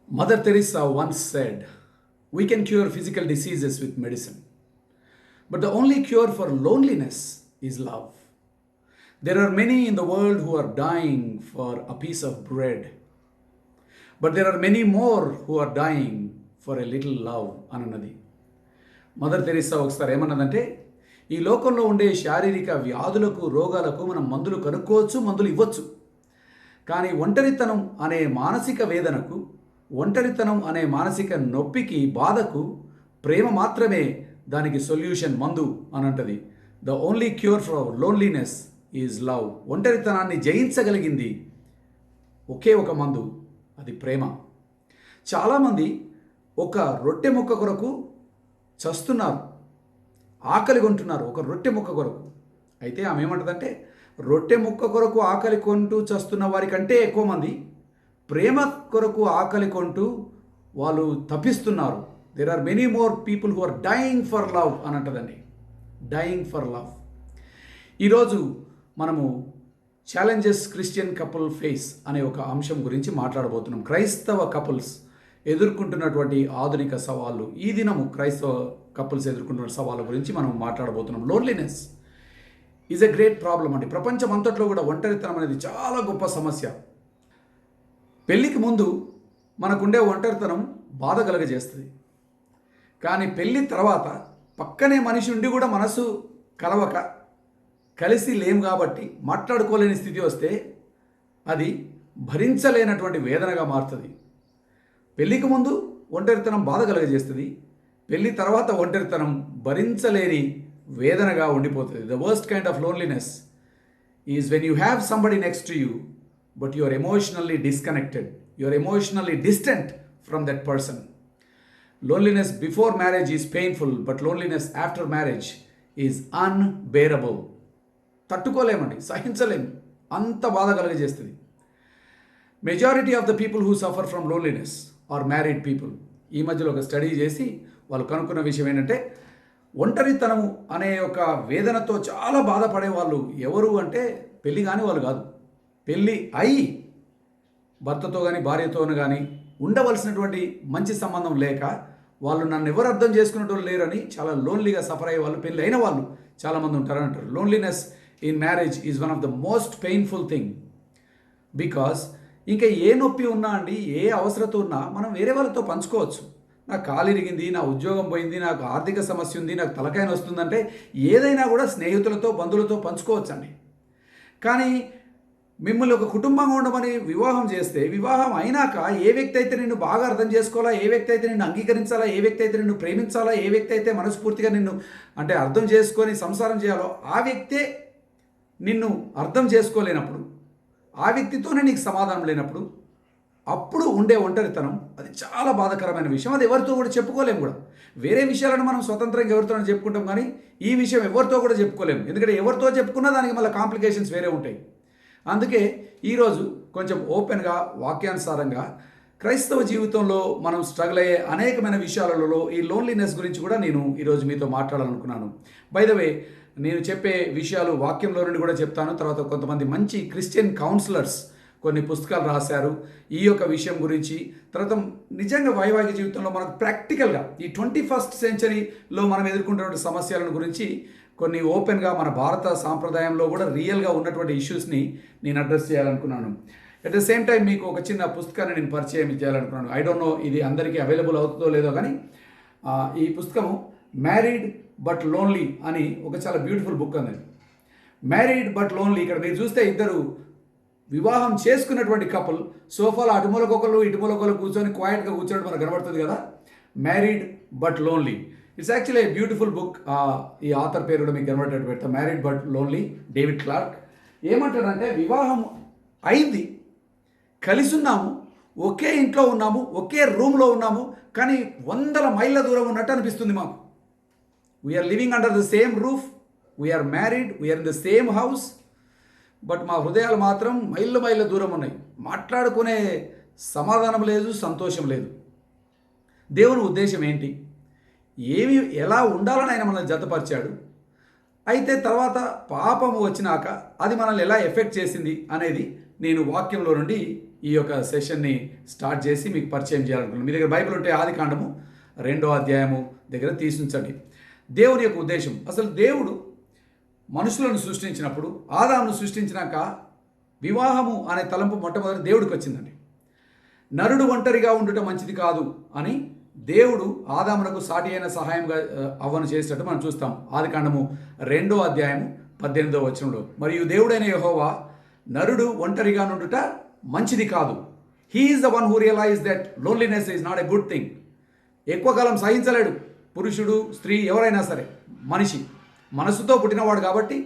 Mother Teresa once said, "We can cure physical diseases with medicine, but the only cure for loneliness is love." There are many in the world who are dying for a piece of bread, but there are many more who are dying for a little love అనన్నది. Mother Teresa ఒకసారి ఏమన్నదంటే, ఈ లోకంలో ఉండే శారీరక వ్యాధులకు రోగాలకు మనం మందులు కనుక్కోవచ్చు, మందులు ఇవ్వచ్చు. కానీ ఒంటరితనం అనే మానసిక వేదనకు, ఒంటరితనం అనే మానసిక నొప్పికి, బాధకు ప్రేమ మాత్రమే దానికి సొల్యూషన్, మందు అని అంటది. The only cure for loneliness is love. ఒంటరితనాన్ని జయించగలిగింది ఒకే ఒక మందు, అది ప్రేమ. చాలామంది ఒక రొట్టె ముక్క కొరకు చస్తున్నారు, ఆకలి కొంటున్నారు ఒక రొట్టె ముక్క కొరకు. అయితే ఆమె ఏమంటదంటే, రొట్టె ముక్క కొరకు ఆకలి కొంటూ చస్తున్న వారికంటే ఎక్కువ మంది ప్రేమ కొరకు ఆకలి కొంటూ వాళ్ళు తప్పిస్తున్నారు. There are many more people who are dying for love అని అంటదండి. Dyeing for love. ఈరోజు మనము ఛాలెంజెస్ క్రిస్టియన్ కపుల్ ఫేస్ అనే ఒక అంశం గురించి మాట్లాడబోతున్నాం. క్రైస్తవ కపుల్స్ ఎదుర్కొంటున్నటువంటి ఆధునిక సవాళ్ళు. ఈ దినము క్రైస్తవ కపుల్స్ ఎదుర్కొంటున్న సవాళ్ళ గురించి మనం మాట్లాడబోతున్నాం. Loneliness is a great problem అండి. ప్రపంచం అంతట్లో కూడా ఒంటరితనం అనేది చాలా గొప్ప సమస్య. పెళ్ళికి ముందు మనకుండే ఒంటరితనం బాధ కలగజేస్తుంది. కానీ పెళ్ళి తర్వాత పక్కనే మనిషి ఉండి కూడా మనసు కలవక, కలిసి లేం కాబట్టి మాట్లాడుకోలేని స్థితి వస్తే అది భరించలేనటువంటి వేదనగా మారుతుంది. పెళ్ళికి ముందు ఒంటరితనం బాధ కలగజేస్తుంది, పెళ్ళి తర్వాత ఒంటరితనం భరించలేని వేదనగా ఉండిపోతుంది. The worst kind of loneliness is when you have somebody next to you but you are emotionally disconnected, you are emotionally distant from that person. Loneliness before marriage is painful, but loneliness after marriage is unbearable. తట్టుకోలేమండి, సహించలేము, అంత బాధ కలగజేస్తుంది. Majority of the people who suffer from loneliness are married people. ఈ మధ్యలో ఒక study చేసి వాళ్ళు కనుక్కున్న విషయం ఏంటంటే, ఒంటరితనము అనే ఒక వేదనతో చాలా బాధపడే వాళ్ళు ఎవరు అంటే పెళ్ళి కాని వాళ్ళు కాదు. పెళ్ళి అయి భర్తతో కానీ భార్యతోనూ కానీ ఉండవలసినటువంటి మంచి సంబంధం లేక వాళ్ళు నన్ను ఎవరు అర్థం చేసుకునేటోళ్ళు లేరని చాలా లోన్లీగా సఫర్ అయ్యే వాళ్ళు, పెళ్ళి అయిన వాళ్ళు చాలామంది ఉంటారని అంటారు. Loneliness in marriage is one of the most painful thing. Because ఇంకా ఏ నొప్పి ఉన్నా అండి, ఏ అవసరత ఉన్నా మనం వేరే వాళ్ళతో పంచుకోవచ్చు. నాకు కాలు ఇరిగింది, నా ఉద్యోగం పోయింది, నాకు ఆర్థిక సమస్య ఉంది, నాకు తలకాయ వస్తుందంటే ఏదైనా కూడా స్నేహితులతో, బంధువులతో పంచుకోవచ్చండి. కానీ మిమ్మల్ని ఒక కుటుంబంగా ఉండమని వివాహం చేస్తే, వివాహం అయినాక ఏ వ్యక్తి అయితే నిన్ను బాగా అర్థం చేసుకోవాలా, ఏ వ్యక్తి అయితే నిన్ను అంగీకరించాలా, ఏ వ్యక్తి అయితే నిన్ను ప్రేమించాలా, ఏ వ్యక్తి అయితే మనస్ఫూర్తిగా నిన్ను అంటే అర్థం చేసుకొని సంసారం చేయాలో ఆ వ్యక్తే నిన్ను అర్థం చేసుకోలేనప్పుడు, ఆ వ్యక్తితోనే నీకు సమాధానం లేనప్పుడు, అప్పుడు ఉండే ఒంటరితనం అది చాలా బాధాకరమైన విషయం. అది ఎవరితో కూడా చెప్పుకోలేము కూడా. వేరే విషయాలను మనం స్వతంత్రంగా ఎవరితో చెప్పుకుంటాం, కానీ ఈ విషయం ఎవరితో కూడా చెప్పుకోలేము. ఎందుకంటే ఎవరితో చెప్పుకున్నా దానికి మళ్ళీ కాంప్లికేషన్స్ వేరే ఉంటాయి. అందుకే ఈరోజు కొంచెం ఓపెన్గా, వాక్యానుసారంగా క్రైస్తవ జీవితంలో మనం స్ట్రగుల్ అయ్యే అనేకమైన విషయాలలో ఈ లోన్లీనెస్ గురించి కూడా నేను ఈరోజు మీతో మాట్లాడాలనుకున్నాను. బై ద వే, నేను చెప్పే విషయాలు వాక్యంలో నుండి కూడా చెప్తాను. తర్వాత కొంతమంది మంచి క్రిస్టియన్ కౌన్సిలర్స్ కొన్ని పుస్తకాలు రాశారు ఈ యొక్క విషయం గురించి. తర్వాత నిజంగా వైవాహిక జీవితంలో మనకు ప్రాక్టికల్గా ఈ 21st సెంచరీలో మనం ఎదుర్కొంటున్న సమస్యలను గురించి కొన్ని ఓపెన్గా మన భారత సాంప్రదాయంలో కూడా రియల్గా ఉన్నటువంటి ఇష్యూస్ని నేను అడ్రస్ చేయాలనుకున్నాను. అట్ ద సేమ్ టైం మీకు ఒక చిన్న పుస్తకాన్ని నేను పరిచయం చేయాలనుకున్నాను. ఐ డోంట్ నో ఇది అందరికీ అవైలబుల్ అవుతుందో లేదో, కానీ ఈ పుస్తకము మ్యారీడ్ బట్ లోన్లీ అని ఒక చాలా బ్యూటిఫుల్ బుక్ అండి. Married but lonely. ఇక్కడ మీరు చూస్తే ఇద్దరు వివాహం చేసుకున్నటువంటి కపుల్ సోఫాలో అటుమూలకొకరు ఇటుమూలకొకరు కూర్చొని క్వైట్గా కూర్చోవడం మనకు కనబడుతుంది కదా. Married but lonely. It's actually a beautiful book. ఈ ఆథర్ పేరు కూడా మీకు కనబడేటట్టు పెడతా, married but lonely, David Clark. ఏమంటాడంటే, వివాహం అయింది, కలిసి ఉన్నాము, ఒకే ఇంట్లో ఉన్నాము, ఒకే రూమ్లో ఉన్నాము, కానీ 100 మైళ్ళ దూరం ఉన్నట్టు అనిపిస్తుంది మాకు. We are living under the same roof, we are married, we are in the same house, but మా హృదయాలు మాత్రం మైళ్ళ మైళ్ళ దూరం ఉన్నాయి. మాట్లాడుకునే సమాధానం లేదు, సంతోషం లేదు. దేవుని ఉద్దేశం ఏంటి? ఎలా ఉండాలని ఆయన మనల్ని జతపరిచాడు. అయితే తర్వాత పాపము వచ్చినాక అది మనల్ని ఎలా ఎఫెక్ట్ చేసింది అనేది నేను వాక్యంలో నుండి ఈ యొక్క సెషన్ని స్టార్ట్ చేసి మీకు పరిచయం చేయాలనుకున్నాను. మీ దగ్గర బైబిల్ ఉంటే ఆదికాండము 2వ అధ్యాయము దగ్గర తీసుంచండి. దేవుని యొక్క ఉద్దేశం, అసలు దేవుడు మనుషులను సృష్టించినప్పుడు, ఆదామును సృష్టించినాక వివాహము అనే తలంపు మొట్టమొదటి దేవుడికి వచ్చిందండి. నరుడు ఒంటరిగా ఉండుట మంచిది కాదు అని దేవుడు ఆదామునకు సాటి అయిన సహాయంగా అవ్వను చేసినట్టు మనం చూస్తాం. ఆదికాండము 2వ అధ్యాయము 18వ వచనంలో, మరియు దేవుడైన యెహోవా నరుడు ఒంటరిగా నుండుట మంచిది కాదు. He is the one who realise that loneliness is not a good thing. ఎక్కువ కాలం సహించలేడు పురుషుడు, స్త్రీ, ఎవరైనా సరే. మనిషి మనసుతో పుట్టినవాడు కాబట్టి,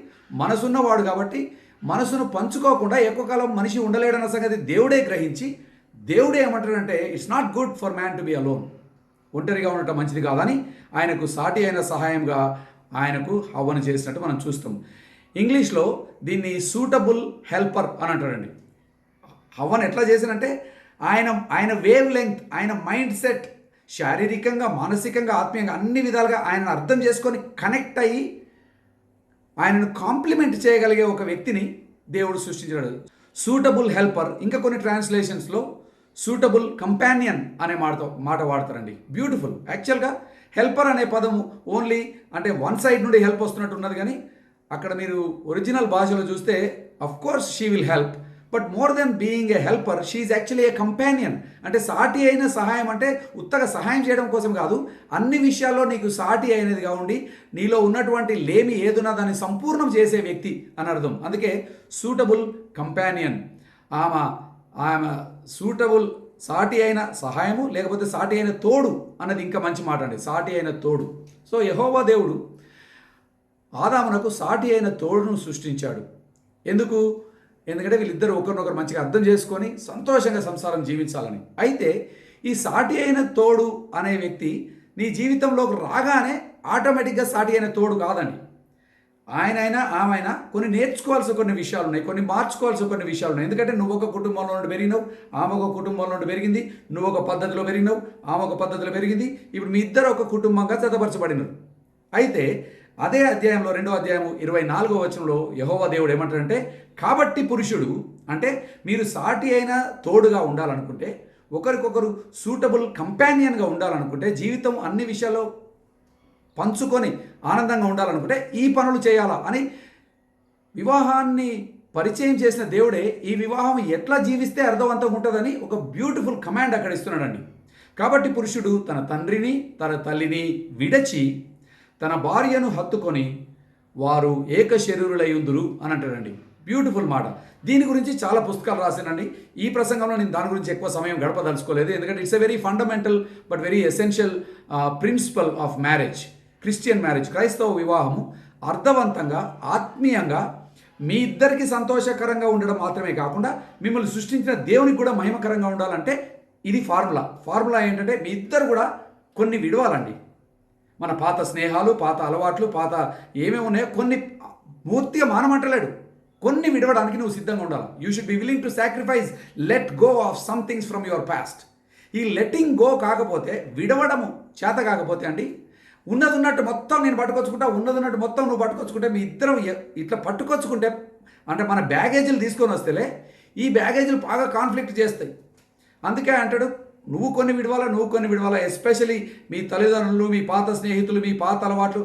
మనసున్నవాడు కాబట్టి, మనసును పంచుకోకుండా ఎక్కువ కాలం మనిషి ఉండలేడన్న సంగతి దేవుడే గ్రహించి, దేవుడే ఏమంటాడంటే it's not good for man to be alone. ఒంటరిగా ఉండటం మంచిది కాదని ఆయనకు సాటి అయిన సహాయంగా ఆయనకు హవ్వను చేసినట్టు మనం చూస్తాం. ఇంగ్లీష్లో దీన్ని సూటబుల్ హెల్పర్ అని అంటాడండి. హవ్వను ఎట్లా చేసినంటే ఆయన వేవ్ లెంగ్త్, ఆయన మైండ్ సెట్, శారీరకంగా, మానసికంగా, ఆత్మీయంగా అన్ని విధాలుగా ఆయనను అర్థం చేసుకొని కనెక్ట్ అయ్యి ఆయనను కాంప్లిమెంట్ చేయగలిగే ఒక వ్యక్తిని దేవుడు సృష్టించాడు. సూటబుల్ హెల్పర్, ఇంకా కొన్ని ట్రాన్స్లేషన్స్లో సూటబుల్ కంపానియన్ అనే మాట వాడతారండి. బ్యూటిఫుల్. యాక్చువల్గా హెల్పర్ అనే పదము ఓన్లీ అంటే వన్ సైడ్ నుండి హెల్ప్ వస్తున్నట్టు ఉన్నది, కానీ అక్కడ మీరు ఒరిజినల్ భాషలో చూస్తే of course she will help, but more than being a helper, she is actually a companion. అంటే సాటి అయిన సహాయం అంటే ఉత్తగా సహాయం చేయడం కోసం కాదు, అన్ని విషయాల్లో నీకు సాటి అయినదిగా ఉండి నీలో ఉన్నటువంటి లేమి ఏదున్నా దాన్ని సంపూర్ణం చేసే వ్యక్తి అని అర్థం. అందుకే సూటబుల్ కంపానియన్. ఆమె సూటబుల్, సాటి అయిన సహాయము, లేకపోతే సాటి అయిన తోడు అన్నది ఇంకా మంచి మాట అండి. సాటి అయిన తోడు. సో యెహోవా దేవుడు ఆదామునకు సాటి అయిన తోడును సృష్టించాడు. ఎందుకంటే వీళ్ళిద్దరూ ఒకరినొకరు మంచిగా అర్థం చేసుకొని సంతోషంగా సంసారం జీవించాలని. అయితే ఈ సాటి అయిన తోడు అనే వ్యక్తి నీ జీవితంలోకి రాగానే ఆటోమేటిక్గా సాటి అయిన తోడు కాదండి. ఆయనైనా ఆమెనా కొన్ని నేర్చుకోవాల్సిన కొన్ని విషయాలు ఉన్నాయి, కొన్ని మార్చుకోవాల్సిన కొన్ని విషయాలు ఉన్నాయి. ఎందుకంటే నువ్వు ఒక కుటుంబంలో నుండి పెరిగినావు, ఆమె ఒక కుటుంబంలో నుండి పెరిగింది, నువ్వు ఒక పద్ధతిలో పెరిగినావు, ఆమె ఒక పద్ధతిలో పెరిగింది. ఇప్పుడు మీ ఇద్దరు ఒక కుటుంబంగా జతపరచబడినారు. అయితే అదే అధ్యాయంలో 2వ అధ్యాయము 24వ వచనంలో యెహోవా దేవుడు ఏమంటాడంటే, కాబట్టి పురుషుడు, అంటే మీరు సాటి అయిన తోడుగా ఉండాలనుకుంటే, ఒకరికొకరు సూటబుల్ కంపానియన్గా ఉండాలనుకుంటే, జీవితం అన్ని విషయాల్లో పంచుకొని ఆనందంగా ఉండాలనుకుంటే ఈ పనులు చేయాలా అని వివాహాన్ని పరిచయం చేసిన దేవుడే ఈ వివాహం ఎట్లా జీవిస్తే అర్థవంతంగా ఉంటుందని ఒక బ్యూటిఫుల్ కమాండ్ అక్కడ ఇస్తున్నాడండి. కాబట్టి పురుషుడు తన తండ్రిని, తన తల్లిని విడచి తన భార్యను హత్తుకొని వారు ఏక శరీరులయ్యుందురు అని అంటాడండి. బ్యూటిఫుల్ మాట. దీని గురించి చాలా పుస్తకాలు రాశానండి. ఈ ప్రసంగంలో నేను దాని గురించి ఎక్కువ సమయం గడపదలుచుకోలేదు, ఎందుకంటే it's a very fundamental but very essential principle of marriage. Christian marriage, క్రైస్తవ వివాహము అర్థవంతంగా, ఆత్మీయంగా మీ ఇద్దరికి సంతోషకరంగా ఉండడం మాత్రమే కాకుండా మిమ్మల్ని సృష్టించిన దేవునికి కూడా మహిమకరంగా ఉండాలంటే ఇది ఫార్ములా ఏంటంటే మీ ఇద్దరు కూడా కొన్ని విడవాలండి. మన పాత స్నేహాలు, పాత అలవాట్లు, పాత ఏమేమి ఉన్నాయో కొన్ని పూర్తిగా మానమంటలేడు, కొన్ని విడవడానికి నువ్వు సిద్ధంగా ఉండాలి. You should be willing to sacrifice, let go of some things from your past. ఈ లెట్టింగ్ గో కాకపోతే, విడవడము చేత కాకపోతే అండి, ఉన్నట్టు మొత్తం నేను పట్టుకొచ్చుకుంటా, ఉన్నట్టు మొత్తం నువ్వు పట్టుకొచ్చుకుంటే, మీ ఇద్దరం ఇట్లా పట్టుకొచ్చుకుంటే, అంటే మన బ్యాగేజీలు తీసుకొని వస్తేలే ఈ బ్యాగేజీలు బాగా కాన్ఫ్లిక్ట్ చేస్తాయి. అందుకే అంటాడు నువ్వు కొన్ని విడవాలా. ఎస్పెషలీ మీ తల్లిదండ్రులు, మీ పాత స్నేహితులు, మీ పాత అలవాట్లు,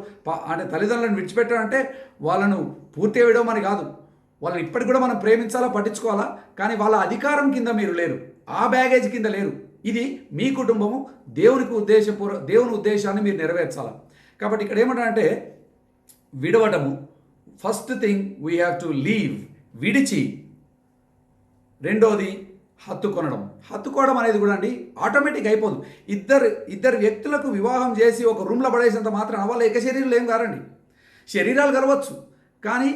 అంటే తల్లిదండ్రులను విడిచిపెట్టాలంటే వాళ్ళను పూర్తిగా విడవమని కాదు, వాళ్ళని ఇప్పటికి కూడా మనం ప్రేమించాలా, పట్టించుకోవాలా, కానీ వాళ్ళ అధికారం కింద మీరు లేరు, ఆ బ్యాగేజ్ కింద లేరు. ఇది మీ కుటుంబము, దేవుని ఉద్దేశాన్ని మీరు నెరవేర్చాలి. కాబట్టి ఇక్కడ ఏమంటారంటే విడవటము, first thing we have to leave, విడిచి. రెండోది హత్తుకోవడం అనేది కూడా అండి ఆటోమేటిక్ అయిపోదు. ఇద్దరు వ్యక్తులకు వివాహం చేసి ఒక రూమ్లో పడేసినంత మాత్రం వాళ్ళు ఏక శరీరాలు ఏం కారండి, శరీరాలు కలవచ్చు, కానీ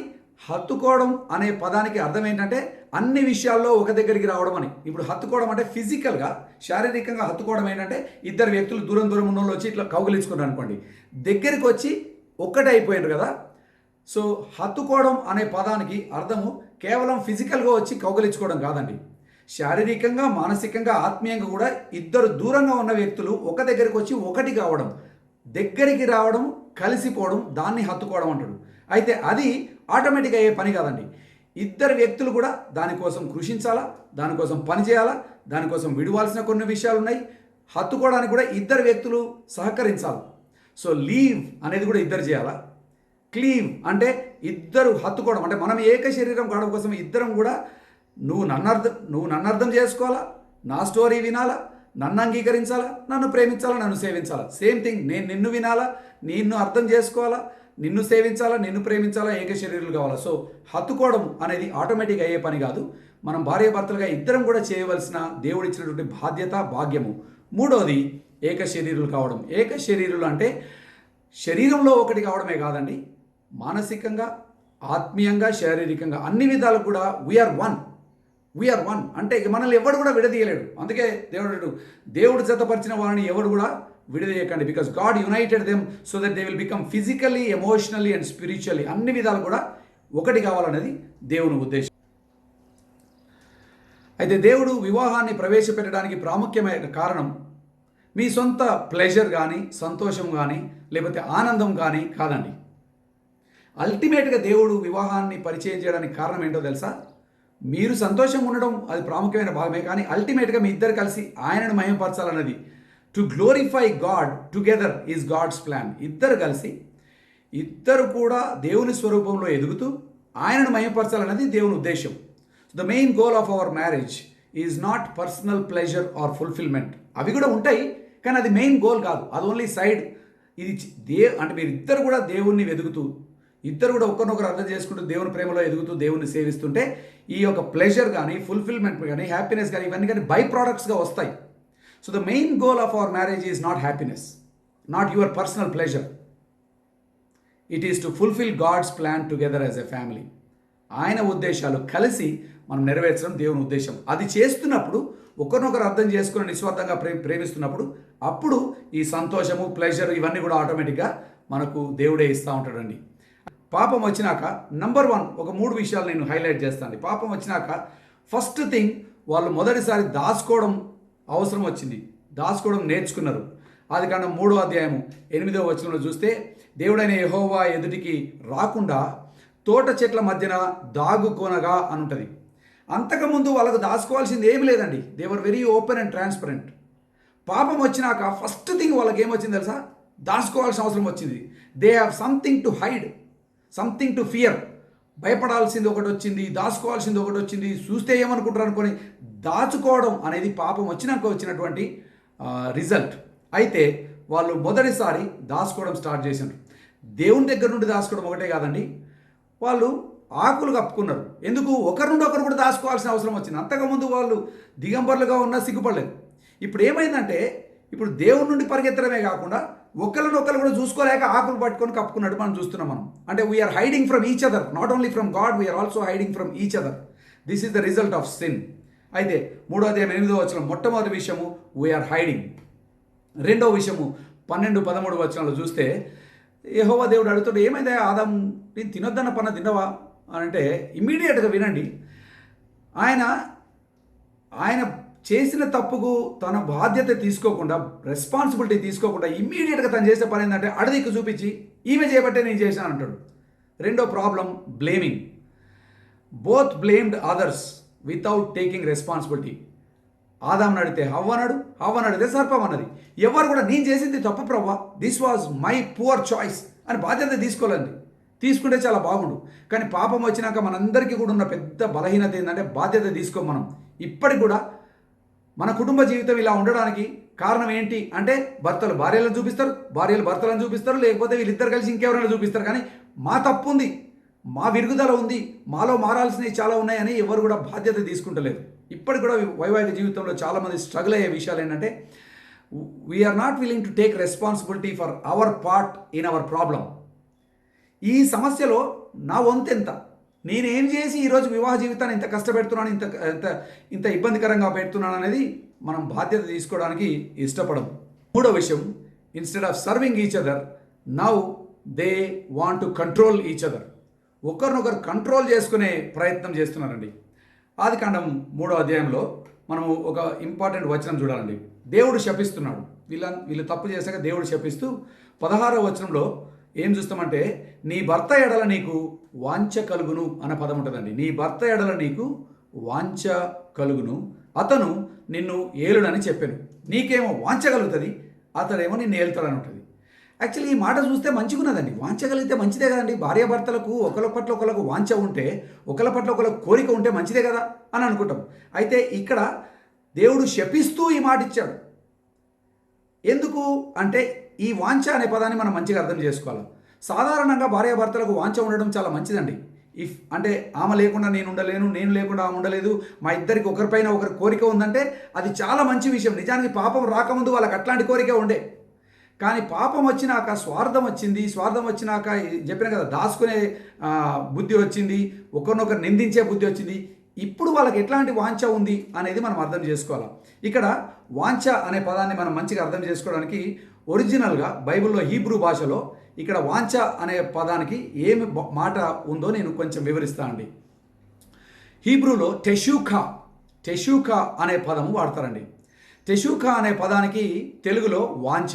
హత్తుకోవడం అనే పదానికి అర్థం ఏంటంటే అన్ని విషయాల్లో ఒక దగ్గరికి రావడం అని. ఇప్పుడు హత్తుకోవడం అంటే ఫిజికల్గా, శారీరకంగా హత్తుకోవడం ఏంటంటే ఇద్దరు వ్యక్తులు దూరం ఉన్న వాళ్ళు వచ్చి ఇట్లా కౌగిలించుకున్నారు అనుకోండి, దగ్గరికి వచ్చి ఒక్కటే అయిపోయారు కదా. సో హత్తుకోవడం అనే పదానికి అర్థము కేవలం ఫిజికల్గా వచ్చి కౌగిలించుకోవడం కాదండి, శారీరకంగా, మానసికంగా, ఆత్మీయంగా కూడా ఇద్దరు దూరంగా ఉన్న వ్యక్తులు ఒక దగ్గరికి వచ్చి ఒకటి కావడం, దగ్గరికి రావడం, కలిసిపోవడం, దాన్ని హత్తుకోవడం అంటాడు. అయితే అది ఆటోమేటిక్గా అయ్యే పని కాదండి. ఇద్దరు వ్యక్తులు కూడా దానికోసం కృషించాలా, దానికోసం పనిచేయాలా, దానికోసం విడవాల్సిన కొన్ని విషయాలు ఉన్నాయి. హత్తుకోవడానికి కూడా ఇద్దరు వ్యక్తులు సహకరించాలి. సో లీవ్ అనేది కూడా ఇద్దరు చేయాలా. క్లీవ్ అంటే ఇద్దరు హత్తుకోవడం, అంటే మనం ఏక శరీరం కావడం కోసం ఇద్దరం కూడా నువ్వు నన్ను అర్థం చేసుకోవాలా, నా స్టోరీ వినాలా, నన్ను అంగీకరించాలా, నన్ను ప్రేమించాలా, నన్ను సేవించాలా. సేమ్ థింగ్, నేను నిన్ను వినాలా, నిన్ను అర్థం చేసుకోవాలా, నిన్ను సేవించాలా, నిన్ను ప్రేమించాలా, ఏక శరీరులు కావాలా. సో హత్తుకోవడం అనేది ఆటోమేటిక్గా అయ్యే పని కాదు. మనం భార్యాభర్తలుగా ఇద్దరం కూడా చేయవలసిన దేవుడిచ్చినటువంటి బాధ్యత, భాగ్యము. మూడోది ఏక శరీరులు కావడం. ఏక శరీరులు అంటే శరీరంలో ఒకటి కావడమే కాదండి, మానసికంగా, ఆత్మీయంగా, శారీరకంగా అన్ని విధాలు కూడా వీఆర్ వన్ అంటే ఇక మనల్ని ఎవడు కూడా విడదీయలేడు. అందుకే దేవుడు జతపరిచిన వారిని ఎవడు కూడా విడదీయకండి. Because God united them so that they will become physically, emotionally and spiritually అన్ని విధాలు కూడా ఒకటి కావాలనేది దేవుని ఉద్దేశం. అయితే దేవుడు వివాహాన్ని ప్రవేశపెట్టడానికి ప్రాముఖ్యమైన కారణం మీ సొంత ప్లెజర్ కానీ, సంతోషం కానీ, లేకపోతే ఆనందం కానీ కాదండి. అల్టిమేట్గా దేవుడు వివాహాన్ని పరిచయం చేయడానికి కారణం ఏంటో తెలుసా? మీరు సంతోషంగా ఉండడం అది ప్రాముఖ్యమైన భాగమే, కానీ అల్టిమేట్గా మీ ఇద్దరు కలిసి ఆయనను మహిమపరచాలన్నది. To glorify God together is God's plan. ఇద్దరు కలిసి ఇద్దరు కూడా దేవుని స్వరూపంలో ఎదుగుతూ ఆయనను మహిమపరచాలన్నది దేవుని ఉద్దేశం. The main goal of our marriage is not personal pleasure or fulfilment. అవి కూడా ఉంటాయి, కానీ అది మెయిన్ గోల్ కాదు, అది ఓన్లీ సైడ్. ఇది అంటే మీరు ఇద్దరు కూడా దేవుణ్ణి వెతుకుతూ, ఇద్దరు కూడా ఒకరినొకరు అర్థం చేసుకుంటూ దేవుని ప్రేమలో ఎదుగుతూ దేవుణ్ణి సేవిస్తుంటే ఈ యొక్క ప్లెజర్ కానీ, ఫుల్ఫిల్మెంట్ కానీ, హ్యాపీనెస్ కానీ ఇవన్నీ కానీ బై ప్రోడక్ట్స్గా వస్తాయి. So the main goal of our marriage is not happiness, not your personal pleasure. It is to fulfil God's plan together as a family. ఆయన ఉద్దేశాలు కలిసి మనం నెరవేర్చడం దేవుని ఉద్దేశం. అది చేస్తున్నప్పుడు ఒకరినొకరు అర్థం చేసుకుని నిస్వార్థంగా ప్రేమిస్తున్నప్పుడు అప్పుడు ఈ సంతోషము, ప్లెజర్ ఇవన్నీ కూడా ఆటోమేటిక్గా మనకు దేవుడే ఇస్తూ ఉంటాడండి. పాపం వచ్చినాక నంబర్ 1 ఒక 3 విషయాలు నేను హైలైట్ చేస్తాను. పాపం వచ్చినాక ఫస్ట్ థింగ్, వాళ్ళు మొదటిసారి దాచుకోవడం అవసరం వచ్చింది, దాచుకోవడం నేర్చుకున్నారు. ఆదికాండం 3వ అధ్యాయము 8వ వచనంలో చూస్తే దేవుడైన యెహోవా ఎదుటికి రాకుండా తోట చెట్ల మధ్యన దాగుకొనగా అని ఉంటుంది. అంతకుముందు వాళ్ళకు దాచుకోవాల్సింది ఏమి లేదండి. They were very open and transparent. పాపం వచ్చినాక ఫస్ట్ థింగ్ వాళ్ళకి ఏమొచ్చింది తెలుసా? దాచుకోవాల్సిన అవసరం వచ్చింది. They have something to hide, something to fear. భయపడాల్సింది ఒకటి వచ్చింది, దాచుకోవాల్సింది ఒకటి వచ్చింది. చూస్తే ఏమనుకుంటారు అనుకొని దాచుకోవడం అనేది పాపం వచ్చినాక వచ్చినటువంటి రిజల్ట్. అయితే వాళ్ళు మొదటిసారి దాచుకోవడం స్టార్ట్ చేశారు. దేవుని దగ్గర నుండి దాచుకోవడం ఒకటే కాదండి, వాళ్ళు ఆకులు కప్పుకున్నారు. ఎందుకు? ఒకరి నుండి ఒకరు కూడా దాచుకోవాల్సిన అవసరం వచ్చింది. అంతకుముందు వాళ్ళు దిగంబరులుగా ఉన్నా సిగ్గుపడలేదు. ఇప్పుడు ఏమైందంటే, ఇప్పుడు దేవుని నుండి పరిగెత్తడమే కాకుండా ఒకరినొకరు కూడా చూసుకోలేక ఆకులు పట్టుకొని కప్పుకున్నట్టు మనం చూస్తున్నాం. అంటే we are hiding from each other, not only from God, we are also hiding from each other. This is the result of sin. అయితే 3వ అధ్యాయం 8వ వచనం మొట్టమొదటి విషయము వీఆర్ హైడింగ్. రెండవ విషయము 12, 13 వచనాలు చూస్తే యెహోవా దేవుడు అడుగుతాడు, ఏమైందా ఆదాం, నేను తినొద్దన్న పన్న తిన్నవా అని అంటే ఇమ్మీడియట్గా వినండి, ఆయన చేసిన తప్పుకు తన బాధ్యత తీసుకోకుండా, రెస్పాన్సిబిలిటీ తీసుకోకుండా ఇమ్మీడియట్గా తను చేసే పని ఏంటంటే అడదిక్కు చూపించి ఈమె చేయబట్టే నేను చేశాను అంటాడు. రెండో problem blaming. Both blamed others without taking responsibility. ఆదాంని అడిగితే హవ్వనడు, హవ్వని అడిగితే సర్పం అన్నది. ఎవరు కూడా నేను చేసింది తప్పు ప్రభా, this was my poor choice అని బాధ్యత తీసుకోలేండి. తీసుకుంటే చాలా బాగుండు. కానీ పాపం వచ్చినాక మనందరికీ కూడా ఉన్న పెద్ద బలహీనత ఏంటంటే బాధ్యత తీసుకోం మనం. ఇప్పటికి కూడా మన కుటుంబ జీవితం ఇలా ఉండడానికి కారణం ఏంటి అంటే, భర్తలు భార్యలను చూపిస్తారు, భార్యలు భర్తలను చూపిస్తారు, లేకపోతే వీళ్ళిద్దరు కలిసి ఇంకెవరైనా చూపిస్తారు. కానీ మా తప్పు ఉంది, మా విరుగుదల ఉంది, మాలో మారాల్సినవి చాలా ఉన్నాయని ఎవరు కూడా బాధ్యత తీసుకుంటలేదు. ఇప్పటికి కూడా వైవాహిక జీవితంలో చాలామంది స్ట్రగుల్ అయ్యే విషయాలు ఏంటంటే, we are not willing to take responsibility for our part in our problem. ఈ సమస్యలో నా వంతు ఎంత, నేనేం చేసి ఈరోజు వివాహ జీవితాన్ని ఇంత కష్టపెడుతున్నాను, ఇంత ఇంత ఇంత ఇబ్బందికరంగా పెడుతున్నాను అనేది మనం బాధ్యత తీసుకోవడానికి ఇష్టపడము. మూడో విషయం, instead of serving each other, now they want to control each other. ఒకరినొకరు కంట్రోల్ చేసుకునే ప్రయత్నం చేస్తున్నారండి. ఆదికాండం 3వ అధ్యాయంలో మనము ఒక ఇంపార్టెంట్ వచనం చూడాలండి. దేవుడు శపిస్తున్నాడు, వీళ్ళు తప్పు చేశాక దేవుడు శపిస్తూ 16వ వచనంలో ఏం చూస్తామంటే నీ భర్త ఎడల నీకు వాంఛ కలుగును అన్న పదం ఉంటుందండి. నీ భర్త ఎడల నీకు వాంఛ కలుగును, అతను నిన్ను ఏలుడని చెప్పాను. నీకేమో వాంఛ కలుగుతుంది, అతడేమో నిన్ను ఏలుతాడని ఉంటుంది. యాక్చువల్లీ ఈ మాట చూస్తే మంచిగా ఉన్నదండి. వాంఛ కలిగితే మంచిదే కదండి. భార్యాభర్తలకు ఒకరి పట్ల ఒకరికి వాంఛ ఉంటే, ఒకరి పట్ల ఒకరికి కోరిక ఉంటే మంచిదే కదా అని అనుకుంటాం. అయితే ఇక్కడ దేవుడు శపిస్తూ ఈ మాట ఇచ్చాడు. ఎందుకు అంటే ఈ వాంఛ అనే పదాన్ని మనం మంచిగా అర్థం చేసుకోవాలి. సాధారణంగా భార్యాభర్తలకు వాంఛ ఉండడం చాలా మంచిదండి. అంటే ఆమె లేకుండా నేను ఉండలేను, నేను లేకుండా ఆమె ఉండలేదు, మా ఇద్దరికి ఒకరిపైన ఒకరి కోరిక ఉందంటే అది చాలా మంచి విషయం. నిజానికి పాపం రాకముందు వాళ్ళకి అట్లాంటి కోరిక ఉండే. కానీ పాపం వచ్చినాక స్వార్థం వచ్చింది. స్వార్థం వచ్చినాక చెప్పిన కదా, దాచుకునే బుద్ధి వచ్చింది, ఒకరినొకరు నిందించే బుద్ధి వచ్చింది. ఇప్పుడు వాళ్ళకి ఎట్లాంటి వాంఛ ఉంది అనేది మనం అర్థం చేసుకోవాలి. ఇక్కడ వాంఛ అనే పదాన్ని మనం మంచిగా అర్థం చేసుకోవడానికి ఒరిజినల్గా బైబిల్లో హీబ్రూ భాషలో ఇక్కడ వాంఛ అనే పదానికి ఏమి మాట ఉందో నేను కొంచెం వివరిస్తా అండి. హీబ్రూలో టెషూకా అనే పదము వాడతారండి. టెషూకా అనే పదానికి తెలుగులో వాంఛ,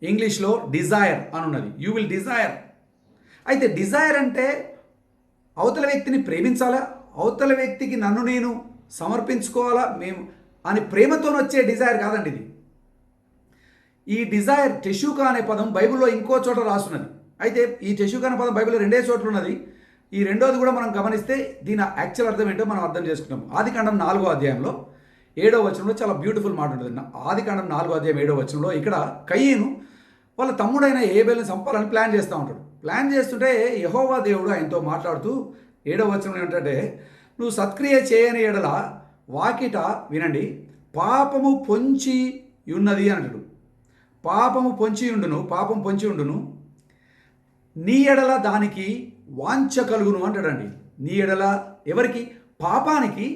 ఇంగ్లీష్లో డిజైర్ అని ఉన్నది. You will desire. అయితే డిజైర్ అంటే అవతల వ్యక్తిని ప్రేమించాలా, అవతల వ్యక్తికి నన్ను నేను సమర్పించుకోవాలా మేము అని ప్రేమతో వచ్చే డిజైర్ కాదండి ఇది. ఈ డిజైర్ టెషూకా అనే పదం బైబిల్లో ఇంకో చోట రాస్తున్నది. అయితే ఈ టెషూకా అనే పదం బైబిల్లో 2 చోట్ల ఉన్నది. ఈ రెండోది కూడా మనం గమనిస్తే దీని యాక్చువల్ అర్థం ఏంటో మనం అర్థం చేసుకుంటాం. ఆదికాండం 4వ అధ్యాయంలో 7వ వచనంలో చాలా బ్యూటిఫుల్ మాట ఉంటుంది. ఆదికాండం 4వ అధ్యాయం 7వ వచనంలో ఇక్కడ కయీను వాళ్ళ తమ్ముడైన ఏబేలుని చంపాలని ప్లాన్ చేస్తూ ఉంటాడు. ప్లాన్ చేస్తుంటే యెహోవా దేవుడు ఆయనతో మాట్లాడుతూ 7వ వచనం ఏంటంటే, నువ్వు సత్క్రియ చేయని ఎడల వాకిట వినండి పాపము పొంచి ఉన్నది అంటాడు. పాపం పొంచి ఉండును నీ ఎడల దానికి వాంఛ కలుగును అంటాడండి. నీ ఎడల ఎవరికి? పాపానికి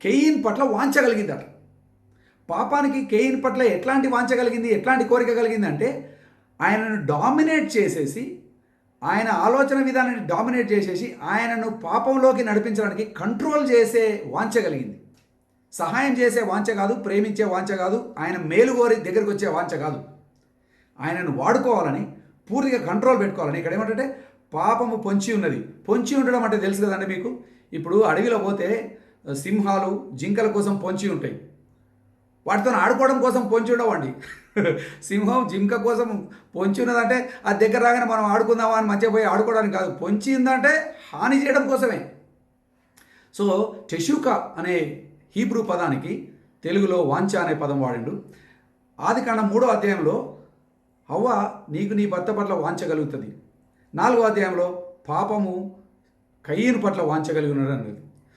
కెయీన్ పట్ల వాంఛ కలిగిందట. పాపానికి కెయీన్ పట్ల ఎట్లాంటి వాంఛ కలిగింది, ఎట్లాంటి కోరిక కలిగింది అంటే ఆయనను డామినేట్ చేసేసి, ఆయన ఆలోచన విధానాన్ని డామినేట్ చేసేసి ఆయనను పాపంలోకి నడిపించడానికి కంట్రోల్ చేసే వాంఛ కలిగింది. సహాయం చేసే వాంఛ కాదు, ప్రేమించే వాంఛ కాదు, ఆయన మేలు కోరి దగ్గరికి వచ్చే వాంఛ కాదు. ఆయనను వాడుకోవాలని, పూర్తిగా కంట్రోల్ పెట్టుకోవాలని. ఇక్కడ ఏమంటే పాపము పొంచి ఉన్నది. పొంచి ఉండడం అంటే తెలుసు కదండి మీకు. ఇప్పుడు అడవిలో పోతే సింహాలు జింకల కోసం పొంచి ఉంటాయి. వాటితో ఆడుకోవడం కోసం పొంచి ఉండవండి. సింహం జింక కోసం పొంచి ఉన్నదంటే అది దగ్గర రాగానే మనం ఆడుకుందామా అని మంచిగా పోయి ఆడుకోవడానికి కాదు. పొంచి ఉందంటే హాని చేయడం కోసమే. సో టెషూకా అనే హీబ్రూ పదానికి తెలుగులో వాంఛ అనే పదం వాడిండు. ఆదికాండం 3వ అధ్యాయంలో హవ్వ నీకు నీ భర్త పట్ల వాంఛ కలుగుతుంది. 4వ అధ్యాయంలో పాపము కయీను పట్ల వాంఛ కలిగి ఉన్నాడు అన్నది.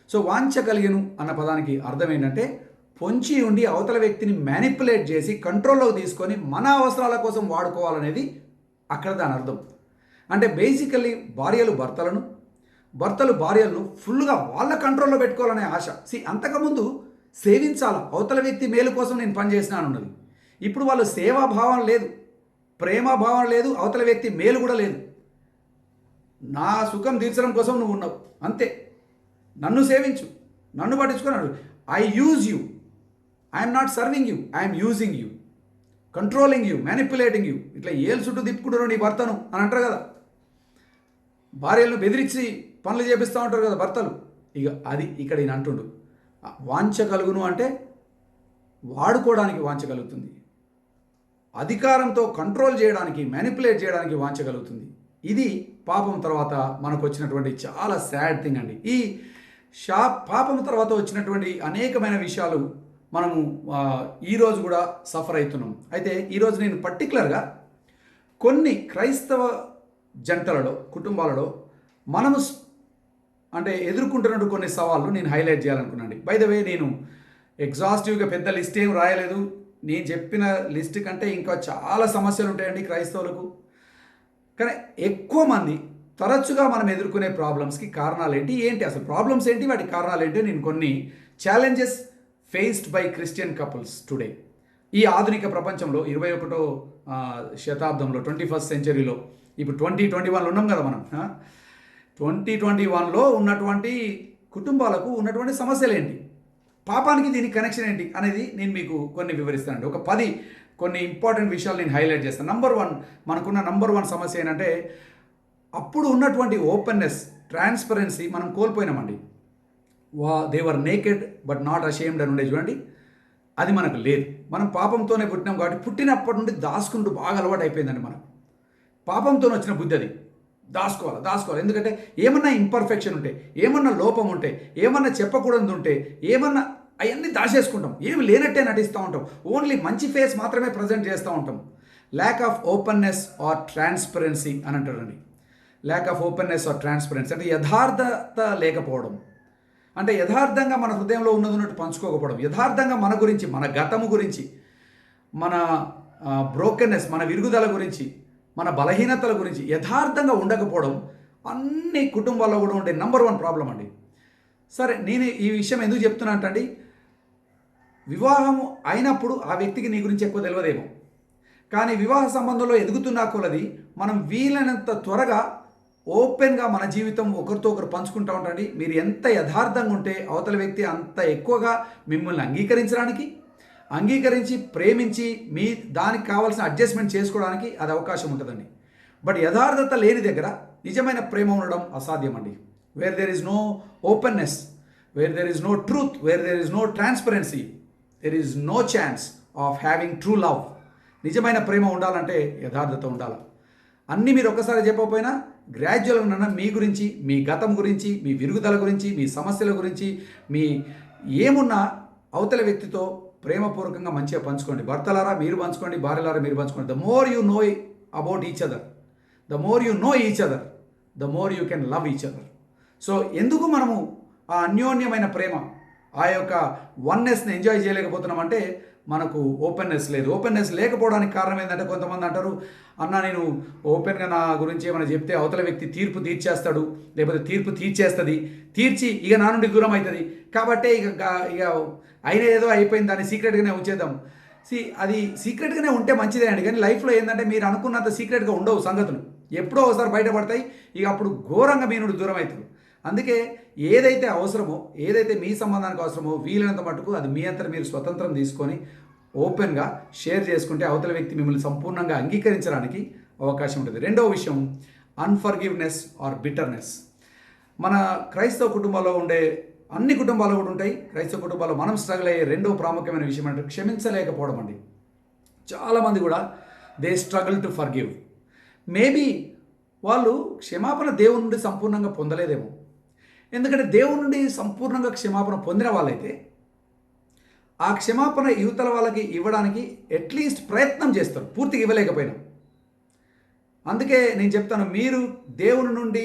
సో వాంఛ కలిగిను అన్న పదానికి అర్థం ఏంటంటే పొంచి ఉండి అవతల వ్యక్తిని మ్యానిపులేట్ చేసి కంట్రోల్లోకి తీసుకొని మన అవసరాల కోసం వాడుకోవాలనేది అక్కడ దాని అర్థం. అంటే బేసికల్లీ భార్యలు భర్తలు భార్యలను ఫుల్గా వాళ్ళ కంట్రోల్లో పెట్టుకోవాలనే ఆశ. అంతకుముందు సేవించాల, అవతల వ్యక్తి మేలు కోసం నేను పనిచేసినాను ఉన్నది. ఇప్పుడు వాళ్ళు సేవాభావం లేదు, ప్రేమభావం లేదు, అవతల వ్యక్తి మేలు కూడా లేదు. నా సుఖం తీర్చడం కోసం నువ్వు ఉన్నావు అంతే. నన్ను సేవించు, నన్ను పట్టించుకున్నాడు. I use you, I'm not serving you, I'm using you, controlling you, manipulating you. ఇట్లా ఏలు చుట్టూ తిప్పుకుంటారు నీ భర్తను అని అంటారు కదా. భార్యలను బెదిరించి పనులు చేపిస్తూ ఉంటారు కదా భర్తలు. ఇక అది ఇక్కడ ఈయన అంటుండు. వాంఛ కలుగును అంటే వాడుకోవడానికి వాంఛ కలుగుతుంది, అధికారంతో కంట్రోల్ చేయడానికి, మ్యానిపులేట్ చేయడానికి వాంఛ కలుగుతుంది. ఇది పాపం తర్వాత మనకు వచ్చినటువంటి చాలా సాడ్ థింగ్ అండి. ఈ పాపం తర్వాత వచ్చినటువంటి అనేకమైన విషయాలు మనము ఈరోజు కూడా సఫర్ అవుతున్నాం. అయితే ఈరోజు నేను పర్టికులర్గా కొన్ని క్రైస్తవ జంటలలో, కుటుంబాలలో మనము అంటే ఎదుర్కొంటున్నట్టు కొన్ని సవాళ్ళు నేను హైలైట్ చేయాలనుకున్నాను. బై ద వే నేను ఎగ్జాస్టివ్గా పెద్ద లిస్ట్ ఏం రాయలేదు. నేను చెప్పిన లిస్ట్ కంటే ఇంకా చాలా సమస్యలు ఉంటాయండి క్రైస్తవులకు. కానీ ఎక్కువ మంది తరచుగా మనం ఎదుర్కొనే ప్రాబ్లమ్స్కి కారణాలు ఏంటి అసలు ప్రాబ్లమ్స్ ఏంటి, వాటి కారణాలు ఏంటి, నేను కొన్ని challenges faced by Christian couples today. ఈ ఆధునిక ప్రపంచంలో 21వ శతాబ్దంలో 21st సెంచరీలో ఇప్పుడు 2021లో ఉన్నాం కదా మనం. 2021లో ఉన్నటువంటి కుటుంబాలకు ఉన్నటువంటి సమస్యలు ఏంటి, పాపానికి దీనికి కనెక్షన్ ఏంటి అనేది నేను మీకు కొన్ని వివరిస్తానండి. ఒక 10 కొన్ని ఇంపార్టెంట్ విషయాలు నేను హైలైట్ చేస్తాను. నంబర్ 1, మనకున్న నంబర్ 1 సమస్య ఏంటంటే అప్పుడు ఉన్నటువంటి ఓపెన్నెస్, ట్రాన్స్పరెన్సీ మనం కోల్పోయినామండి. దేవర్ నేకెడ్ బట్ నాట్ అషేమ్డ్ అని ఉండే చూడండి, అది మనకు లేదు. మనం పాపంతోనే పుట్టినాం కాబట్టి పుట్టినప్పటి నుండి దాచుకుంటూ బాగా అలవాటు అయిపోయిందండి. మనం పాపంతో వచ్చిన బుద్ధి అది. దాచుకోవాలి. ఎందుకంటే ఏమన్నా ఇంపర్ఫెక్షన్ ఉంటే, ఏమన్నా లోపం ఉంటే, ఏమన్నా చెప్పకూడదు ఉంటే, ఏమన్నా అవన్నీ దాచేసుకుంటాం. ఏమి లేనట్టే నటిస్తూ ఉంటాం. ఓన్లీ మంచి ఫేస్ మాత్రమే ప్రజెంట్ చేస్తూ ఉంటాం. Lack of openness or transparency అని అంటారండి. Lack of openness or transparency అంటే యథార్థత లేకపోవడం. అంటే యథార్థంగా మన హృదయంలో ఉన్నట్టు పంచుకోకపోవడం, యథార్థంగా మన గురించి, మన గతము గురించి, మన బ్రోకెన్నెస్, మన విరుగుదల గురించి, మన బలహీనతల గురించి యథార్థంగా ఉండకపోవడం అన్ని కుటుంబాల్లో కూడా ఉండే నంబర్ 1 ప్రాబ్లం అండి. సరే, నేను ఈ విషయం ఎందుకు చెప్తున్నా అంటే, వివాహం అయినప్పుడు ఆ వ్యక్తికి నీ గురించి ఎక్కువ తెలియదేమో, కానీ వివాహ సంబంధంలో ఎదుగుతున్నా కొలది మనం వీలైనంత త్వరగా ఓపెన్గా మన జీవితం ఒకరితో ఒకరు పంచుకుంటూ ఉంటాండి. మీరు ఎంత యథార్థంగా ఉంటే అవతల వ్యక్తి అంత ఎక్కువగా మిమ్మల్ని అంగీకరించి ప్రేమించి మీ దానికి కావాల్సిన అడ్జస్ట్మెంట్ చేసుకోవడానికి అది అవకాశం ఉంటుందండి. బట్ యథార్థత లేని దగ్గర నిజమైన ప్రేమ ఉండడం అసాధ్యం అండి. Where there is no openness, where there is no truth, where there is no transparency, there is no chance of having true love. నిజమైన ప్రేమ ఉండాలంటే యథార్థత ఉండాలి. అన్నీ మీరు ఒక్కసారి చెప్పకపోయినా గ్రాడ్యువల్గా మీ గురించి, మీ గతం గురించి, మీ విరుగుదల గురించి, మీ సమస్యల గురించి, మీ ఏమున్నా అవతల వ్యక్తితో ప్రేమపూర్వకంగా మంచిగా పంచుకోండి. భర్తలారా మీరు పంచుకోండి, భార్యలారా మీరు పంచుకోండి. The more you know about each other, the more you know each other, the more you can love each other. So ఎందుకు మనము ఆ అన్యోన్యమైన ప్రేమ, ఆ యొక్క వన్నెస్ని ఎంజాయ్ చేయలేకపోతున్నామంటే మనకు ఓపెన్నెస్ లేదు. ఓపెన్నెస్ లేకపోవడానికి కారణం ఏంటంటే, కొంతమంది అంటారు, అన్న నేను ఓపెన్గా నా గురించి ఏమైనా చెప్తే అవతల వ్యక్తి తీర్పు తీర్చేస్తాడు, లేకపోతే తీర్పు తీర్చి ఇక నా నుండి దూరం అవుతుంది, కాబట్టే ఇక అయినా ఏదో అయిపోయింది, దాన్ని సీక్రెట్గానే ఉంచేద్దాం. అది సీక్రెట్గానే ఉంటే మంచిదే అండి, కానీ లైఫ్లో ఏంటంటే మీరు అనుకున్నంత సీక్రెట్గా ఉండవు సంగతులు, ఎప్పుడో ఒకసారి బయటపడతాయి. ఇక అప్పుడు ఘోరంగా మీ నుండి దూరం అవుతుంది. అందుకే ఏదైతే అవసరమో, ఏదైతే మీ సంబంధానికి అవసరమో వీలైనంత మటుకు అది మీ అంతా మీరు స్వతంత్రం తీసుకొని ఓపెన్గా షేర్ చేసుకుంటే అవతల వ్యక్తి మిమ్మల్ని సంపూర్ణంగా అంగీకరించడానికి అవకాశం ఉంటుంది. రెండవ విషయం, అన్ఫర్గివ్నెస్ ఆర్ బిటర్నెస్. మన క్రైస్తవ కుటుంబాల్లో ఉండే అన్ని కుటుంబాలు కూడా ఉంటాయి. క్రైస్తవ కుటుంబాల్లో మనం స్ట్రగుల్ అయ్యే రెండవ ప్రాముఖ్యమైన విషయం అంటే క్షమించలేకపోవడం అండి. చాలామంది కూడా they struggle to forgive. Maybe వాళ్ళు క్షమాపణ దేవుని నుండి సంపూర్ణంగా పొందలేదేమో. ఎందుకంటే దేవుని నుండి సంపూర్ణంగా క్షమాపణ పొందిన వాళ్ళైతే ఆ క్షమాపణ యువతల వాళ్ళకి ఇవ్వడానికి అట్లీస్ట్ ప్రయత్నం చేస్తారు, పూర్తిగా ఇవ్వలేకపోయినా. అందుకే నేను చెప్తాను, మీరు దేవుని నుండి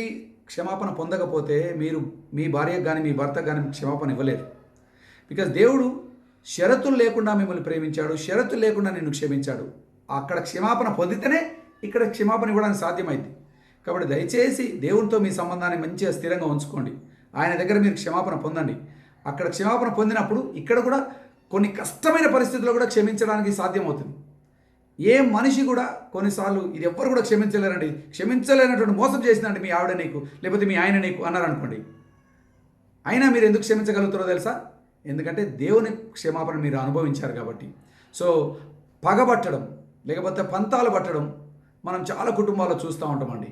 క్షమాపణ పొందకపోతే మీరు మీ భార్యకు కానీ మీ భర్తకు కానీ క్షమాపణ ఇవ్వలేరు. బికాజ్ దేవుడు షరతులు లేకుండా మిమ్మల్ని ప్రేమించాడు, షరతులు లేకుండా నిన్ను క్షమించాడు. అక్కడ క్షమాపణ పొందితేనే ఇక్కడ క్షమాపణ ఇవ్వడానికి సాధ్యమైంది. కాబట్టి దయచేసి దేవునితో మీ సంబంధాన్ని మంచిగా స్థిరంగా ఉంచుకోండి. ఆయన దగ్గర మీరు క్షమాపణ పొందండి. అక్కడ క్షమాపణ పొందినప్పుడు ఇక్కడ కూడా కొన్ని కష్టమైన పరిస్థితుల్లో కూడా క్షమించడానికి సాధ్యమవుతుంది. ఏ మనిషి కూడా కొన్నిసార్లు ఇది ఎవ్వరు కూడా క్షమించలేరండి. క్షమించలేనటువంటి మోసం చేసిందండి మీ ఆవిడ నీకు, లేకపోతే మీ ఆయన నీకు అన్నారనుకోండి, అయినా మీరు ఎందుకు క్షమించగలుగుతారో తెలుసా? ఎందుకంటే దేవుని క్షమాపణ మీరు అనుభవించారు కాబట్టి. సో పగబట్టడం లేకపోతే పంతాలు పట్టడం మనం చాలా కుటుంబాల్లో చూస్తూ ఉంటామండి.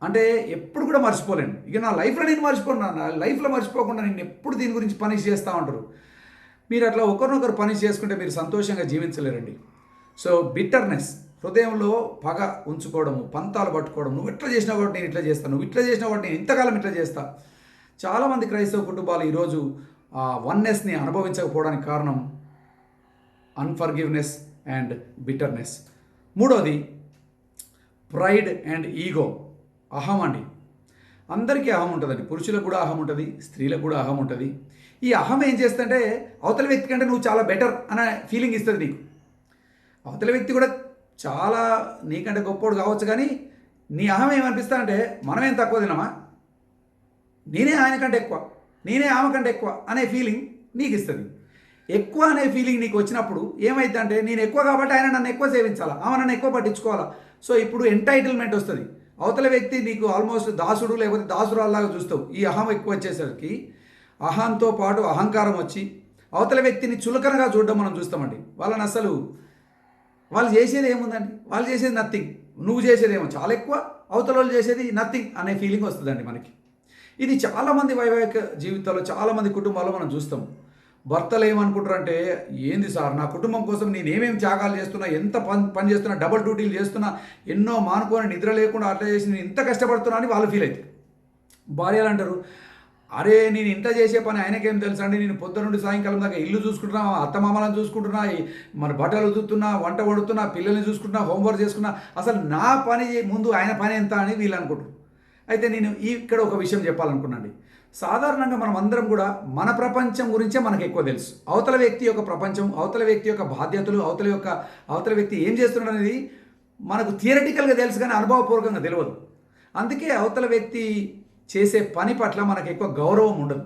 అంటే ఎప్పుడు కూడా మర్చిపోలేను, ఇక నా లైఫ్లో నేను మర్చిపోను, నా లైఫ్లో మర్చిపోకుండా నేను ఎప్పుడు దీని గురించి పనిష్ చేస్తూ ఉంటారు. మీరు అట్లా ఒకరినొకరు పనిష్ చేసుకుంటే మీరు సంతోషంగా జీవించలేరండి. సో బిట్టర్నెస్, హృదయంలో పగ ఉంచుకోవడము, పంతాలు పట్టుకోవడం, నువ్వు ఇట్లా చేసినా కాబట్టి నేను ఇట్లా చేస్తాను, నువ్వు ఇట్లా చేసినా కాబట్టి నేను ఇంతకాలం ఇట్లా చేస్తా. చాలామంది క్రైస్తవ కుటుంబాలు ఈరోజు ఆ వన్నెస్ని అనుభవించకపోవడానికి కారణం అన్ఫర్గివ్నెస్ అండ్ బిటర్నెస్. మూడోది ప్రైడ్ అండ్ ఈగో, అహం అండి. అందరికీ అహం ఉంటుందండి, పురుషులకు కూడా అహం ఉంటుంది, స్త్రీలకు కూడా అహం ఉంటుంది. ఈ అహం ఏం చేస్తుందంటే అవతల వ్యక్తి కంటే నువ్వు చాలా బెటర్ అనే ఫీలింగ్ ఇస్తుంది నీకు. అవతల వ్యక్తి కూడా చాలా నీకంటే గొప్పోడు కావచ్చు, కానీ నీ అహం ఏమనిపిస్తా అంటే మనమేం తక్కువ తినమా, నేనే ఆయన కంటే ఎక్కువ, నేనే ఆమె కంటే ఎక్కువ అనే ఫీలింగ్ నీకు ఇస్తుంది. ఎక్కువ అనే ఫీలింగ్ నీకు వచ్చినప్పుడు ఏమైందంటే నేను ఎక్కువ కాబట్టి ఆయన నన్ను ఎక్కువ సేవించాలా, ఆమె నన్ను ఎక్కువ పట్టించుకోవాలా. సో ఇప్పుడు ఎంటైటిల్మెంట్ వస్తుంది. అవతల వ్యక్తి నీకు ఆల్మోస్ట్ దాసుడు లేకపోతే దాసురాల్లాగా చూస్తావు. ఈ అహం ఎక్కువ వచ్చేసరికి అహంతో పాటు అహంకారం వచ్చి అవతల వ్యక్తిని చులకనగా చూడడం మనం చూస్తామండి. వాళ్ళని అసలు వాళ్ళు చేసేది ఏముందండి, వాళ్ళు చేసేది నథింగ్, నువ్వు చేసేదేమో చాలా ఎక్కువ, అవతల వాళ్ళు చేసేది నథింగ్ అనే ఫీలింగ్ వస్తుందండి మనకి. ఇది చాలామంది వైవాహిక జీవితాల్లో చాలామంది కుటుంబాల్లో మనం చూస్తాం. భర్తలు ఏమనుకుంటారంటే, ఏంది సార్ నా కుటుంబం కోసం నేను ఏమేమి త్యాగాలు చేస్తున్నా, ఎంత పని చేస్తున్నా, డబుల్ డ్యూటీలు చేస్తున్నా, ఎన్నో మానుకొని నిద్ర లేకుండా అట్లా చేసి నేను ఇంత కష్టపడుతున్నా అని వాళ్ళు ఫీల్ అవుతారు. భార్యలు అంటారు, అరే నేను ఇంత చేసే పని ఆయనకేం తెలుసా అండి, నేను పొద్దు నుండి సాయంకాలం దాకా ఇల్లు చూసుకుంటున్నా, అత్తమామలను చూసుకుంటున్నా, మన బట్టలు ఉతుకుతున్నా, వంట వండుతున్నా, పిల్లల్ని చూసుకుంటున్నా, హోంవర్క్ చేసుకున్నా, అసలు నా పని ముందు ఆయన పని ఎంత అని వీళ్ళు అనుకుంటారు. అయితే నేను ఇక్కడ ఒక విషయం చెప్పాలనుకున్నాండి. సాధారణంగా మనం అందరం కూడా మన ప్రపంచం గురించే మనకు ఎక్కువ తెలుసు. అవతల వ్యక్తి యొక్క ప్రపంచం, అవతల వ్యక్తి యొక్క బాధ్యతలు, అవతల వ్యక్తి ఏం చేస్తున్నాడు అనేది మనకు థియరిటికల్గా తెలుసు కానీ అనుభవపూర్వకంగా తెలియదు. అందుకే అవతల వ్యక్తి చేసే పని పట్ల మనకు ఎక్కువ గౌరవం ఉండదు.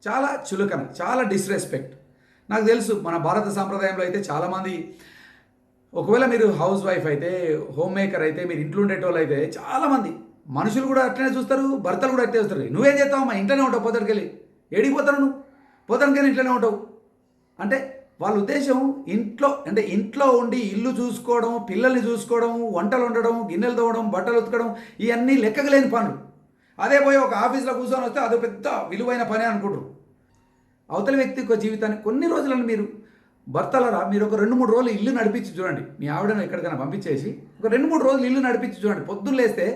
చాలా చులకన, చాలా డిస్రెస్పెక్ట్. నాకు తెలుసు మన భారత సాంప్రదాయంలో అయితే చాలామంది, ఒకవేళ మీరు హౌస్ వైఫ్ అయితే, హోమ్ మేకర్ అయితే, మీరు ఇంట్లో ఉండేటోళ్ళు అయితే చాలామంది మనుషులు కూడా అట్లనే చూస్తారు, భర్తలు కూడా అట్లే చూస్తారు. నువ్వేం చేస్తావు మా ఇంట్లోనే ఉంటావు, పొద్దుకెళ్ళి ఏడిపోతావు, నువ్వు పొద్దుకెళ్ళి ఇంట్లోనే ఉంటావు అంటే వాళ్ళ ఉద్దేశం ఇంట్లో ఉండి ఇల్లు చూసుకోవడం, పిల్లల్ని చూసుకోవడం, వంటలు వండడం, గిన్నెలు తోవడం, బట్టలు ఉతకడం, ఇవన్నీ లెక్కలేని పనులు. అదే పోయి ఒక ఆఫీస్లో కూర్చొని వస్తే అదో పెద్ద విలువైన పని అనుకుంటారు. అవతల వ్యక్తి యొక్క జీవితాన్ని కొన్ని రోజులను మీరు భర్తలరా మీరు ఒక 2-3 రోజులు ఇల్లు నడిపించి చూడండి. మీ ఆవిడను ఎక్కడికైనా పంపించేసి ఒక 2-3 రోజులు ఇల్లు నడిపించి చూడండి. పొద్దున్న లేస్తే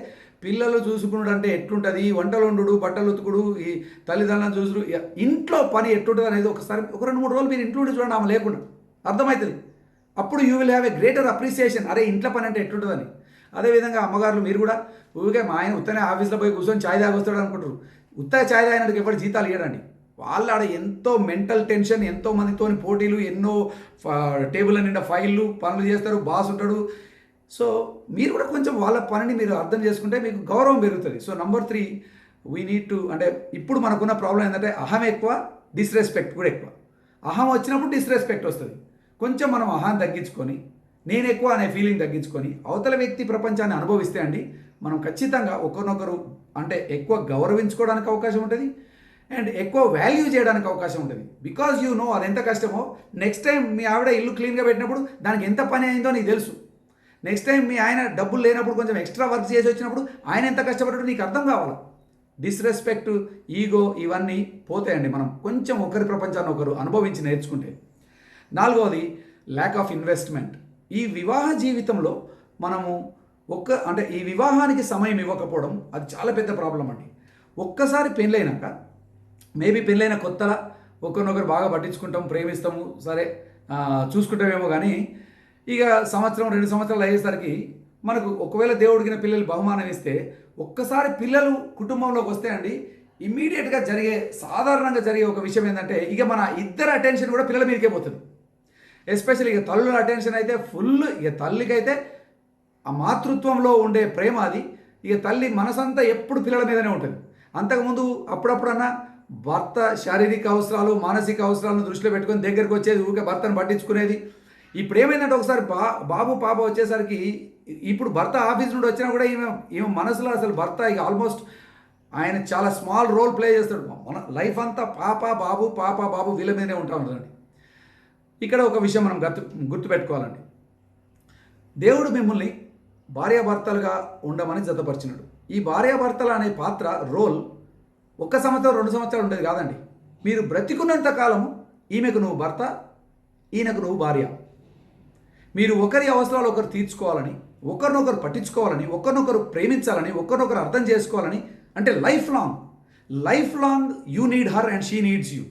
పిల్లలు చూసుకున్నాడు అంటే ఎట్లుంటుంది, వంటలు వండుడు, బట్టలు ఉతుకుడు, ఈ తల్లిదండ్రులను చూసుడు, ఇంట్లో పని ఎట్లుంటుంది అనేది ఒకసారి ఒక 2-3 రోజులు మీరు ఇంట్లో చూడండి, ఆమె లేకుండా అర్థమవుతుంది. అప్పుడు you will have a greater appreciation, అరే ఇంట్లో పని అంటే ఎట్లుంటుందని. అదేవిధంగా అమ్మగారులు మీరు కూడా ఊరికే మా ఆయన ఉత్తనే ఆఫీస్లో పోయి కూర్చొని ఛాయ్ తాగొస్తాడు అనుకుంటారు. ఉత్తగా ఛాయ్ తాగినందుకు ఎవరు జీతాలు ఇవ్వడండి. వాళ్ళు ఆడ ఎంతో మెంటల్ టెన్షన్, ఎంతో మందితో పోటీలు, ఎన్నో టేబుల్ నిండా ఫైళ్ళు, పనులు చేస్తారు, బాస్ ఉంటాడు. సో మీరు కూడా కొంచెం వాళ్ళ పనిని మీరు అర్థం చేసుకుంటే మీకు గౌరవం పెరుగుతుంది. So number 3 we need to, అంటే ఇప్పుడు మనకున్న ప్రాబ్లం ఏంటంటే అహం ఎక్కువ, డిస్రెస్పెక్ట్ కూడా ఎక్కువ. అహం వచ్చినప్పుడు డిస్రెస్పెక్ట్ వస్తుంది. కొంచెం మనం అహం తగ్గించుకొని, నేను ఎక్కువ అనే ఫీలింగ్ తగ్గించుకొని అవతల వ్యక్తి ప్రపంచాన్ని అనుభవిస్తే అండి మనం ఖచ్చితంగా ఒకరినొకరు అంటే ఎక్కువ గౌరవించుకోవడానికి అవకాశం ఉంటుంది అండ్ ఎక్కువ వాల్యూ చేయడానికి అవకాశం ఉంటుంది. బికాజ్ యూ నో అది ఎంత కష్టమో. నెక్స్ట్ టైం మీ ఆవిడ ఇల్లు క్లీన్గా పెట్టినప్పుడు దానికి ఎంత పని అయిందో నీకు తెలుసు. నెక్స్ట్ టైం మీ ఆయన డబ్బులు లేనప్పుడు కొంచెం ఎక్స్ట్రా వర్క్ చేసి వచ్చినప్పుడు ఆయన ఎంత కష్టపడ్డాడో నీకు అర్థం కావాలి. డిస్రెస్పెక్ట్, ఈగో ఇవన్నీ పోతాయండి మనం కొంచెం ఒకరి ప్రపంచాన్ని ఒకరు అనుభవించి నేర్చుకుంటే. 4వది ల్యాక్ ఆఫ్ ఇన్వెస్ట్మెంట్. ఈ వివాహ జీవితంలో మనము అంటే ఈ వివాహానికి సమయం ఇవ్వకపోవడం అది చాలా పెద్ద ప్రాబ్లం అండి. ఒక్కసారి పెళ్ళైనాక మేబీ పెళ్ళైన కొత్తలా ఒకరినొకరు బాగా పట్టించుకుంటాం, ప్రేమిస్తాము, సరే చూసుకుంటామేమో, కానీ ఇక 1-2 సంవత్సరాలు అయ్యేసరికి మనకు ఒకవేళ దేవుడికిన పిల్లలు బహుమానం ఇస్తే ఒక్కసారి పిల్లలు కుటుంబంలోకి వస్తే అండి ఇమ్మీడియట్గా సాధారణంగా జరిగే ఒక విషయం ఏంటంటే ఇక మన ఇద్దరు అటెన్షన్ కూడా పిల్లల మీదకే పోతుంది. ఎస్పెషల్లీ ఇక తల్లుల అటెన్షన్ అయితే ఫుల్. ఇక తల్లికైతే ఆ మాతృత్వంలో ఉండే ప్రేమ అది, ఇక తల్లి మనసంతా ఎప్పుడు పిల్లల మీదనే ఉంటుంది. అంతకుముందు అప్పుడప్పుడన్నా భర్త శారీరక అవసరాలు, మానసిక అవసరాలను దృష్టిలో పెట్టుకొని దగ్గరికి వచ్చేది, ఊరికే భర్తను పట్టించుకునేది. ఇప్పుడు ఏమైందంటే ఒకసారి బాబు పాప వచ్చేసరికి ఇప్పుడు భర్త ఆఫీస్ నుండి వచ్చినా కూడా ఈమె మనసులో అసలు భర్త ఇక ఆల్మోస్ట్ ఆయన చాలా స్మాల్ రోల్ ప్లే చేస్తాడు. మన లైఫ్ అంతా పాప బాబు వీళ్ళ మీదనే ఉంటా ఉంటుందండి. ఇక్కడ ఒక విషయం మనం గుర్తుపెట్టుకోవాలండి. దేవుడు మిమ్మల్ని భార్యాభర్తలుగా ఉండమని జతపరిచినాడు. ఈ భార్యాభర్తలు అనే పాత్ర రోల్ 1 సంవత్సరం 2 సంవత్సరాలు ఉండేది కాదండి. మీరు బ్రతికున్నంత కాలము ఈమెకు నువ్వు భర్త, ఈయనకు నువ్వు భార్య. మీరు ఒకరి అవసరాలు ఒకరు తీర్చుకోవాలని, ఒకరినొకరు పట్టించుకోవాలని, ఒకరినొకరు ప్రేమించాలని, ఒకరినొకరు అర్థం చేసుకోవాలని, అంటే life long you need her and she needs you.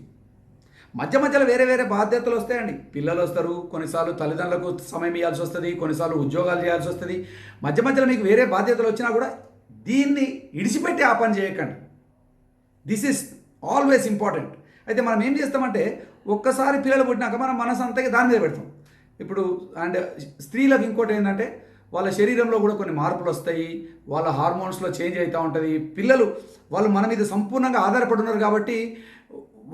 మధ్యలో వేరే బాధ్యతలు వస్తాయండి. పిల్లలు వస్తారు, కొన్నిసార్లు తల్లిదండ్రులకు సమయం ఇవ్వాల్సి వస్తుంది, కొన్నిసార్లు ఉద్యోగాలు చేయాల్సి వస్తుంది. మధ్యలో మీకు వేరే బాధ్యతలు వచ్చినా కూడా దీన్ని ఇడిచిపెట్టి ఆ పని చేయకండి. This is always important. అయితే మనం ఏం చేస్తామంటే ఒక్కసారి పిల్లలు పుట్టినాక మనం మనసు అంతా దాని మీద పెడతాం. ఇప్పుడు అండ్ స్త్రీలకు ఇంకోటి ఏంటంటే వాళ్ళ శరీరంలో కూడా కొన్ని మార్పులు వస్తాయి, వాళ్ళ హార్మోన్స్లో చేంజ్ అవుతూ ఉంటుంది. వాళ్ళు మన మీద సంపూర్ణంగా ఆధారపడి ఉన్నారు కాబట్టి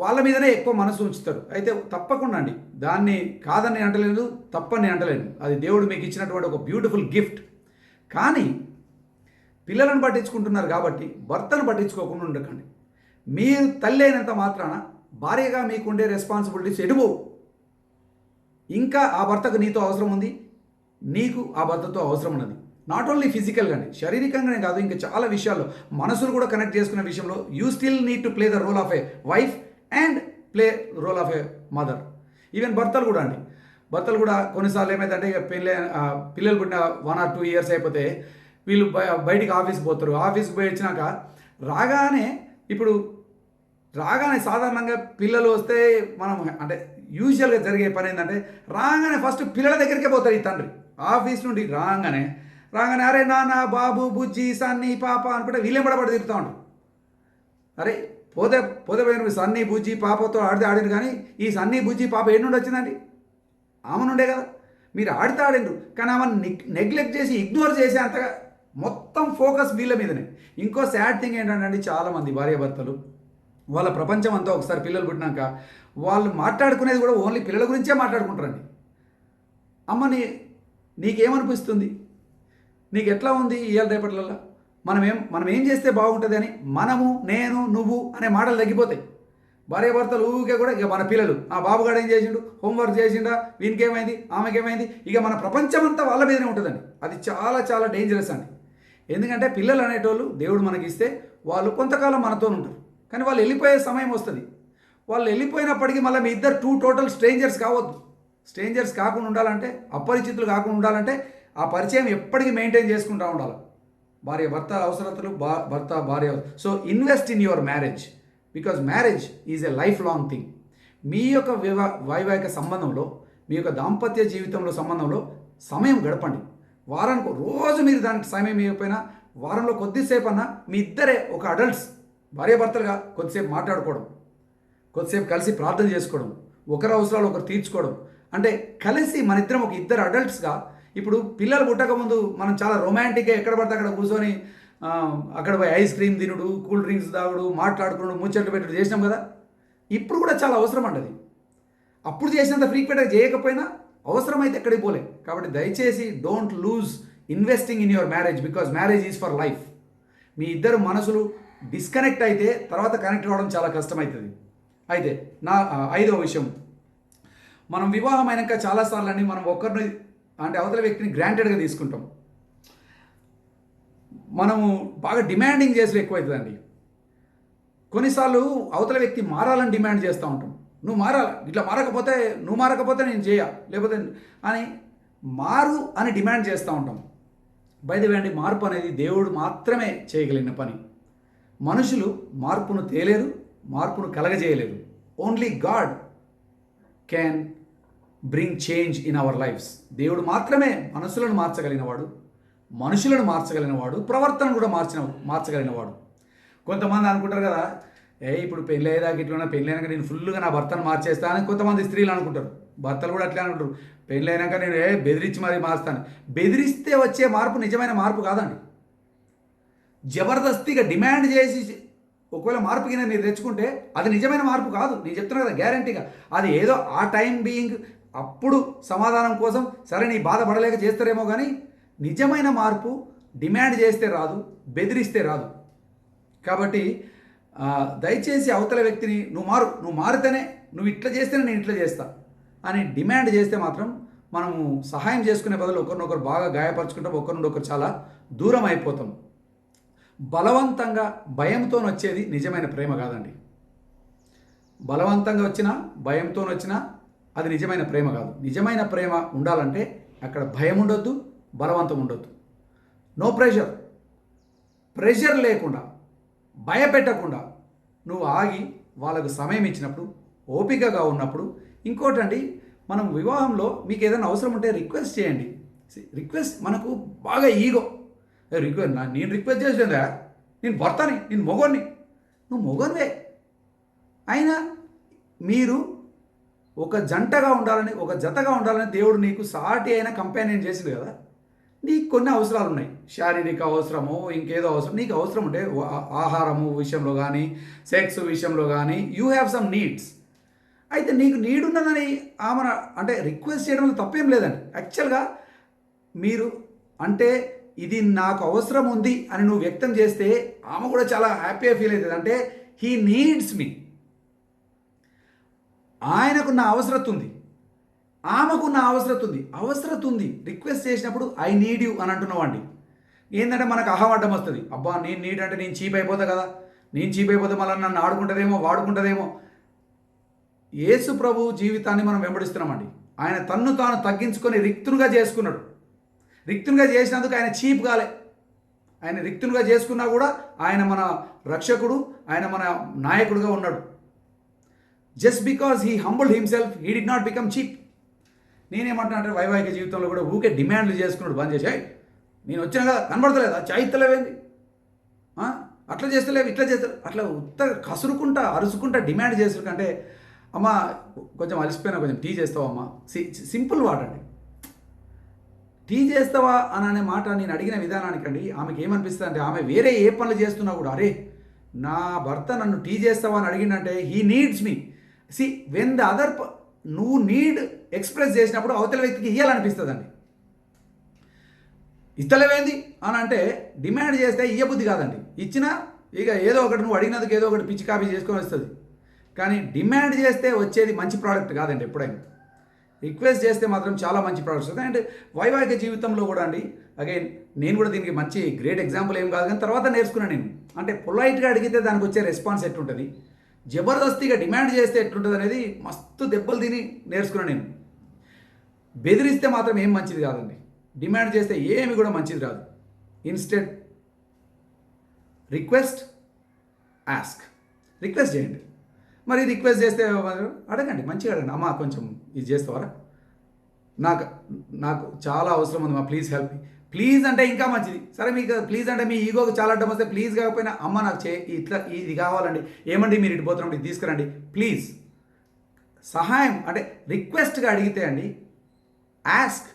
వాళ్ళ మీదనే ఎక్కువ మనసు ఉంచుతారు. అయితే తప్పకుండా అండి, దాన్ని కాదని నేను అంటలేదు, తప్పని నేను అంటలేను. అది దేవుడు మీకు ఇచ్చినటువంటి ఒక బ్యూటిఫుల్ గిఫ్ట్. కానీ పిల్లలను పట్టించుకుంటున్నారు కాబట్టి భర్తను పట్టించుకోకుండా ఉండకండి. మీరు తల్లి అయినంత మాత్రాన భార్యగా మీకుండే రెస్పాన్సిబిలిటీస్ ఎటుపోవు. ఇంకా ఆ భర్తకు నీతో అవసరం ఉంది, నీకు ఆ భర్తతో అవసరం ఉన్నది. నాట్ ఓన్లీ ఫిజికల్గానే, శారీరకంగానే కాదు, ఇంకా చాలా విషయాల్లో మనసులు కూడా కనెక్ట్ చేసుకునే విషయంలో you still need to play the role of a wife and play role of a mother. Even భర్తలు కూడా అండి, భర్తలు కూడా కొన్నిసార్లు ఏమైందంటే ఇక పిల్లలు పుట్టిన 1 or 2 years అయిపోతే వీళ్ళు బయటికి ఆఫీస్కి పోతారు. ఆఫీస్కి పోయి వచ్చినాక రాగానే ఇప్పుడు రాగానే సాధారణంగా పిల్లలు వస్తే మనం అంటే యూజువల్గా జరిగే పని ఏంటంటే రాగానే ఫస్ట్ పిల్లల దగ్గరికే పోతారు ఈ తండ్రి. ఆఫీస్ నుండి రాగానే అరే నాన్న బాబు బుజ్జి సన్ని పాప అనుకుంటే వీళ్ళేం పడబడి తిరుగుతూ ఉంటారు. అరే పోతే పోయిన సన్ని బుజ్జి పాపతో ఆడిన కానీ ఈ సన్ని బుజ్జి పాప ఏడు నుండి వచ్చిందండి? ఆమె నుండే కదా. మీరు ఆడినరు కానీ ఆమెను నెగ్లెక్ట్ చేసి ఇగ్నోర్ చేసి అంతగా మొత్తం ఫోకస్ వీళ్ళ మీదనే. ఇంకో సాడ్ థింగ్ ఏంటంటే చాలామంది భార్యాభర్తలు వాళ్ళ ప్రపంచం అంతా ఒకసారి పిల్లలు పుట్టినాక వాళ్ళు మాట్లాడుకునేది కూడా ఓన్లీ పిల్లల గురించే మాట్లాడుకుంటారండి. అమ్మని నీకేమనిపిస్తుంది, నీకు ఎట్లా ఉంది ఇవాళ రేపట్లలో, మనం ఏం చేస్తే బాగుంటుంది అని మనము నేను నువ్వు అనే మాటలు తగ్గిపోతాయి. భార్యాభర్తలు ఊరికే కూడా ఇక మన పిల్లలు ఆ బాబుగాడు ఏం చేసిండు, హోంవర్క్ చేసిండా, వీనికేమైంది ఆమెకేమైంది, ఇక మన ప్రపంచం అంతా వాళ్ళ మీదనే ఉంటుందండి. అది చాలా చాలా డేంజరస్ అండి. ఎందుకంటే పిల్లలు అనేటోళ్ళు దేవుడు మనకి ఇస్తే వాళ్ళు కొంతకాలం మనతో ఉంటారు, కానీ వాళ్ళు వెళ్ళిపోయే సమయం వస్తుంది. వాళ్ళు వెళ్ళిపోయినప్పటికీ మళ్ళీ మీ ఇద్దరు టోటల్ స్ట్రేంజర్స్ కావద్దు. స్ట్రేంజర్స్ కాకుండా ఉండాలంటే, అపరిచితులు కాకుండా ఉండాలంటే ఆ పరిచయం ఎప్పటికీ మెయింటైన్ చేసుకుంటూ ఉండాలి. భర్త అవసరతలు, భర్త భార్య. So invest in your marriage, because marriage is a life long thing. మీ యొక్క వైవాహిక సంబంధంలో, మీ యొక్క దాంపత్య జీవితంలో సంబంధంలో సమయం గడపండి. వారానికి రోజు మీరు దానికి సమయం ఇవ్వకపోయినా వారంలో కొద్దిసేపు అన్నా మీ ఇద్దరే ఒక అడల్ట్స్ భార్యాభర్తలుగా కొద్దిసేపు మాట్లాడుకోవడం, కొద్దిసేపు కలిసి ప్రార్థన చేసుకోవడం, ఒకరి అవసరాలు ఒకరు తీర్చుకోవడం, అంటే కలిసి మన ఇద్దరు అడల్ట్స్గా. ఇప్పుడు పిల్లలు పుట్టకముందు మనం చాలా రొమాంటిక్గా ఎక్కడ పడితే అక్కడ కూర్చొని అక్కడ పోయి ఐస్ క్రీమ్ తినుడు, కూల్ డ్రింక్స్ తాగుడు, మాట్లాడుకున్నాడు, ముచ్చట్లు పెట్టుడు చేసినాం కదా. ఇప్పుడు కూడా చాలా అవసరం అండి అది. అప్పుడు చేసినంత ఫ్రీక్వెంట్గా చేయకపోయినా అవసరమైతే ఎక్కడికి పోలే. కాబట్టి దయచేసి don't lose investing in your marriage, because marriage is for life. మీ ఇద్దరు మనసులు డిస్కనెక్ట్ అయితే తర్వాత కనెక్ట్ అవ్వడం చాలా కష్టమవుతుంది. అయితే నా 5వ విషయం, మనం వివాహం అయినాక చాలాసార్లు అండి మనం ఒకరిని అంటే అవతల వ్యక్తిని గ్రాంటెడ్గా తీసుకుంటాం. మనము బాగా డిమాండింగ్ చేసి ఎక్కువవుతుందండి. కొన్నిసార్లు అవతల వ్యక్తి మారాలని డిమాండ్ చేస్తూ ఉంటాం. నువ్వు మారాలి, ఇట్లా నువ్వు మారకపోతే నేను చేయ, లేకపోతే అని మారు అని డిమాండ్ చేస్తూ ఉంటాం. బై ది వే అండి, మార్పు అనేది దేవుడు మాత్రమే చేయగలిగిన పని. మనుషులు మార్పును తేలేరు, మార్పును కలగజేయలేరు. Only God can bring change in our lives. దేవుడు మాత్రమే మనుషులను మార్చగలిగినవాడు, మనుషులను మార్చగలిగినవాడు, ప్రవర్తన కూడా మార్చగలిగినవాడు. కొంతమంది అనుకుంటారు కదా, ఇప్పుడు పెళ్ళి అయ్యేదాకా ఇట్లా పెళ్ళి అయినాక నేను ఫుల్గా నా భర్తను మార్చేస్తాను అని కొంతమంది స్త్రీలు అనుకుంటారు. భర్తలు కూడా అట్లా అనుకుంటారు, పెళ్ళి అయినాక నేను బెదిరించి మరీ మారుస్తాను. బెదిరిస్తే వచ్చే మార్పు నిజమైన మార్పు కాదండి. జబర్దస్తిగా డిమాండ్ చేసి ఒకవేళ మార్పు కింద మీరు తెచ్చుకుంటే అది నిజమైన మార్పు కాదు. నేను చెప్తున్నా కదా గ్యారంటీగా. అది ఏదో ఆ టైం బీయింగ్ అప్పుడు సమాధానం కోసం సరే నీ బాధపడలేక చేస్తారేమో, కానీ నిజమైన మార్పు డిమాండ్ చేస్తే రాదు, బెదిరిస్తే రాదు. కాబట్టి దయచేసి అవతల వ్యక్తిని నువ్వు మారితేనే, నువ్వు ఇట్లా చేస్తేనే నేను ఇట్లా చేస్తా అని డిమాండ్ చేస్తే మాత్రం మనము సహాయం చేసుకునే బదులు ఒకరినొకరు బాగా గాయపరుచుకుంటాం, ఒకరి నుండి ఒకరు చాలా దూరం అయిపోతాం. బలవంతంగా భయంతో వచ్చేది నిజమైన ప్రేమ కాదండి. బలవంతంగా వచ్చినా భయంతో వచ్చినా అది నిజమైన ప్రేమ కాదు. నిజమైన ప్రేమ ఉండాలంటే అక్కడ భయం ఉండొద్దు, బలవంతం ఉండొద్దు. నో ప్రెషర్ లేకుండా, భయపెట్టకుండా నువ్వు ఆగి వాళ్ళకు సమయం ఇచ్చినప్పుడు, ఓపికగా ఉన్నప్పుడు. ఇంకోటండి, మనం వివాహంలో మీకు ఏదైనా అవసరం ఉంటే రిక్వెస్ట్ చేయండి. రిక్వెస్ట్ మనకు బాగా ఈగో. నేను రిక్వెస్ట్ చేసిందా, నేను భర్తని, నేను మొగోడిని. నువ్వు మొగోనివే అయినా మీరు ఒక జంటగా ఉండాలని, ఒక జతగా ఉండాలని దేవుడు నీకు సాటి అయిన కంపానియన్ చేసింది కదా. నీకు కొన్ని అవసరాలు ఉన్నాయి, శారీరక అవసరము, ఇంకేదో అవసరం నీకు అవసరం ఉంటే ఆహారము విషయంలో కానీ, సెక్స్ విషయంలో కానీ, యూ హ్యావ్ సమ్ నీడ్స్. అయితే నీకు నీడ్ ఉన్నదని ఆమె అంటే రిక్వెస్ట్ చేయడంలో తప్పేం లేదండి. యాక్చువల్గా మీరు అంటే ఇది నాకు అవసరం ఉంది అని నువ్వు వ్యక్తం చేస్తే ఆమె కూడా చాలా హ్యాపీగా ఫీల్ అవుతుంది. అంటే హీ నీడ్స్ మీ, ఆయనకు నా అవసరం ఉంది, ఆమెకు నా అవసరత ఉంది రిక్వెస్ట్ చేసినప్పుడు ఐ నీడ్ యూ అని అంటున్నావండి. ఏంటంటే మనకు అహం వస్తుంది. అబ్బా నేను నీడ్ అంటే నేను చీప్ అయిపోతా కదా, నేను చీప్ అయిపోతే మళ్ళీ నన్ను ఆడుకుంటుందేమో వాడుకుంటుందేమో. యేసు ప్రభు జీవితాన్ని మనం వెంబడిస్తున్నామండి. ఆయన తన్ను తాను తగ్గించుకొని రిక్తునిగా చేసుకున్నాడు. రిక్తునిగా చేసినందుకు ఆయన చీప్ కాలే. ఆయన రిక్తునిగా చేసుకున్నా కూడా ఆయన మన రక్షకుడు, ఆయన మన నాయకుడుగా ఉన్నాడు. Just because he humbled himself he did not become cheap. నేనేమంటున్నా అంటే వైవాహిక జీవితంలో కూడా ఊకే డిమాండ్లు చేసుకున్నాడు బంద్ చేసి, నేను వచ్చినా కదా కనబడతలేదా, చాయిత్తలేవేంది, అట్లా చేస్తలేవు ఇట్లా చేస్తలేవు, అట్లా ఉత్త కసురుకుంటా అరుచుకుంటా డిమాండ్ చేసుకుంటే, అమ్మ కొంచెం అలసిపోయినా కొంచెం టీ చేస్తావా అమ్మ, సింపుల్ వాటండి. టీ చేస్తావా అని అనే మాట నేను అడిగిన విధానానికండి ఆమెకి ఏమనిపిస్తుంది అంటే, ఆమె వేరే ఏ పనులు చేస్తున్నా కూడా అరే నా భర్త నన్ను టీ చేస్తావా అని అడిగిందంటే he needs me. When the other నువ్వు నీడ్ ఎక్స్ప్రెస్ చేసినప్పుడు అవతల వ్యక్తికి ఇయ్యాలనిపిస్తుందండి. ఇస్తలేవేంది అని అంటే డిమాండ్ చేస్తే ఇయ్యబుద్ధి కాదండి. ఇచ్చినా ఇక ఏదో ఒకటి నువ్వు అడిగినందుకు ఏదో ఒకటి పిచ్చి కాపీ చేసుకొని వస్తుంది. కానీ డిమాండ్ చేస్తే వచ్చేది మంచి ప్రోడక్ట్ కాదండి. ఎప్పుడైనా రిక్వెస్ట్ చేస్తే మాత్రం చాలా మంచి ప్రోడక్ట్స్ వస్తాయి. అండ్ వైవాహిక జీవితంలో కూడా అండి అగైన్ నేను కూడా దీనికి మంచి గ్రేట్ ఎగ్జాంపుల్ ఏం కాదు, కానీ తర్వాత నేర్చుకున్నాను నేను. అంటే పొలైట్గా అడిగితే దానికి వచ్చే రెస్పాన్స్ ఎట్లుంటుంది, జబర్దస్తిగా డిమాండ్ చేస్తే ఎట్లుంటుంది అనేది మస్తు దెబ్బలు తిని నేర్చుకున్నాను నేను. బెదిరిస్తే మాత్రం ఏం మంచిది కాదండి, డిమాండ్ చేస్తే ఏమి కూడా మంచిది రాదు. ఇన్స్టెడ్ రిక్వెస్ట్ ఆస్క్, రిక్వెస్ట్ చేయండి. మరి రిక్వెస్ట్ చేస్తే అడగండి, మంచిగా అడగండి, అమ్మా కొంచెం ఇది చేస్తావారా, నాకు నాకు చాలా అవసరం ఉంది మా, ప్లీజ్ హెల్ప్ మీ. ప్లీజ్ అంటే ఇంకా మంచిది. సరే మీకు ప్లీజ్ అంటే మీ ఈగోకి చాలా అడ్డం వస్తే ప్లీజ్ కాకపోయినా అమ్మ నాకు ఇట్లా ఇది కావాలండి, ఏమండి మీరు ఇటు పోతున్నప్పుడు ఇది తీసుకురండి ప్లీజ్. సహాయం అంటే రిక్వెస్ట్గా అడిగితే అండి ఆస్క్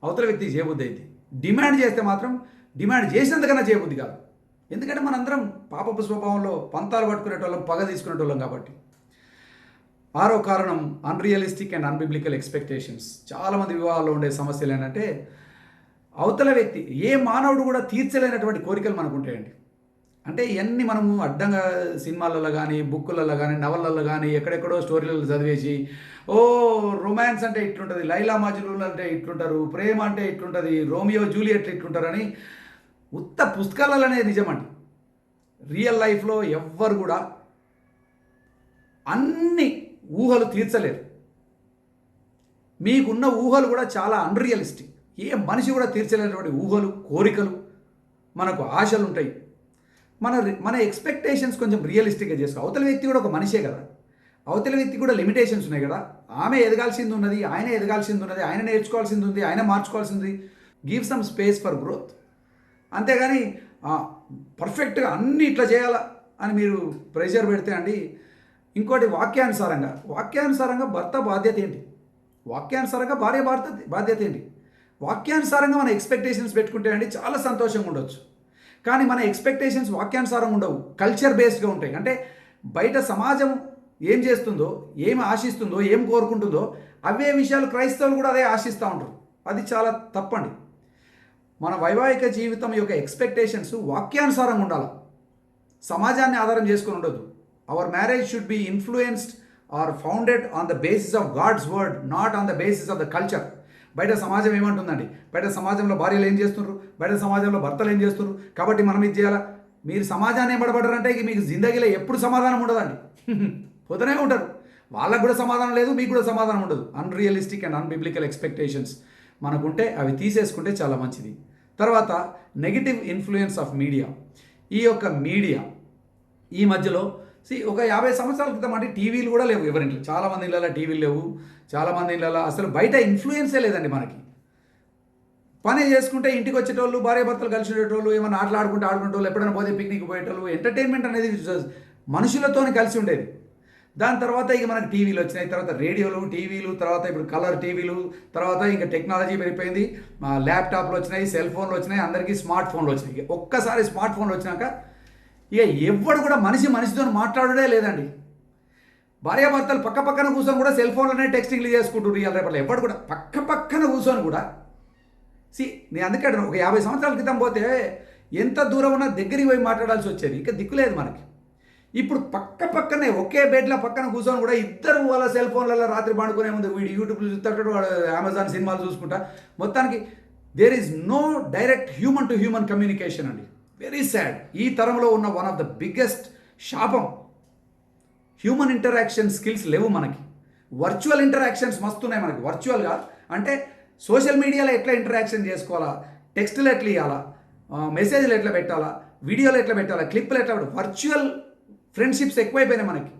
అవతల వ్యక్తికి చేయబుద్ధి అయితే. డిమాండ్ చేస్తే మాత్రం డిమాండ్ చేసినందుకన్నా చేయబుద్ధి కాదు. ఎందుకంటే మనందరం పాపపు స్వభావంలో పంతాలు పట్టుకునేటోళ్ళం, పగ తీసుకునేటోళ్ళం కాబట్టి. 6వ కారణం అన్రియలిస్టిక్ అండ్ అన్బిబ్లికల్ ఎక్స్పెక్టేషన్స్. చాలామంది వివాహాల్లో ఉండే సమస్యలు ఏంటంటే అవతల వ్యక్తి ఏ మానవుడు కూడా తీర్చలేనటువంటి కోరికలు మనకు ఉంటాయండి. అంటే ఇవన్నీ మనము అడ్డంగా సినిమాలలో కానీ బుక్కులలో కానీ నవలల్లో కానీ ఎక్కడెక్కడో స్టోరీలలో చదివేసి ఓ రొమాన్స్ అంటే ఇట్లుంటుంది, లైలా మజ్నూన్ అంటే ఇట్లుంటారు, ప్రేమ అంటే ఇట్లుంటుంది, రోమియో జూలియట్ ఇట్లుంటారని ఉత్త పుస్తకాలనే నిజమండి. రియల్ లైఫ్లో ఎవ్వరు కూడా అన్ని ఊహలు తీర్చలేరు. మీకున్న ఊహలు కూడా చాలా అన్రియలిస్టిక్. ఏ మనిషి కూడా తీర్చలేనటువంటి ఊహలు, కోరికలు, మనకు ఆశలు ఉంటాయి. మన ఎక్స్పెక్టేషన్స్ కొంచెం రియలిస్టిక్గా చేసుకో. అవతల వ్యక్తి కూడా ఒక మనిషే కదా, అవతల వ్యక్తి కూడా లిమిటేషన్స్ ఉన్నాయి కదా. ఆమె ఎదగాల్సింది ఉన్నది, ఆయన ఎదగాల్సింది ఉన్నది, ఆయన నేర్చుకోవాల్సింది ఉంది, ఆయన మార్చుకోవాల్సింది. Give some space for growth. అంతేగాని పర్ఫెక్ట్గా అన్నీ ఇట్లా చేయాలా అని మీరు ప్రెషర్ పెడితే అండి. ఇంకోటి వాక్యానుసారంగా భర్త బాధ్యత ఏంటి, వాక్యానుసారంగా భార్య బాధ్యత ఏంటి, వాక్యానుసారంగా మన ఎక్స్పెక్టేషన్స్ పెట్టుకుంటే అండి చాలా సంతోషంగా ఉండొచ్చు. కానీ మన ఎక్స్పెక్టేషన్స్ వాక్యానుసారంగా ఉండవు, కల్చర్ బేస్డ్గా ఉంటాయి. అంటే బయట సమాజం ఏం చేస్తుందో, ఏం ఆశిస్తుందో, ఏం కోరుకుంటుందో అవే విషయాలు క్రైస్తవులు కూడా అదే ఆశిస్తూ ఉంటారు. అది చాలా తప్పండి. మన వైవాహిక జీవితం యొక్క ఎక్స్పెక్టేషన్స్ వాక్యానుసారంగా ఉండాలి, సమాజాన్ని ఆధారం చేసుకొని ఉండదు. Our marriage should be influenced or founded on the basis of God's word, not on the basis of the culture. బయట సమాజం ఏమంటుందండి, బయట సమాజంలో భార్యలు ఏం చేస్తున్నారు, బయట సమాజంలో భర్తలు ఏం చేస్తున్నారు, కాబట్టి మనం ఇది చేయాలా. మీరు సమాజాన్ని ఏమడబడ్డారంటే ఇక మీకు జిందగీలో ఎప్పుడు సమాధానం ఉండదండి. పోతూనే ఉంటారు, వాళ్ళకు కూడా సమాధానం లేదు, మీకు కూడా సమాధానం ఉండదు. అన్రియలిస్టిక్ అండ్ అన్బిబ్లికల్ ఎక్స్పెక్టేషన్స్ మనకుంటే అవి తీసేసుకుంటే చాలా మంచిది. తర్వాత నెగిటివ్ ఇన్ఫ్లుయెన్స్ ఆఫ్ మీడియా. ఈ యొక్క మీడియా ఈ మధ్యలో ఒక 50 సంవత్సరాల క్రితం అంటే టీవీలు కూడా లేవు ఎవరింట్లో. చాలామంది ఇళ్ళలో టీవీలు లేవు, చాలామంది ఇళ్ళలో అసలు బయట ఇన్ఫ్లుయెన్సే లేదండి. మనకి పని చేసుకుంటే ఇంటికి వచ్చేటోళ్ళు, భార్య భర్తలు కలిసి ఉండేటోళ్ళు, ఏమైనా ఆడుకుంటూ ఎప్పుడైనా పోతే పిక్నిక్ పోయేటోళ్ళు. ఎంటర్టైన్మెంట్ అనేది మనుషులతో కలిసి ఉండేది. దాని తర్వాత ఇక మనకు టీవీలు వచ్చినాయి, తర్వాత రేడియోలు, టీవీలు, తర్వాత ఇప్పుడు కలర్ టీవీలు, తర్వాత ఇంకా టెక్నాలజీ పెరిగిపోయింది, ల్యాప్టాప్లు వచ్చినాయి, సెల్ ఫోన్లు వచ్చినాయి, అందరికీ స్మార్ట్ ఫోన్లు వచ్చినాయి. ఒక్కసారి స్మార్ట్ ఫోన్లు వచ్చినాక ఇక ఎవ్వడు కూడా మనిషితో మాట్లాడడే లేదండి. భార్యాభర్తలు పక్కన కూర్చొని కూడా సెల్ ఫోన్లోనే టెక్స్టింగ్లు చేసుకుంటారు. ఇవాళ రేపట్లో ఎవడు కూడా పక్కన కూర్చొని కూడా నేను అందుకే ఒక 50 సంవత్సరాల క్రితం పోతే ఎంత దూరం ఉన్నా దగ్గరికి పోయి మాట్లాడాల్సి వచ్చేది. ఇక దిక్కులేదు మనకి. ఇప్పుడు పక్కనే ఒకే బెడ్ల పక్కన కూర్చొని కూడా ఇద్దరు వాళ్ళ సెల్ ఫోన్లలో రాత్రి పండుకునే ముందు వీడు యూట్యూబ్లో చూస్తాడు, వాడు అమెజాన్ సినిమాలు చూసుకుంటా. మొత్తానికి there is no direct human to human communication అండి. Very sad. ఈ తరంలో ఉన్న వన్ ఆఫ్ ద బిగ్గెస్ట్ శాపం. హ్యూమన్ ఇంటరాక్షన్ స్కిల్స్ లేవు మనకి. వర్చువల్ ఇంటరాక్షన్స్ మస్తున్నాయి మనకి. వర్చువల్గా అంటే సోషల్ మీడియాలో ఎట్లా ఇంటరాక్షన్ చేసుకోవాలా, టెక్స్ట్లు ఎట్లా ఇవ్వాలా, మెసేజ్లు ఎట్లా పెట్టాలా, వీడియోలు ఎట్లా పెట్టాలా, క్లిప్పులు ఎట్లా పెట్టాలి. వర్చువల్ ఫ్రెండ్షిప్స్ ఎక్కువైపోయినాయి మనకి.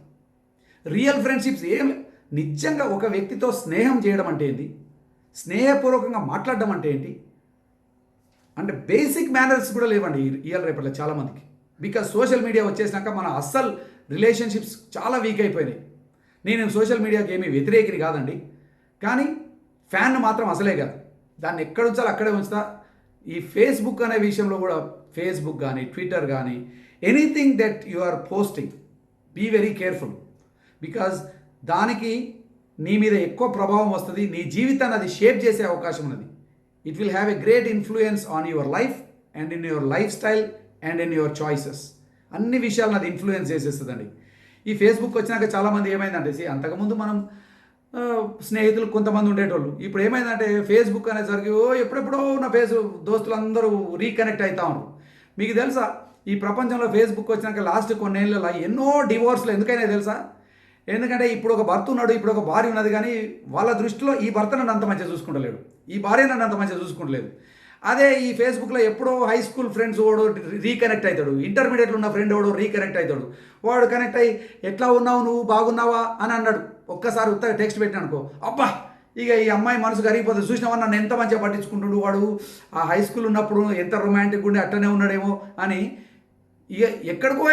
రియల్ ఫ్రెండ్షిప్స్ నిజంగా ఒక వ్యక్తితో స్నేహం చేయడం అంటే ఏంటి, స్నేహపూర్వకంగా మాట్లాడడం అంటే ఏంటి, అంటే బేసిక్ మేనర్స్ కూడా లేవండి ఇవాళ రేపట్లో చాలామందికి. బికాజ్ సోషల్ మీడియా వచ్చేసినాక మన అస్సలు రిలేషన్షిప్స్ చాలా వీక్ అయిపోయినాయి. నేను సోషల్ మీడియాకి ఏమీ వ్యతిరేకిని కాదండి, కానీ ఫ్యాన్ మాత్రం అసలే కాదు. దాన్ని ఎక్కడ ఉంచాలో అక్కడే ఉంచుతా. ఈ ఫేస్బుక్ అనే విషయంలో కూడా, ఫేస్బుక్ కానీ ట్విట్టర్ కానీ anything that you are posting, be very careful. Because దానికి నీ మీద ఎక్కువ ప్రభావం వస్తుంది. నీ జీవితాన్ని అది షేప్ చేసే అవకాశం ఉన్నది. It will have a great influence on your life and in your life style and in your choices. అన్ని విషయాలను అది ఇన్ఫ్లుయెన్స్ చేసేస్తుందండి. ఈ ఫేస్బుక్ వచ్చినాక చాలామంది ఏమైందంటే, అంతకుముందు మనం స్నేహితులు కొంతమంది ఉండేటోళ్ళు. ఇప్పుడు ఏమైందంటే ఫేస్బుక్ అనేసరికి ఎప్పుడెప్పుడో ఉన్న దోస్తులు అందరూ రీకనెక్ట్ అవుతా ఉన్నారు. మీకు తెలుసా, ఈ ప్రపంచంలో ఫేస్బుక్ వచ్చినాక లాస్ట్ కొన్నేళ్ళలో ఎన్నో డివోర్స్లు ఎందుకైనా తెలుసా? ఎందుకంటే ఇప్పుడు ఒక భర్త ఉన్నాడు, ఇప్పుడు ఒక భార్య ఉన్నది, కానీ వాళ్ళ దృష్టిలో ఈ భర్త నన్ను అంత మంచిగా చూసుకుంటలేడు, ఈ భార్య నన్ను అంత మంచిగా చూసుకుంటలేదు. అదే ఈ ఫేస్బుక్లో ఎప్పుడో హై స్కూల్ ఫ్రెండ్స్ ఓడు రీకనెక్ట్ అవుతాడు, ఇంటర్మీడియట్లో ఉన్న ఫ్రెండ్ ఓడు రీకనెక్ట్ అవుతాడు. వాడు కనెక్ట్ అయ్యి ఎట్లా ఉన్నావు, నువ్వు బాగున్నావా అని అన్నాడు. ఒక్కసారి ఉత్తగా టెక్స్ట్ పెట్టిన అనుకో, అబ్బా ఇక ఈ అమ్మాయి మనసు కరిగిపోతుంది, చూసినావా నన్ను ఎంత మంచిగా పట్టించుకుంటుండు, వాడు ఆ హై స్కూల్ ఉన్నప్పుడు ఎంత రొమాంటిక్ ఉండి అట్టనే ఉన్నాడేమో అని ఇక ఎక్కడికో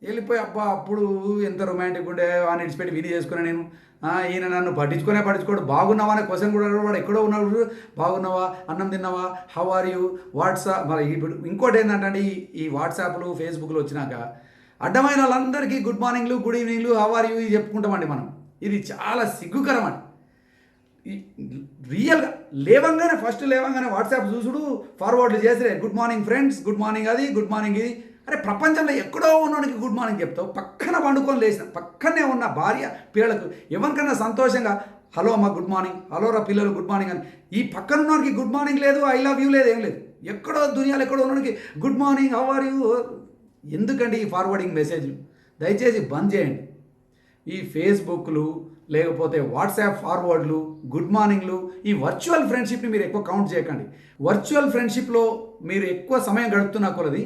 వెళ్ళిపోయి అబ్బా అప్పుడు ఎంత రొమాంటిక్ ఉండే అని ఇడిచిపెట్టి విని చేసుకున్నా నేను. ఈయన నన్ను పట్టించుకోడు, బాగున్నావా అనే క్వశ్చన్ కూడా వాడు ఎక్కడో ఉన్నాడు, బాగున్నావా, అన్నం తిన్నావా, హౌ ఆర్ యూ, వాట్సాప్. మరి ఇప్పుడు ఇంకోటి ఏంటంటే ఈ వాట్సాప్లు ఫేస్బుక్లు వచ్చినాక అడ్డమైన వాళ్ళందరికీ గుడ్ మార్నింగ్లు, గుడ్ ఈవినింగ్లు, హౌ ఆర్ యూ ఇది చెప్పుకుంటామండి మనం. ఇది చాలా సిగ్గుకరం అండి. రియల్గా ఫస్ట్ లేవంగానే వాట్సాప్ చూసుడు, ఫార్వర్డ్లు చేసిరే, good morning friends, good morning అది, గుడ్ మార్నింగ్ ఇది. అరే ప్రపంచంలో ఎక్కడో ఉన్నోడికి గుడ్ మార్నింగ్ చెప్తావు, పక్కన పండుకొని లేచిన పక్కనే ఉన్న భార్య పిల్లలకు ఎవరికన్నా సంతోషంగా హలో అమ్మ గుడ్ మార్నింగ్, హలో రా పిల్లలు గుడ్ మార్నింగ్ అని. ఈ పక్కన ఉన్నోడికి గుడ్ మార్నింగ్ లేదు, ఐ లవ్ యూ లేదు, ఏం లేదు. ఎక్కడో దునియాలో ఎక్కడో ఉన్నోడికి good morning, how are you. ఎందుకండి ఈ ఫార్వర్డింగ్ మెసేజ్లు? దయచేసి బంద్ చేయండి. ఈ ఫేస్బుక్లు లేకపోతే వాట్సాప్ ఫార్వర్డ్లు, గుడ్ మార్నింగ్లు, ఈ వర్చువల్ ఫ్రెండ్షిప్ని మీరు ఎక్కువ కౌంట్ చేయకండి. వర్చువల్ ఫ్రెండ్షిప్లో మీరు ఎక్కువ సమయం గడుపుతున్నా కొలది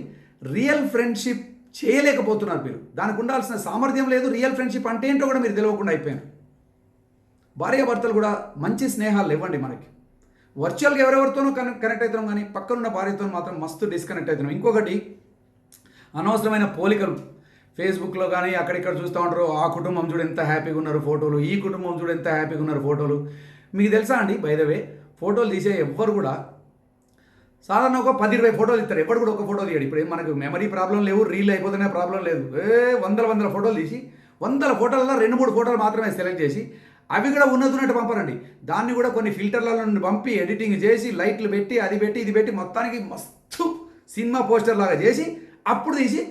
రియల్ ఫ్రెండ్షిప్ చేయలేకపోతున్నారు. మీరు దానికి ఉండాల్సిన సామర్థ్యం లేదు. రియల్ ఫ్రెండ్షిప్ అంటే ఏంటో కూడా మీరు తెలియకుండా అయిపోయారు. భార్యాభర్తలు కూడా మంచి స్నేహాలు ఇవ్వండి మనకి. వర్చువల్గా ఎవరెవరితోనూ కనెక్ట్ అవుతున్నాం, కానీ పక్కనున్న భార్యతో మాత్రం మస్తు డిస్కనెక్ట్ అవుతున్నాం. ఇంకొకటి అనవసరమైన పోలికలు ఫేస్బుక్లో కానీ అక్కడిక్కడ చూస్తూ ఉంటారు. ఆ కుటుంబం చూడు ఎంత హ్యాపీగా ఉన్నారు ఫోటోలు, ఈ కుటుంబం చూడు ఎంత హ్యాపీగా ఉన్నారు ఫోటోలు. మీకు తెలుసా అండి, బై ద వే ఫోటోలు తీసే ఎవ్వరు కూడా సాధారణ ఒక 10-20 ఫోటోలు ఇస్తారు, ఎప్పుడు కూడా ఒక ఫోటో తీయడు. ఇప్పుడు మనకు మెమరీ ప్రాబ్లం లేవు, రీల్ అయిపోతున్నా ప్రాబ్లం లేదు. వందల ఫోటోలు తీసి 100 ఫోటోలలో 2-3 ఫోటోలు మాత్రమే సెలెక్ట్ చేసి అవి కూడా ఉన్నట్టు పంపరండి. దాన్ని కూడా కొన్ని ఫిల్టర్ల నుండి పంపి ఎడిటింగ్ చేసి లైట్లు పెట్టి అది పెట్టి ఇది పెట్టి మొత్తానికి మస్తు సినిమా పోస్టర్ లాగా చేసి అప్పుడు తీసి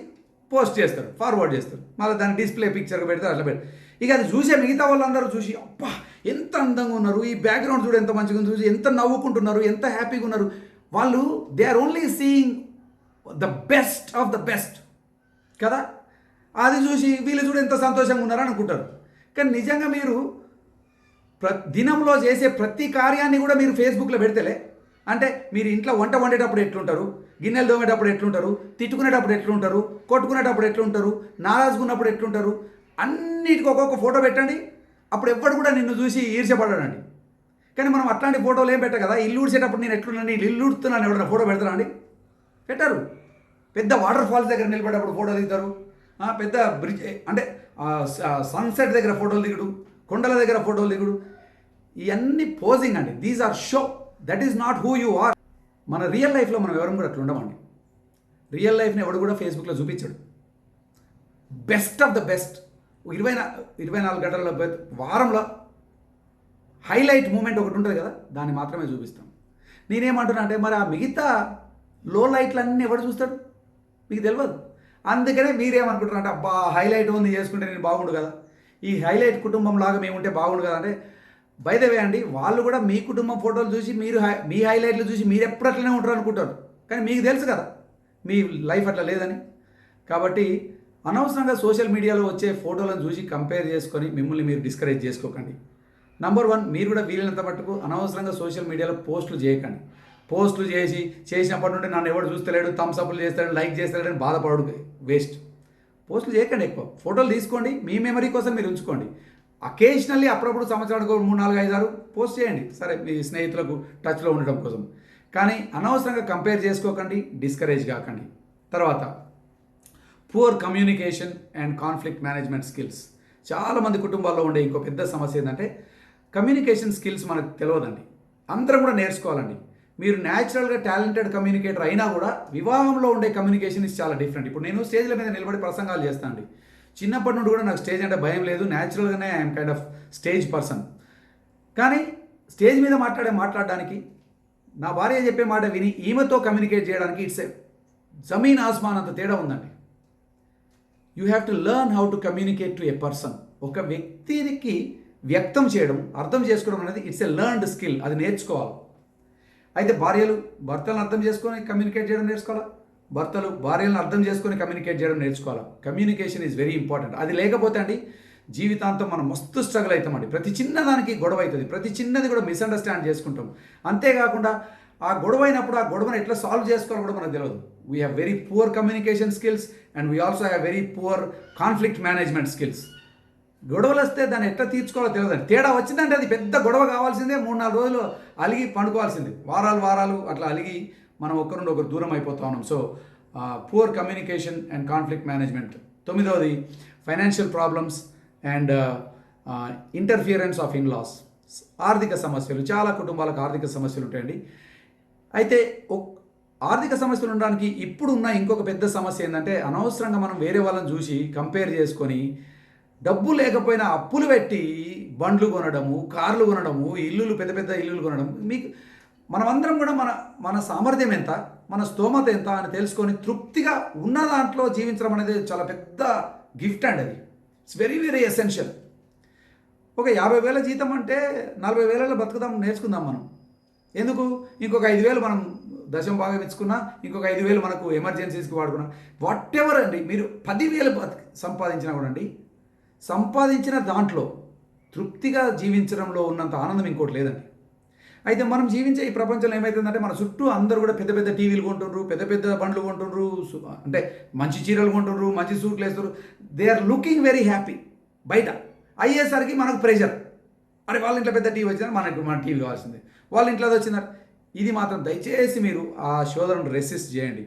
పోస్ట్ చేస్తారు, ఫార్వర్డ్ చేస్తారు. మళ్ళీ దాన్ని డిస్ప్లే పిక్చర్ పెడతారు, అట్లా పెడతారు. ఇక అది చూసే మిగతా వాళ్ళందరూ చూసి అబ్బా ఎంత అందంగా ఉన్నారు, ఈ బ్యాక్గ్రౌండ్ చూడు ఎంత మంచిగా ఉంది, చూసి ఎంత నవ్వుకుంటున్నారు, ఎంత హ్యాపీగా ఉన్నారు. వాళ్ళు they are only seeing the best of the best కదా. అది చూసి వీళ్ళు చూడు ఎంత సంతోషంగా ఉన్నారని అనుకుంటారు. కానీ నిజంగా మీరు దినంలో చేసే ప్రతి కార్యాన్ని కూడా మీరు ఫేస్బుక్లో పెడితేలే, అంటే మీరు ఇంట్లో వంట వండేటప్పుడు ఎట్లుంటారు, గిన్నెలు తోమేటప్పుడు ఎట్లుంటారు, తిట్టుకునేటప్పుడు ఎట్లుంటారు, కొట్టుకునేటప్పుడు ఎట్లుంటారు, నారాజుకున్నప్పుడు ఎట్లుంటారు, అన్నిటికీ ఒక్కొక్క ఫోటో పెట్టండి. అప్పుడు ఎవ్వడు కూడా నిన్ను చూసి ఈర్ష్యపడాడండి. కానీ మనం అట్లాంటి ఫోటోలు ఏం పెట్టా కదా. ఇల్లు ఊడ్చేటప్పుడు నేను ఎట్లున్నాను, ఇల్లు ఊడుతున్నాను ఎవరైనా ఫోటో పెడతారా అండి? పెట్టారు. పెద్ద వాటర్ ఫాల్స్ దగ్గర నిలబడేటప్పుడు ఫోటో దిగుతారు, పెద్ద బ్రిడ్జ్ అంటే సన్సెట్ దగ్గర ఫోటోలు దిగుడు, కొండల దగ్గర ఫోటోలు దిగుడు, ఇవన్నీ పోజింగ్ అండి. These are show, that is not who you are. మన రియల్ లైఫ్లో మనం ఎవరు కూడా అట్లా ఉండమండి. రియల్ లైఫ్ని ఎవడు కూడా ఫేస్బుక్లో చూపించాడు. బెస్ట్ ఆఫ్ ద బెస్ట్ 24 గంటల వారంలో హైలైట్ మూమెంట్ ఒకటి ఉంటుంది కదా, దాన్ని మాత్రమే చూపిస్తాం. నేనేమంటున్నా అంటే మరి ఆ మిగతా లో లైట్లన్నీ ఎవడు చూస్తాడు? మీకు తెలియదు. అందుకనే మీరేమనుకుంటారు అంటే అబ్బా హైలైట్ ఉంది చేసుకుంటే నేను బాగుండు కదా, ఈ హైలైట్ కుటుంబం లాగా మేము ఉంటే బాగుండు కదా అంటే బై ద వే అండి, వాళ్ళు కూడా మీ కుటుంబం ఫోటోలు చూసి మీరు మీ హైలైట్లు చూసి మీరు ఎప్పుడు అట్లనే ఉంటారు అనుకుంటారు. కానీ మీకు తెలుసు కదా మీ లైఫ్ అట్లా లేదని. కాబట్టి అనవసరంగా సోషల్ మీడియాలో వచ్చే ఫోటోలను చూసి కంపేర్ చేసుకొని మిమ్మల్ని మీరు డిస్కరేజ్ చేసుకోకండి. నంబర్ 1, మీరు కూడా వీలైనంత మట్టుకు అనవసరంగా సోషల్ మీడియాలో పోస్టులు చేయకండి. పోస్టులు చేసినప్పటి నుండి నన్ను ఎవడు చూస్తలేడు, థమ్స్అప్లు చేస్తాడు, లైక్ చేస్తాడని బాధపడు, వేస్ట్. పోస్టులు చేయకండి, ఎక్కువ ఫోటోలు తీసుకోండి, మీ మెమరీ కోసం మీరు ఉంచుకోండి. అకేషనల్లీ అప్పుడప్పుడు సంవత్సరానికి 3, 4, 5, 6 పోస్ట్ చేయండి, సరే మీ స్నేహితులకు టచ్లో ఉండడం కోసం. కానీ అనవసరంగా కంపేర్ చేసుకోకండి, డిస్కరేజ్ కాకండి. తర్వాత poor communication and conflict management skills. చాలామంది కుటుంబాల్లో ఉండే ఇంకో పెద్ద సమస్య ఏంటంటే కమ్యూనికేషన్ స్కిల్స్ మనకు తెలియదండి. అందరం కూడా నేర్చుకోవాలండి. మీరు న్యాచురల్గా టాలెంటెడ్ కమ్యూనికేటర్ అయినా కూడా వివాహంలో ఉండే కమ్యూనికేషన్ ఇస్ చాలా డిఫరెంట్. ఇప్పుడు నేను స్టేజ్ల మీద నిలబడి ప్రసంగాలు చేస్తాను అండి. చిన్నప్పటి నుండి కూడా నాకు స్టేజ్ అంటే భయం లేదు, న్యాచురల్గానే I'm kind of stage person. కానీ స్టేజ్ మీద మాట్లాడడానికి నా భార్య చెప్పే మాట విని ఈమెతో కమ్యూనికేట్ చేయడానికి ఇట్స్ ఏ జమీన్ ఆస్మాన్ అంత తేడా ఉందండి. You have to learn how to communicate to a person. ఒక వ్యక్తికి వ్యక్తం చేయడం, అర్థం చేసుకోవడం అనేది ఇట్స్ ఏ లెర్న్డ్ స్కిల్, అది నేర్చుకోవాలి. అయితే భార్యలు భర్తలను అర్థం చేసుకొని కమ్యూనికేట్ చేయడం నేర్చుకోవాలా, భర్తలు భార్యలను అర్థం చేసుకొని కమ్యూనికేట్ చేయడం నేర్చుకోవాలా. Communication is very important. అది లేకపోతే అండి జీవితాంతం మనం మస్తు స్ట్రగుల్ అవుతామండి. ప్రతి చిన్నదానికి గొడవ అవుతుంది, ప్రతి చిన్నది కూడా మిస్అండర్స్టాండ్ చేసుకుంటాం. అంతేకాకుండా ఆ గొడవ అయినప్పుడు ఆ గొడవను ఎట్లా సాల్వ్ చేసుకోవాలో కూడా మనకు తెలియదు. We have very poor communication skills and we also have very poor conflict management skills. గొడవలు వస్తే దాన్ని ఎట్లా తీర్చుకోవాలో తెలియదండి. తేడా వచ్చిందంటే అది పెద్ద గొడవ కావాల్సిందే, 3-4 రోజులు అలిగి పండుకోవాల్సిందే, వారాలు అట్లా అలిగి మనం ఒకరి నుండి ఒకరు దూరం అయిపోతా ఉన్నాం. So poor communication and conflict management. 9వది financial problems and interference of in-laws. ఆర్థిక సమస్యలు, చాలా కుటుంబాలకు ఆర్థిక సమస్యలు ఉంటాయండి. అయితే ఆర్థిక సమస్యలు ఉండడానికి ఇప్పుడు ఉన్న ఇంకొక పెద్ద సమస్య ఏంటంటే అనవసరంగా మనం వేరే వాళ్ళని చూసి కంపేర్ చేసుకొని డబ్బు లేకపోయినా అప్పులు పెట్టి బండ్లు కొనడము, కార్లు కొనడము, పెద్ద పెద్ద ఇల్లులు కొనడం. మనమందరం కూడా మన సామర్థ్యం ఎంత, మన స్తోమత ఎంత అని తెలుసుకొని తృప్తిగా ఉన్న దాంట్లో జీవించడం అనేది చాలా పెద్ద గిఫ్ట్ అండి. అది ఇట్స్ వెరీ వెరీ ఎసెన్షియల్. ఒక 50,000 జీతం అంటే 40,000 బతుకుదాం నేర్చుకుందాం మనం. ఎందుకు ఇంకొక 5,000 మనం దశం భాగం ఇచ్చుకున్నా, ఇంకొక 5,000 మనకు ఎమర్జెన్సీస్కి వాడుకున్నా, వాట్ ఎవర్ అండి. మీరు 10,000 సంపాదించినా కూడా అండి, సంపాదించిన దాంట్లో తృప్తిగా జీవించడంలో ఉన్నంత ఆనందం ఇంకోటి లేదండి. అయితే మనం జీవించే ఈ ప్రపంచంలో ఏమవుతుందంటే మన చుట్టూ అందరూ కూడా పెద్ద పెద్ద టీవీలు కొంటుండ్రు, పెద్ద పెద్ద బండ్లు కొంటుండ్రు, అంటే మంచి చీరలు కొంటుండ్రు, మంచి సూట్లు వేస్తారు. They are looking very happy. బయట అయ్యేసరికి మనకు ప్రెషర్, అరే వాళ్ళ ఇంట్లో పెద్ద టీవీ వచ్చిందని మన టీవీ కావాల్సిందే, వాళ్ళ ఇంట్లో అది వచ్చిందని. ఇది మాత్రం దయచేసి మీరు ఆ శోధనను రెసిస్ట్ చేయండి.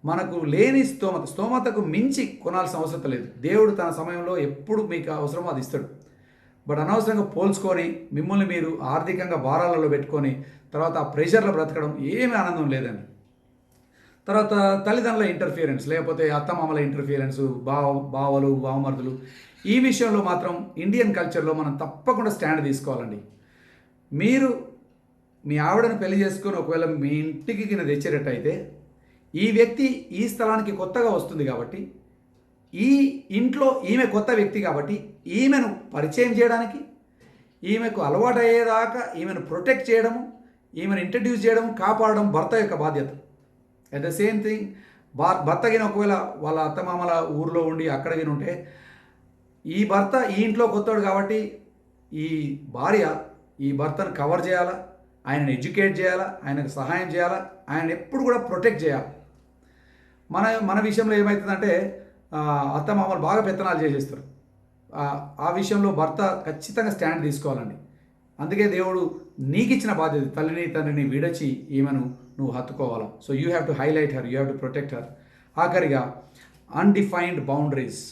మనకు లేని స్తోమతకు మించి కొనాల్సిన అవసరం లేదు. దేవుడు తన సమయంలో ఎప్పుడు మీకు అవసరమో అది ఇస్తాడు. బట్ అనవసరంగా పోల్చుకొని మిమ్మల్ని మీరు ఆర్థికంగా భారాలలో పెట్టుకొని తర్వాత ఆ ప్రెషర్లో బ్రతకడం ఏమీ ఆనందం లేదండి. తర్వాత తల్లిదండ్రుల ఇంటర్ఫియరెన్స్, లేకపోతే అత్తమామల ఇంటర్ఫియరెన్స్, బావలు బావమరుదులు, ఈ విషయంలో మాత్రం ఇండియన్ కల్చర్లో మనం తప్పకుండా స్టాండ్ తీసుకోవాలండి. మీరు మీ ఆవిడను పెళ్లి చేసుకొని ఒకవేళ మీ ఇంటికి కింద తెచ్చేటట్టయితే ఈ వ్యక్తి ఈ స్థలానికి కొత్తగా వస్తుంది కాబట్టి, ఈ ఇంట్లో ఈమె కొత్త వ్యక్తి కాబట్టి ఈమెను పరిచయం చేయడానికి, ఈమెకు అలవాటు అయ్యేదాకా ఈమెను ప్రొటెక్ట్ చేయడము, ఈమెను ఇంట్రడ్యూస్ చేయడం, కాపాడడం భర్త యొక్క బాధ్యత. అట్ ద సేమ్ థింగ్ భర్తగిన ఒకవేళ వాళ్ళ అత్తమామల ఊర్లో ఉండి అక్కడికి ఉంటే ఈ భర్త ఈ ఇంట్లో కొత్తవాడు కాబట్టి ఈ భార్య ఈ భర్తను కవర్ చేయాలా, ఆయనను ఎడ్యుకేట్ చేయాలా, ఆయనకు సహాయం చేయాలా, ఆయన ఎప్పుడు కూడా ప్రొటెక్ట్ చేయాలి. మన విషయంలో ఏమవుతుందంటే అత్తమామలు బాగా పెత్తనాలు చేసేస్తారు. ఆ విషయంలో భర్త ఖచ్చితంగా స్టాండ్ తీసుకోవాలండి. అందుకే దేవుడు నీకు ఇచ్చిన బాధ్యత, తల్లిని తండ్రిని విడచి ఈమెను నువ్వు హత్తుకోవాలా. So you have to highlight her, you have to protect her. ఆఖరిగా అన్డిఫైన్డ్ బౌండరీస్,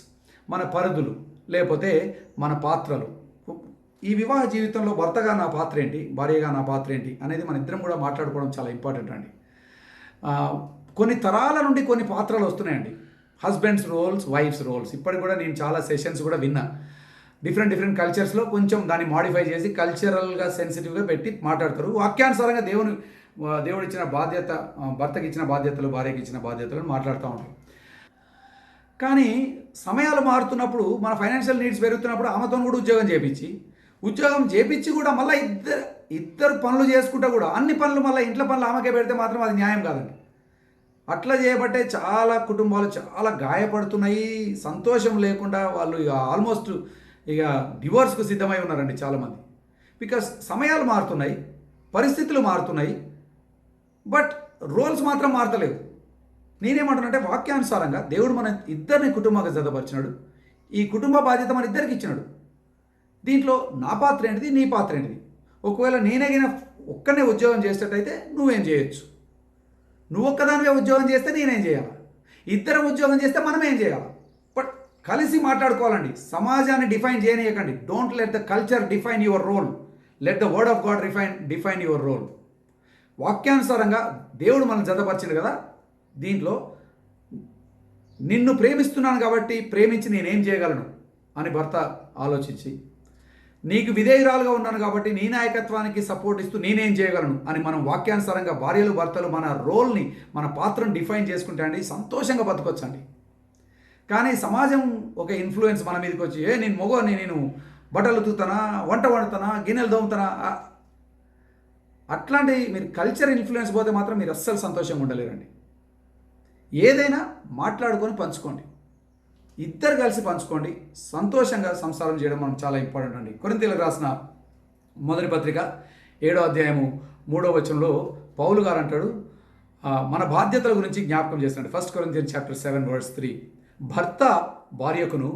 మన పరిధులు లేకపోతే మన పాత్రలు. ఈ వివాహ జీవితంలో భర్తగా నా పాత్ర ఏంటి, భార్యగా నా పాత్ర ఏంటి అనేది మన ఇద్దరం కూడా మాట్లాడుకోవడం చాలా ఇంపార్టెంట్ అండి. కొన్ని తరాల నుండి కొన్ని పాత్రలు వస్తున్నాయండి, హస్బెండ్స్ రోల్స్, వైఫ్స్ రోల్స్. ఇప్పటికి కూడా నేను చాలా సెషన్స్ కూడా విన్నా. డిఫరెంట్ కల్చర్స్లో కొంచెం దాన్ని మాడిఫై చేసి కల్చరల్గా సెన్సిటివ్గా పెట్టి మాట్లాడతారు. వాక్యానుసారంగా దేవుడు ఇచ్చిన బాధ్యత, భర్తకి ఇచ్చిన బాధ్యతలు, భార్యకి ఇచ్చిన బాధ్యతలను మాట్లాడుతూ ఉంటారు. కానీ సమయాలు మారుతున్నప్పుడు మన ఫైనాన్షియల్ నీడ్స్ పెరుగుతున్నప్పుడు ఆమెతో కూడా ఉద్యోగం చేపించి కూడా మళ్ళీ ఇద్దరు పనులు చేసుకుంటా కూడా అన్ని పనులు మళ్ళీ ఇంట్లో పనులు ఆమెకే పెడితే మాత్రం అది న్యాయం కాదండి. అట్లా చేయబట్టే చాలా కుటుంబాలు చాలా గాయపడుతున్నాయి. సంతోషం లేకుండా వాళ్ళు ఇక ఆల్మోస్ట్ ఇక డివోర్స్కు సిద్ధమై ఉన్నారండి చాలామంది. బికాస్ సమయాలు మారుతున్నాయి, పరిస్థితులు మారుతున్నాయి, బట్ రోల్స్ మాత్రం మారతలేదు. నేనేమంటున్నానంటే వాక్యానుసారంగా దేవుడు మన ఇద్దరిని కుటుంబంగా జతపరిచినాడు. ఈ కుటుంబ బాధ్యత మన ఇద్దరికి ఇచ్చినాడు. దీంట్లో నా పాత్ర ఏంటిది, నీ పాత్ర ఏంటిది? ఒకవేళ నేనగిన ఒక్కనే ఉద్యోగం చేసేటట్టయితే నువ్వేం చేయొచ్చు, నువ్వు ఒక్కదానివే ఉద్యోగం చేస్తే నేనేం చేయాలి, ఇద్దరం ఉద్యోగం చేస్తే మనం ఏం చేయాలి? బట్ కలిసి మాట్లాడుకోవాలండి. సమాజాన్ని డిఫైన్ చేయనీయకండి. Don't let the culture define your role, let the word of God define your role. వాక్యానుసారంగా దేవుడు మనం జతపరిచింది కదా, దీంట్లో నిన్ను ప్రేమిస్తున్నాను కాబట్టి ప్రేమించి నేనేం చేయగలను అని భర్త ఆలోచించి, నీకు విధేయురాలుగా ఉన్నాను కాబట్టి నీ నాయకత్వానికి సపోర్ట్ ఇస్తూ నేనేం చేయగలను అని మనం వాక్యానుసారంగా భార్యలు భర్తలు మన రోల్ని మన పాత్రను డిఫైన్ చేసుకుంటే అండి సంతోషంగా బతకొచ్చండి. కానీ సమాజం ఒక ఇన్ఫ్లుయెన్స్ మన మీదకి వచ్చి నేను బట్టలు ఉతుకుతానా, వంట వండుతానా, గిన్నెలు దోముతానా, అట్లాంటి మీరు కల్చర్ ఇన్ఫ్లుయెన్స్ పోతే మాత్రం మీరు అస్సలు సంతోషంగా ఉండలేరండి. ఏదైనా మాట్లాడుకొని పంచుకోండి, ఇద్దరు కలిసి పంచుకోండి. సంతోషంగా సంసారం చేయడం మనం చాలా ఇంపార్టెంట్ అండి. కొరింథీయులకు రాసిన మొదటి పత్రిక 7వ అధ్యాయము 3వ వచనంలో పౌలు గారు అంటాడు, మన బాధ్యతల గురించి జ్ఞాపకం చేస్తున్నాడు. 1 Corinthians chapter 7 verse 3, భర్త భార్యకును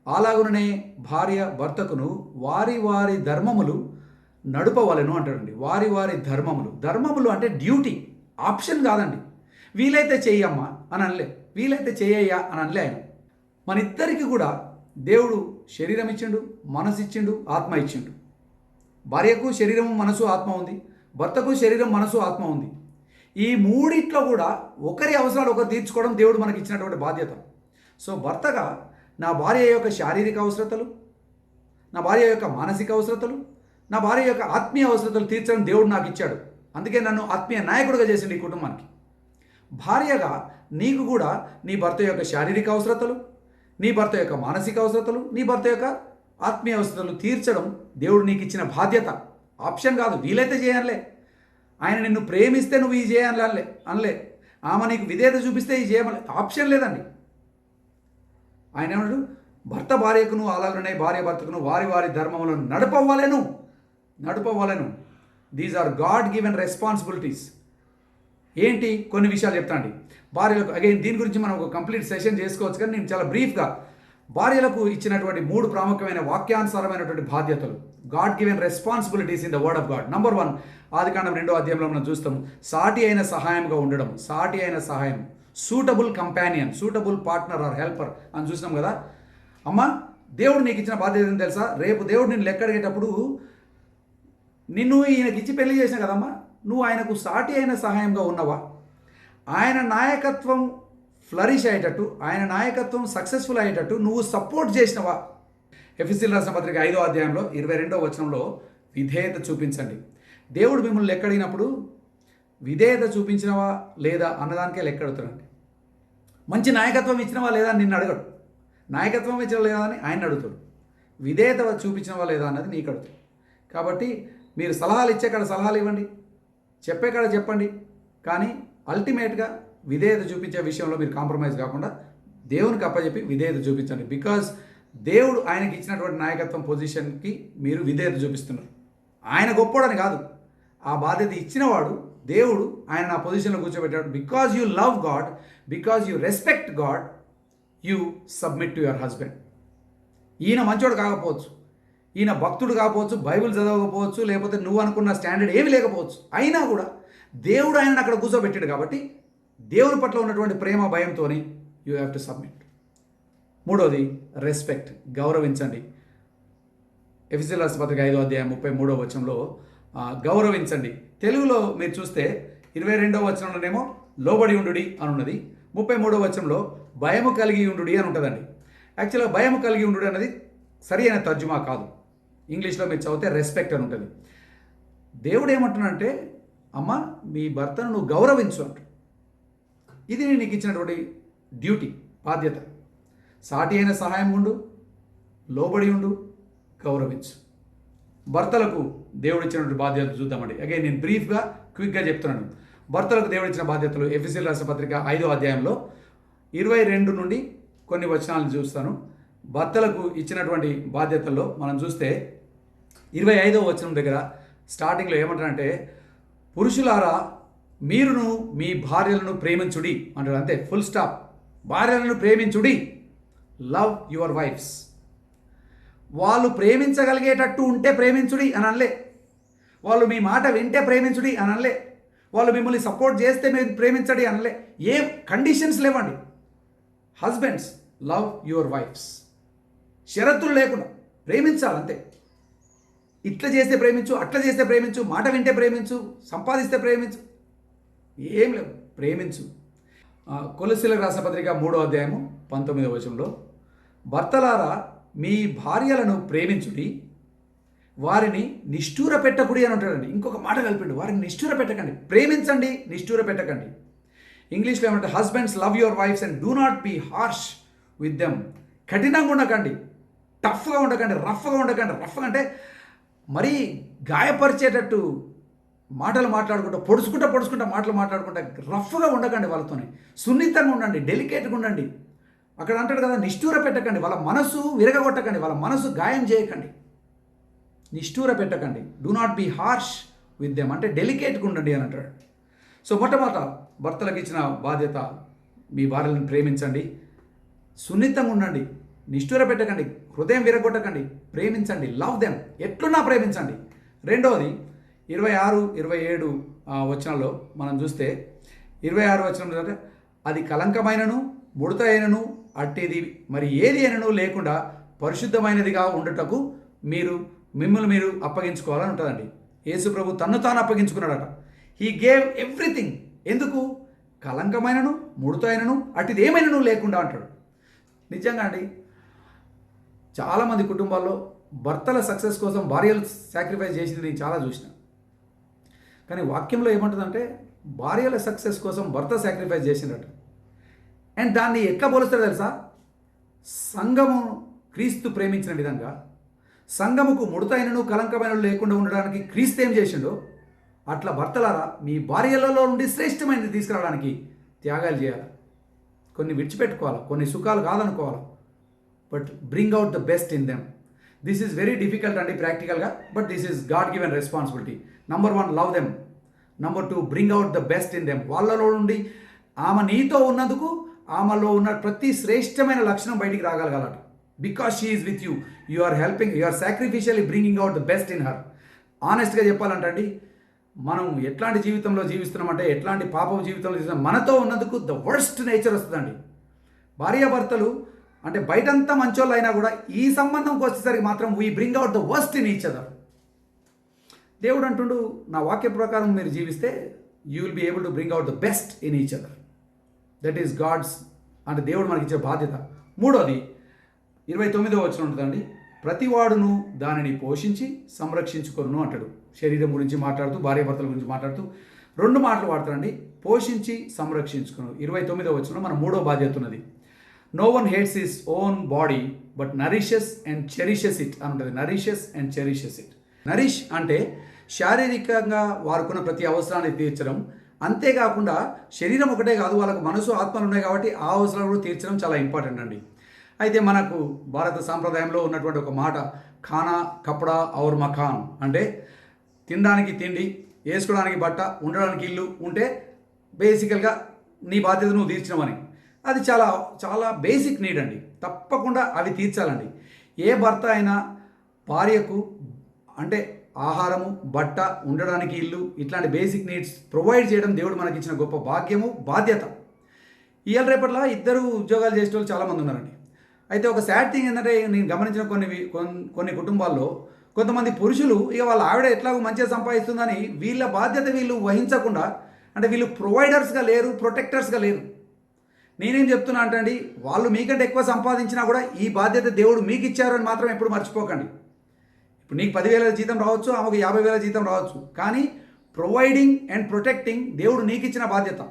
అలాగుననే భార్య భర్తకును వారి వారి ధర్మములు నడుపవలెను అంటాడండి. వారి వారి ధర్మములు అంటే డ్యూటీ, ఆప్షన్ కాదండి. వీలైతే చెయ్యమ్మా అని అనలే, వీలైతే చెయ్యయ్యా అని అనలే ఆయన. మన ఇద్దరికి కూడా దేవుడు శరీరం ఇచ్చిండు, మనసు ఇచ్చిండు, ఆత్మ ఇచ్చిండు. భార్యకు శరీరము మనసు ఆత్మ ఉంది, భర్తకు శరీరం మనసు ఆత్మ ఉంది. ఈ మూడిట్లో కూడా ఒకరి అవసరాలు ఒకరు తీర్చుకోవడం దేవుడు మనకి ఇచ్చినటువంటి బాధ్యత. సో భర్తగా నా భార్య యొక్క శారీరక అవసరతలు, నా భార్య యొక్క మానసిక అవసరతలు, నా భార్య యొక్క ఆత్మీయ అవసరతలు తీర్చడం దేవుడు నాకు ఇచ్చాడు. అందుకే నన్ను ఆత్మీయ నాయకుడిగా చేసిండు ఈ కుటుంబానికి. భార్యగా నీకు కూడా నీ భర్త యొక్క శారీరక అవసరతలు, నీ భర్త యొక్క మానసిక అవసరతలు, నీ భర్త యొక్క ఆత్మీయ అవసరతలు తీర్చడం దేవుడు నీకు ఇచ్చిన బాధ్యత. ఆప్షన్ కాదు, వీలైతే చేయాలే. ఆయన నిన్ను ప్రేమిస్తే నువ్వు ఈ చేయాలి అనలే, ఆమె నీకు విధేయత చూపిస్తే ఈ చేయమలే, ఆప్షన్ లేదండి. ఆయన ఏమన్నాడు, భర్త భార్యకును అలాగనే భార్య భర్తకును వారి వారి ధర్మములను నడుపవలెను. These are God given responsibilities. ఏంటి కొన్ని విషయాలు చెప్తాండి భార్యలకు. అగైన్ దీని గురించి మనం ఒక కంప్లీట్ సెషన్ చేసుకోవచ్చు, కానీ నేను చాలా బ్రీఫ్గా భార్యలకు ఇచ్చినటువంటి 3 ప్రాముఖ్యమైన వాక్యానుసారమైనటువంటి బాధ్యతలు, God given responsibilities in the word of God. Number 1, ఆదికాండం 2వ అధ్యాయంలో మనం చూస్తాం, సాటి అయిన సహాయంగా ఉండడం. సాటి అయిన సహాయం, suitable companion, suitable partner or helper అని చూసినాం కదా. అమ్మ, దేవుడు నీకు ఇచ్చిన బాధ్యత ఏంటి తెలుసా? రేపు దేవుడు నిన్ను లెక్కడిగేటప్పుడు నిన్ను ఈయనకిచ్చి పెళ్లి చేసిన కదమ్మా, నువ్వు ఆయనకు సాటి అయిన సహాయంగా ఉన్నవా? ఆయన నాయకత్వం ఫ్లరిష్ అయ్యేటట్టు, ఆయన నాయకత్వం సక్సెస్ఫుల్ అయ్యేటట్టు నువ్వు సపోర్ట్ చేసినవా? ఎఫెసీయులకు రాసిన పత్రిక 5వ అధ్యాయంలో 22వ వచనంలో విధేయత చూపించండి. దేవుడు మిమ్మల్ని లెక్కడిగినప్పుడు విధేయత చూపించినవా లేదా అన్నదానికే లెక్కడుతాడండి. మంచి నాయకత్వం ఇచ్చినవా లేదా అని నిన్ను అడగడు, నాయకత్వం ఇచ్చిన లేదా అని ఆయన అడుగుతాడు. విధేయత చూపించినవా లేదా అన్నది నీకు అడుగుతాడు. కాబట్టి మీరు సలహాలు ఇచ్చే కాడ సలహాలు ఇవ్వండి, చెప్పే కాడ చెప్పండి, కానీ అల్టిమేట్గా విధేయత చూపించే విషయంలో మీరు కాంప్రమైజ్ కాకుండా దేవునికి అప్పచెప్పి విధేయత చూపించండి. బికాజ్ దేవుడు ఆయనకి ఇచ్చినటువంటి నాయకత్వం పొజిషన్కి మీరు విధేయత చూపిస్తున్నారు. ఆయన గొప్పోడని కాదు, ఆ బాధ్యత ఇచ్చినవాడు దేవుడు ఆయన నా పొజిషన్లో కూర్చోబెట్టాడు. Because you love God, because you respect God, you submit to your husband. ఈయన మంచోడు కాకపోవచ్చు, ఈయన భక్తుడు కాకపోవచ్చు, బైబిల్ చదవకపోవచ్చు, లేకపోతే నువ్వు అనుకున్న స్టాండర్డ్ ఏమి లేకపోవచ్చు, అయినా కూడా దేవుడు ఆయనను అక్కడ కూర్చోబెట్టాడు కాబట్టి దేవుని పట్ల ఉన్నటువంటి ప్రేమ భయంతో యూ హ్యావ్ టు సబ్మిట్. 3వది రెస్పెక్ట్, గౌరవించండి. ఎఫెసీయులకు రాసిన పత్రిక 5వ అధ్యాయం 33వ వచనంలో గౌరవించండి. తెలుగులో మీరు చూస్తే 22వ వచనంలోనేమో లోబడి ఉండుడి అని ఉన్నది, 33వ వచనంలో భయము కలిగి ఉండుడి అని ఉంటుందండి. యాక్చువల్గా భయము కలిగి ఉండుడి అనేది సరి అయిన తర్జుమా కాదు. ఇంగ్లీష్లో మీరు చదివితే రెస్పెక్ట్ అని ఉంటుంది. దేవుడు ఏమంటున్నాడంటే, అమ్మ మీ భర్తను నువ్వు గౌరవించు అంటు. ఇది నీకు ఇచ్చినటువంటి డ్యూటీ, బాధ్యత. సాటి అయిన సహాయం ఉండు, లోబడి ఉండు, గౌరవించు. భర్తలకు దేవుడిచ్చినటువంటి బాధ్యతలు చూద్దామండి. అగైన్ నేను బ్రీఫ్గా క్విక్గా చెప్తున్నాను. భర్తలకు దేవుడిచ్చిన బాధ్యతలు ఎఫెసీయుల రాసిన పత్రిక 5వ అధ్యాయంలో 22 నుండి కొన్ని వచనాలను చూస్తాను. భర్తలకు ఇచ్చినటువంటి బాధ్యతల్లో మనం చూస్తే 25వ వచనం దగ్గర స్టార్టింగ్లో ఏమంటారంటే, పురుషులారా మీరును మీ భార్యలను ప్రేమించుడి అంటారు. అంతే, ఫుల్ స్టాప్. భార్యలను ప్రేమించుడి, లవ్ యువర్ వైఫ్స్. వాళ్ళు ప్రేమించగలిగేటట్టు ఉంటే ప్రేమించుడి అని అనలే. వాళ్ళు మీ మాట వింటే ప్రేమించుడి అని అనలే. వాళ్ళు మిమ్మల్ని సపోర్ట్ చేస్తే మీరు ప్రేమించడి అనలే. ఏం కండిషన్స్ లేవండి. Husbands, love your wives. షరతులు లేకుండా ప్రేమించాలంతే. ఇట్లా చేస్తే ప్రేమించు, అట్లా చేస్తే ప్రేమించు, మాట వింటే ప్రేమించు, సంపాదిస్తే ప్రేమించు, ఏం లేవు, ప్రేమించు. కొలస్సీలకు రాసిన పత్రిక 3వ అధ్యాయము 19వ వచనంలో, భర్తలారా మీ భార్యలను ప్రేమించుడి, వారిని నిష్ఠూర పెట్టకుడి అని ఉంటాడండి. ఇంకొక మాట కలిపిండు, వారిని నిష్ఠూర పెట్టకండి. ప్రేమించండి, నిష్ఠూర పెట్టకండి. ఇంగ్లీష్లో ఏమంటే, husbands love your wives and do not be harsh with them. కఠినంగా ఉండకండి, టఫ్గా ఉండకండి, రఫ్గా ఉండకండి. రఫ్గా అంటే మరీ గాయపరిచేటట్టు మాటలు మాట్లాడుకుంటా, పొడుచుకుంటా మాటలు మాట్లాడుకుంటా రఫ్గా ఉండకండి. వాళ్ళతోనే సున్నితంగా ఉండండి, డెలికేట్గా ఉండండి. అక్కడ అంటాడు కదా, నిష్ఠూర పెట్టకండి. వాళ్ళ మనసు విరగగొట్టకండి, వాళ్ళ మనసు గాయం చేయకండి, నిష్ఠూర పెట్టకండి. Do not be harsh with them అంటే డెలికేట్గా ఉండండి అని అంటాడు. సో మొట్టమొదట భర్తలకు ఇచ్చిన బాధ్యత, మీ భార్యలను ప్రేమించండి, సున్నితంగా ఉండండి, నిష్ఠూర పెట్టకండి, హృదయం విరగొట్టకండి, ప్రేమించండి, లవ్ దెమ్. ఎట్లున్నా ప్రేమించండి. రెండవది 26, 27 వచనాల్లో మనం చూస్తే, 26 వచనం అంటే, అది కలంకమైనను ముడత అయినను అట్టిది మరి ఏది అయినను లేకుండా పరిశుద్ధమైనదిగా ఉండటకు మిమ్మల్ని మీరు అప్పగించుకోవాలని ఉంటుందండి. యేసు ప్రభు తన్ను తాను అప్పగించుకున్నాడట. He gave everything. ఎందుకు? కలంకమైనను ముడత అయినను అట్టిది ఏమైనను లేకుండా అంటాడు. నిజంగా అండి, చాలామంది కుటుంబాల్లో భర్తల సక్సెస్ కోసం భార్యలు సాక్రిఫైస్ చేసింది నేను చాలా చూసిన. కానీ వాక్యంలో ఏమంటుందంటే, భార్యల సక్సెస్ కోసం భర్త సాక్రిఫైస్ చేసినట్టు. అండ్ దాన్ని ఎట్లా పోలుస్తారో తెలుసా? సంఘము క్రీస్తు ప్రేమించిన విధంగా సంఘముకు ముడతైనను కలంకమైన లేకుండా ఉండడానికి క్రీస్తు ఏం చేసిండో, అట్లా భర్తలారా మీ భార్యలలో నుండి శ్రేష్టమైనది తీసుకురావడానికి త్యాగాలు చేయాలి. కొన్ని విడిచిపెట్టుకోవాలి, కొన్ని సుఖాలు కాదనుకోవాలి. But bring out the best in them. This is very difficult అండి ప్రాక్టికల్గా, but this is God given responsibility. Number 1, love them. Number 2, bring out the best in them. వాళ్ళలో నుండి ఆమె నీతో ఉన్నందుకు ఆమెలో ఉన్న ప్రతి శ్రేష్టమైన లక్షణం బయటికి రాగలగాలట. Because she is with you, you are helping, you are sacrificially bringing out the best in her. ఆనెస్ట్గా చెప్పాలంటండి, మనం ఎట్లాంటి జీవితంలో జీవిస్తున్నామంటే, ఎట్లాంటి పాపం జీవితంలో జీవిస్తున్నాం, మనతో ఉన్నందుకు ద వర్స్ట్ నేచర్ వస్తుందండి. భార్యాభర్తలు అంటే బయటంతా మంచోళ్ళు అయినా కూడా ఈ సంబంధంకి వచ్చేసరికి మాత్రం we bring out the worst in each other. దేవుడు అంటుండు, నా వాక్య ప్రకారం మీరు జీవిస్తే you will be able to bring out the best in each other. That is God's, అంటే దేవుడు మనకి ఇచ్చే బాధ్యత. మూడోది 29వ వచనం ఉంటుందండి, ప్రతివాడును దానిని పోషించి సంరక్షించుకొను అంటాడు. శరీరం గురించి మాట్లాడుతూ, భార్యాభర్తల గురించి మాట్లాడుతూ 2 మాటలు వాడతాడండి, పోషించి సంరక్షించుకొను. 29వ వచనం మన మూడో బాధ్యత ఉన్నది. No one hates his own body but nourishes and cherishes it అని ఉంటుంది. Nourishes and cherishes it. Nourish అంటే శారీరకంగా వారుకున్న ప్రతి అవసరాన్ని తీర్చడం, అంతేకాకుండా శరీరం ఒకటే కాదు, వాళ్ళకు మనసు, ఆత్మలు ఉన్నాయి కాబట్టి ఆ అవసరాలు కూడా తీర్చడం చాలా ఇంపార్టెంట్ అండి. అయితే మనకు భారత సాంప్రదాయంలో ఉన్నటువంటి ఒక మాట, ఖానా కపడా ఔర్ మకాన్ అంటే తినడానికి తిండి, వేసుకోవడానికి బట్ట, ఉండడానికి ఇల్లు ఉంటే బేసికల్గా నీ బాధ్యత నువ్వు తీర్చినవని. అది చాలా చాలా బేసిక్ నీడ్ అండి. తప్పకుండా అవి తీర్చాలండి. ఏ భర్త అయినా భార్యకు అంటే ఆహారము, బట్ట, ఉండడానికి ఇల్లు, ఇట్లాంటి బేసిక్ నీడ్స్ ప్రొవైడ్ చేయడం దేవుడు మనకి ఇచ్చిన గొప్ప భాగ్యము, బాధ్యత. ఇవాళ రేపట్లా ఇద్దరు ఉద్యోగాలు చేసే వాళ్ళు చాలామంది ఉన్నారండి. అయితే ఒక సాడ్ థింగ్ ఏంటంటే, నేను గమనించిన కొన్ని కుటుంబాల్లో కొంతమంది పురుషులు ఇక వాళ్ళ ఆవిడ ఎట్లాగో మంచిగా సంపాదిస్తుందని వీళ్ళ బాధ్యత వీళ్ళు వహించకుండా, అంటే వీళ్ళు ప్రొవైడర్స్గా లేరు, ప్రొటెక్టర్స్గా లేరు. నేనేం చెప్తున్నా అంటే అండి, వాళ్ళు మీకంటే ఎక్కువ సంపాదించినా కూడా ఈ బాధ్యత దేవుడు మీకు ఇచ్చారు అని మాత్రం ఎప్పుడు మర్చిపోకండి. ఇప్పుడు నీకు 10,000 జీతం రావచ్చు, ఆమెకు 50,000 జీతం రావచ్చు, కానీ ప్రొవైడింగ్ అండ్ ప్రొటెక్టింగ్ దేవుడు నీకు ఇచ్చిన బాధ్యత.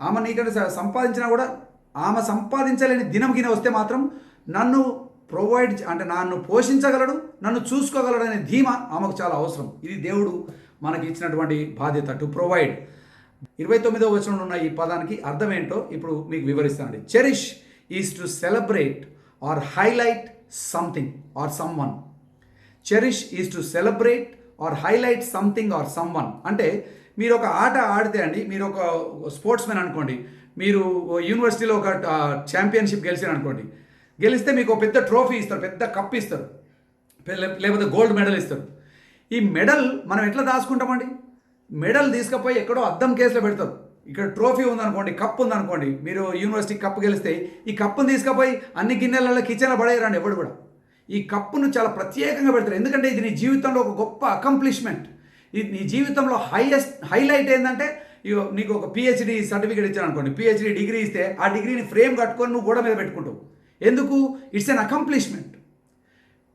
ఆమె నీకంటే సంపాదించినా కూడా ఆమె సంపాదించలేని దినం గిన వస్తే మాత్రం నన్ను ప్రొవైడ్ అంటే నన్ను పోషించగలడు, నన్ను చూసుకోగలడు అనే ధీమా ఆమెకు చాలా అవసరం. ఇది దేవుడు మనకి ఇచ్చినటువంటి బాధ్యత, టు ప్రొవైడ్. 29వ వచనంలో ఉన్న ఈ పదానికి అర్థం ఏంటో ఇప్పుడు మీకు వివరిస్తానండి. Cherish is to celebrate or highlight something or someone. Cherish is to celebrate or highlight something or someone. అంటే మీరు ఒక ఆట ఆడితే అండి, మీరు ఒక స్పోర్ట్స్ మ్యాన్ అనుకోండి, మీరు యూనివర్సిటీలో ఒక ఛాంపియన్షిప్ గెలిచారు అనుకోండి, గెలిస్తే మీకు ఒక పెద్ద ట్రోఫీ ఇస్తారు, పెద్ద కప్ ఇస్తారు, లేకపోతే గోల్డ్ మెడల్ ఇస్తారు. ఈ మెడల్ మనం ఎట్లా దాచుకుంటామండి? మెడల్ తీసుకుపోయి ఎక్కడో అద్దం కేసులో పెడతారు. ఇక్కడ ట్రోఫీ ఉందనుకోండి, కప్ ఉందనుకోండి, మీరు యూనివర్సిటీ కప్ గెలిస్తే ఈ కప్పును తీసుకుపోయి అన్ని గిన్నెలలో కిచెన్లో పడేయరండి ఎవడు కూడా. ఈ కప్పును చాలా ప్రత్యేకంగా పెడతారు, ఎందుకంటే ఇది నీ జీవితంలో ఒక గొప్ప అకంప్లిష్మెంట్. ఇది నీ జీవితంలో హైలైట్ ఏంటంటే, నీకు ఒక పిహెచ్డి సర్టిఫికేట్ ఇచ్చాను అనుకోండి, పిహెచ్డి డిగ్రీ ఇస్తే ఆ డిగ్రీని ఫ్రేమ్ కట్టుకొని నువ్వు గోడ మీద పెట్టుకుంటావు. ఎందుకు? It's an accomplishment.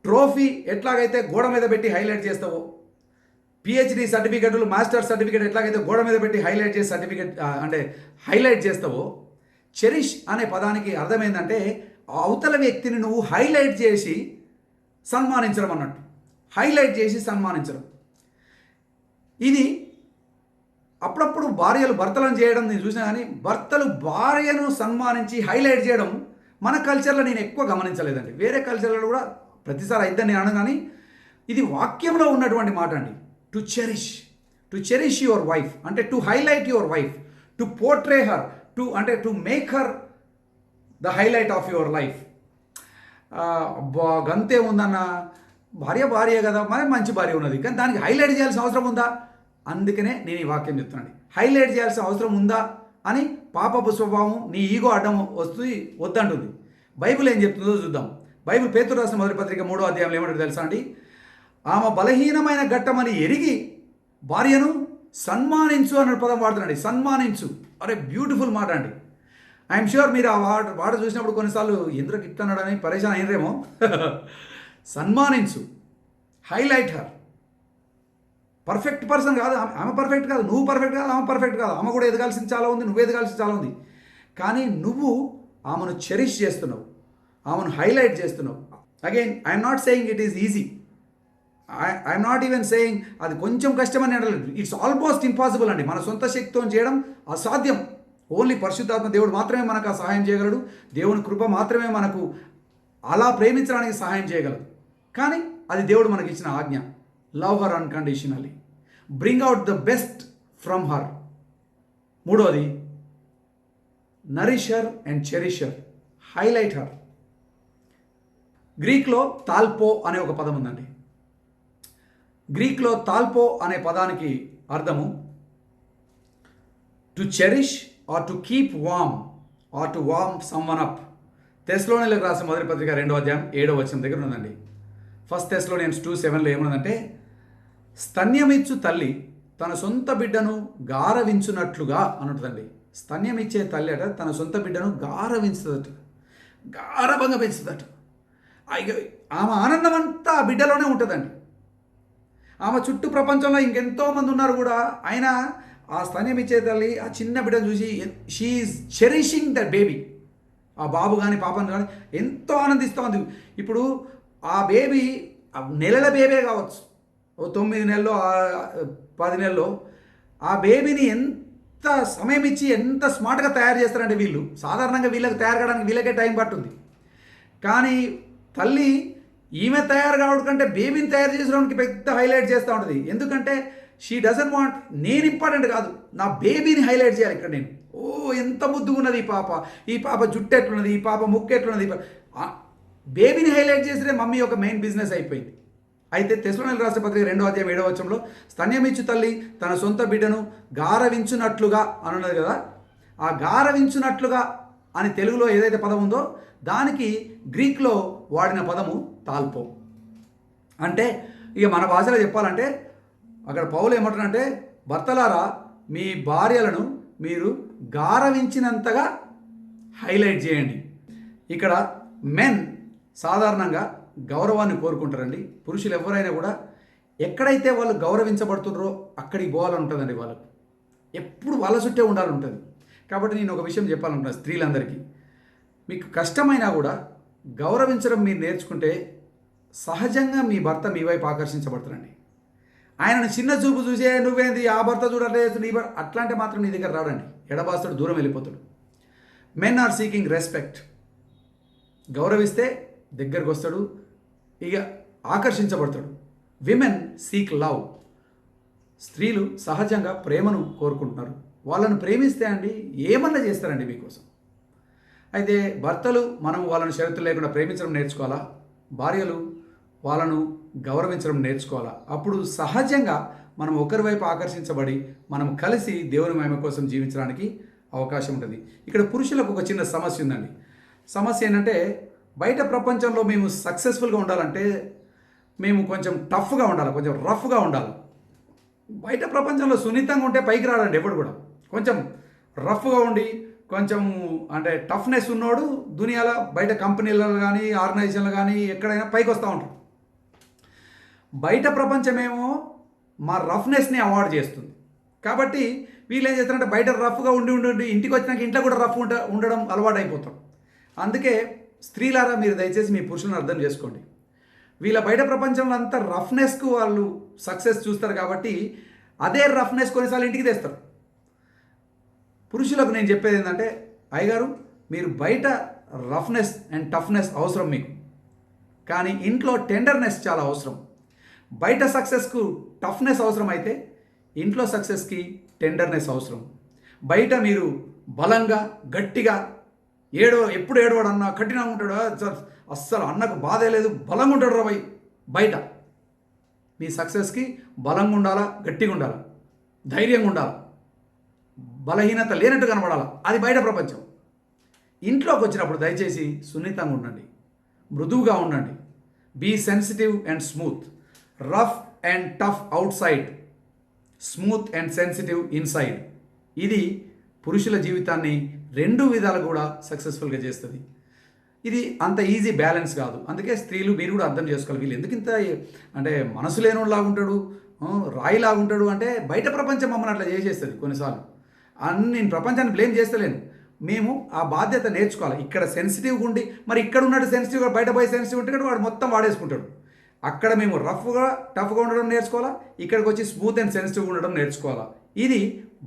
ట్రోఫీ ఎట్లాగైతే గోడ మీద పెట్టి హైలైట్ చేస్తావో, పిహెచ్డి సర్టిఫికెట్లు, మాస్టర్ సర్టిఫికేట్ ఎట్లాగైతే గోడ మీద పెట్టి హైలైట్ చేసి సర్టిఫికేట్ అంటే హైలైట్ చేస్తావో, చెరిష్ అనే పదానికి అర్థం ఏంటంటే అవతల వ్యక్తిని నువ్వు హైలైట్ చేసి సన్మానించడం అన్నట్టు. హైలైట్ చేసి సన్మానించడం. ఇది అప్పుడప్పుడు భార్యలు భర్తలను చేయడం నేను చూసినా, కానీ భర్తలు భార్యను సన్మానించి హైలైట్ చేయడం మన కల్చర్లో నేను ఎక్కువ గమనించలేదండి. వేరే కల్చర్లో కూడా ప్రతిసారి అయిద్దని నేను అనను, కానీ ఇది వాక్యంలో ఉన్నటువంటి మాట అండి. టు చెరిష్ యువర్ వైఫ్ అంటే to highlight your wife, to portray her, to make her the highlight of your life. గంతే ఉందన్న, భార్య కదా, మరి మంచి భార్య ఉన్నది, కానీ దానికి హైలైట్ చేయాల్సిన అవసరం ఉందా? అందుకనే నేను ఈ వాక్యం చెప్తున్నాను. హైలైట్ చేయాల్సిన అవసరం ఉందా అని పాపపు స్వభావం, నీ ఈగో అడ్డం వద్దంటుంది. బైబిల్ ఏం చెప్తుందో చూద్దాం. బైబిల్ పేతురు రాసిన మొదటి పత్రిక 3వ అధ్యాయంలో ఏమంటారు తెలుసా అండి? ఆమె బలహీనమైన ఘట్టమని ఎరిగి భార్యను సన్మానించు అన్న పదం వాడుతున్నాడు. సన్మానించు, అరే బ్యూటిఫుల్ మాట అండి. ఐఎమ్ ష్యూర్ మీరు ఆ వాట చూసినప్పుడు కొన్నిసార్లు ఎందుకు ఇట్టన్నాడని పరేషాన్ అయినరేమో. సన్మానించు, హైలైట్ హర్. పర్ఫెక్ట్ పర్సన్ కాదు ఆమె, పర్ఫెక్ట్ కాదు, నువ్వు పర్ఫెక్ట్ కాదు, ఆమె పర్ఫెక్ట్ కాదు, ఆమె కూడా ఎదగాల్సింది చాలా ఉంది, నువ్వు ఎదగాల్సింది చాలా ఉంది. కానీ నువ్వు ఆమెను చెరిష్ చేస్తున్నావు, ఆమెను హైలైట్ చేస్తున్నావు. Again I'm not saying it is easy, I'm not even saying అది కొంచెం కష్టమని అనలేదు. ఇట్స్ ఆల్మోస్ట్ ఇంపాసిబుల్ అండి. మన సొంత శక్తితో చేయడం అసాధ్యం. ఓన్లీ పరిశుద్ధాత్మ దేవుడు మాత్రమే మనకు ఆ సహాయం చేయగలడు. దేవుని కృప మాత్రమే మనకు అలా ప్రేమించడానికి సహాయం చేయగలదు. కానీ అది దేవుడు మనకి ఇచ్చిన ఆజ్ఞ. Love her unconditionally, bring out the best from her. మూడోది, nourish her and cherish her, highlight her. గ్రీక్లో తాల్పో అనే ఒక పదం ఉందండి. గ్రీక్లో తాల్పో అనే పదానికి అర్థము to cherish or to keep warm or to warm someone up. తెస్సలోనికీయులకు రాసిన మొదటి పత్రిక 2వ అధ్యాయం 7వ వచనం దగ్గర ఉన్నదండి. 1 Thessalonians 2:7లో ఏమున్నదంటే, స్తన్యమిచ్చు తల్లి తన సొంత బిడ్డను గారవించున్నట్లుగా అనుంటుందండి. స్తన్యమిచ్చే తల్లి అట తన సొంత బిడ్డను గారవించుదట, గారభంగా పెంచుదట. ఆమె ఆనందం అంతా ఆ బిడ్డలోనే ఉంటుందండి. ఆమె చుట్టూ ప్రపంచంలో ఇంకెంతోమంది ఉన్నారు కూడా, అయినా ఆ స్తన్యం ఇచ్చే తల్లి ఆ చిన్న బిడ్డను చూసి షీఈస్ చెరిషింగ్ ద బేబీ. ఆ బాబు కానీ పాపను కానీ ఎంతో ఆనందిస్తూ ఉంది. ఇప్పుడు ఆ బేబీ నెలల బేబే కావచ్చు, ఓ 9 నెలలో 10 నెలలో, ఆ బేబీని ఎంత సమయం ఇచ్చి ఎంత స్మార్ట్గా తయారు చేస్తారంటే వీళ్ళు. సాధారణంగా వీళ్ళకి తయారు కావడానికి వీళ్ళకే టైం పట్టుంది. కానీ తల్లి ఈమె తయారు కావడం కంటే బేబీని తయారు చేసడానికి పెద్ద హైలైట్ చేస్తూ ఉంటుంది. ఎందుకంటే షీ డజంట్ వాంట్, నేను ఇంపార్టెంట్ కాదు, నా బేబీని హైలైట్ చేయాలి ఇక్కడ నేను. ఓ ఎంత ముద్దుగా ఉన్నది ఈ పాప జుట్టు ఎట్లున్నది, ఈ పాప ముక్కు ఎట్లున్నది. బేబీని హైలైట్ చేస్తే మమ్మీ ఒక మెయిన్ బిజినెస్ అయిపోయింది. అయితే తెస్సలోనికీయులకు రాసిన పత్రిక 2వ అధ్యాయం 7వ వచనంలో స్తన్యమిచ్చు తల్లి తన సొంత బిడ్డను గారవించున్నట్లుగా అనున్నది కదా. ఆ గారవించున్నట్లుగా అని తెలుగులో ఏదైతే పదం ఉందో దానికి గ్రీక్లో వాడిన పదము తాల్పో. అంటే ఇక మన భాషలో చెప్పాలంటే అక్కడ పౌలు ఏమంటారంటే, భర్తలారా మీ భార్యలను మీరు గారవించినంతగా హైలైట్ చేయండి. ఇక్కడ మెన్ సాధారణంగా గౌరవాన్ని కోరుకుంటారండి. పురుషులు ఎవరైనా కూడా ఎక్కడైతే వాళ్ళు గౌరవించబడుతున్నారో అక్కడికి పోవాలని ఉంటుందండి. వాళ్ళకు ఎప్పుడు వాళ్ళ చుట్టే ఉండాలని ఉంటుంది. కాబట్టి నేను ఒక విషయం చెప్పాలనుకుంటున్నాను స్త్రీలందరికీ. మీకు కష్టమైనా కూడా గౌరవించడం మీరు నేర్చుకుంటే సహజంగా మీ భర్త మీ వైపు ఆకర్షించబడతారండి. ఆయనను చిన్న చూపు చూసే నువ్వేంది ఆ భర్త చూడట్లేదు నీ భర్త అట్లాంటి మాత్రం నీ దగ్గర రాడండి. ఎడబాస్తాడు, దూరం వెళ్ళిపోతాడు. Men are seeking respect. గౌరవిస్తే దగ్గరకు వస్తాడు, ఇక ఆకర్షించబడతాడు. Women seek love. స్త్రీలు సహజంగా ప్రేమను కోరుకుంటున్నారు. వాళ్ళను ప్రేమిస్తే అండి ఏమన్నా చేస్తారండి మీకోసం. అయితే భర్తలు మనం వాళ్ళని షరతులు లేకుండా ప్రేమించడం నేర్చుకోవాలా, భార్యలు వాళ్ళను గౌరవించడం నేర్చుకోవాలా. అప్పుడు సహజంగా మనం ఒకరి వైపు ఆకర్షించబడి మనం కలిసి దేవుని మహిమ కోసం జీవించడానికి అవకాశం ఉంటుంది. ఇక్కడ పురుషులకు ఒక చిన్న సమస్య ఉందండి. సమస్య ఏంటంటే బయట ప్రపంచంలో మేము సక్సెస్ఫుల్గా ఉండాలంటే మేము కొంచెం టఫ్గా ఉండాలి, కొంచెం రఫ్గా ఉండాలి. బయట ప్రపంచంలో సున్నితంగా ఉంటే పైకి రాడండి ఎవడు కూడా. కొంచెం రఫ్గా ఉండి కొంచెం అంటే టఫ్నెస్ ఉన్నోడు దునియాలో బయట కంపెనీలలో కానీ ఆర్గనైజేషన్లు కానీ ఎక్కడైనా పైకి వస్తూ ఉంటాడు. బయట ప్రపంచమేమో మా రఫ్నెస్ని అవాయిడ్ చేస్తుంది. కాబట్టి వీళ్ళు ఏం చేస్తారంటే బయట రఫ్గా ఉండి ఉండి ఉండి ఇంటికి వచ్చినాక ఇంట్లో కూడా రఫ్ ఉండడం అలవాటు అయిపోతాం. అందుకే స్త్రీలారా మీరు దయచేసి మీ పురుషులను అర్థం చేసుకోండి. వీళ్ళ బయట ప్రపంచంలో అంతా రఫ్నెస్కు వాళ్ళు సక్సెస్ చూస్తారు కాబట్టి అదే రఫ్నెస్ కొన్నిసార్లు ఇంటికి తెస్తారు. పురుషులకు నేను చెప్పేది ఏంటంటే అయ్యగారు మీరు బయట రఫ్నెస్ అండ్ టఫ్నెస్ అవసరం మీకు, కానీ ఇంట్లో టెండర్నెస్ చాలా అవసరం. బయట సక్సెస్కు టఫ్నెస్ అవసరం అయితే ఇంట్లో సక్సెస్కి టెండర్నెస్ అవసరం. బయట మీరు బలంగా గట్టిగా ఎప్పుడు ఏడవాడు అన్న కఠినంగా ఉంటాడు, అస్సలు అన్నకు బాధే లేదు బలంగా ఉంటాడు రా బయట. మీ సక్సెస్కి బలంగా ఉండాలా, గట్టిగా ఉండాలా, ధైర్యంగా ఉండాలా, బలహీనత లేనట్టు కనబడాలా, అది బయట ప్రపంచం. ఇంట్లోకి వచ్చినప్పుడు దయచేసి సున్నితంగా ఉండండి, మృదువుగా ఉండండి. Be sensitive and smooth. Rough and tough outside, smooth and sensitive inside. ఇది పురుషుల జీవితాన్ని రెండు విధాలు కూడా సక్సెస్ఫుల్గా చేస్తుంది. ఇది అంత ఈజీ బ్యాలెన్స్ కాదు. అందుకే స్త్రీలు మీరు కూడా అర్థం చేసుకోవాలి. వీళ్ళు ఎందుకు ఇంత అంటే మనసు లేనిలాగా ఉంటాడు, రాయిలాగా ఉంటాడు అంటే బయట ప్రపంచం మమ్మల్ని అట్లా చేసేస్తుంది కొన్నిసార్లు. నేను ప్రపంచాన్ని బ్లేమ్ చేస్తలేను. మేము ఆ బాధ్యత నేర్చుకోవాలి. ఇక్కడ సెన్సిటివ్గా ఉండి మరి ఇక్కడ ఉన్నట్టు సెన్సిటివ్గా బయట పోయి సెన్సిటివ్ ఉంటే వాడు మొత్తం వాడేసుకుంటాడు. అక్కడ మేము రఫ్గా టఫ్గా ఉండడం నేర్చుకోవాలా, ఇక్కడికి వచ్చి స్మూత్ అండ్ సెన్సిటివ్గా ఉండడం నేర్చుకోవాలా. ఇది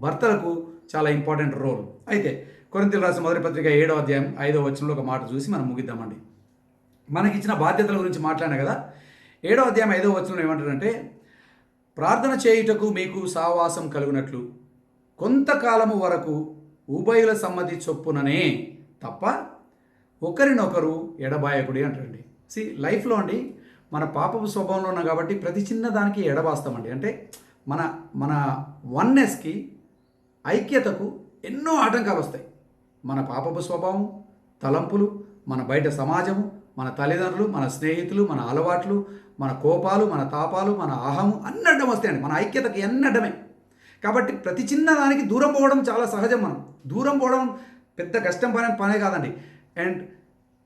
భర్తలకు చాలా ఇంపార్టెంట్ రోల్. అయితే కొరింథీయులకు రాసిన మొదటి పత్రిక 7వ అధ్యాయం 5వ వచనంలో ఒక మాట చూసి మనం ముగిద్దామండి. మనకిచ్చిన బాధ్యతల గురించి మాట్లాడినా కదా. 7వ అధ్యాయం 5వ వచనంలో ఏమంటారంటే ప్రార్థన చేయుటకు మీకు సావాసం కలుగునట్లు కొంతకాలము వరకు ఉభయుల సమ్మతి చొప్పుననే తప్ప ఒకరినొకరు ఎడబాయకుడి అంటారండి. లైఫ్లో అండి మన పాపపు స్వభావంలో ఉన్నాం కాబట్టి ప్రతి చిన్న దానికి ఎడబాస్తామండి. అంటే మన మన వన్నెస్కి ఐక్యతకు ఎన్నో ఆటంకాలు వస్తాయి. మన పాపపు స్వభావం, తలంపులు, మన బయట సమాజము, మన తల్లిదండ్రులు, మన స్నేహితులు, మన అలవాట్లు, మన కోపాలు, మన తాపాలు, మన అహము అన్ని అడ్డం వస్తాయండి. మన ఐక్యతకి అన్ని అడ్డమే. కాబట్టి ప్రతి చిన్న దానికి దూరం పోవడం చాలా సహజం. మనం దూరం పోవడం పెద్ద కష్టం పనే కాదండి. అండ్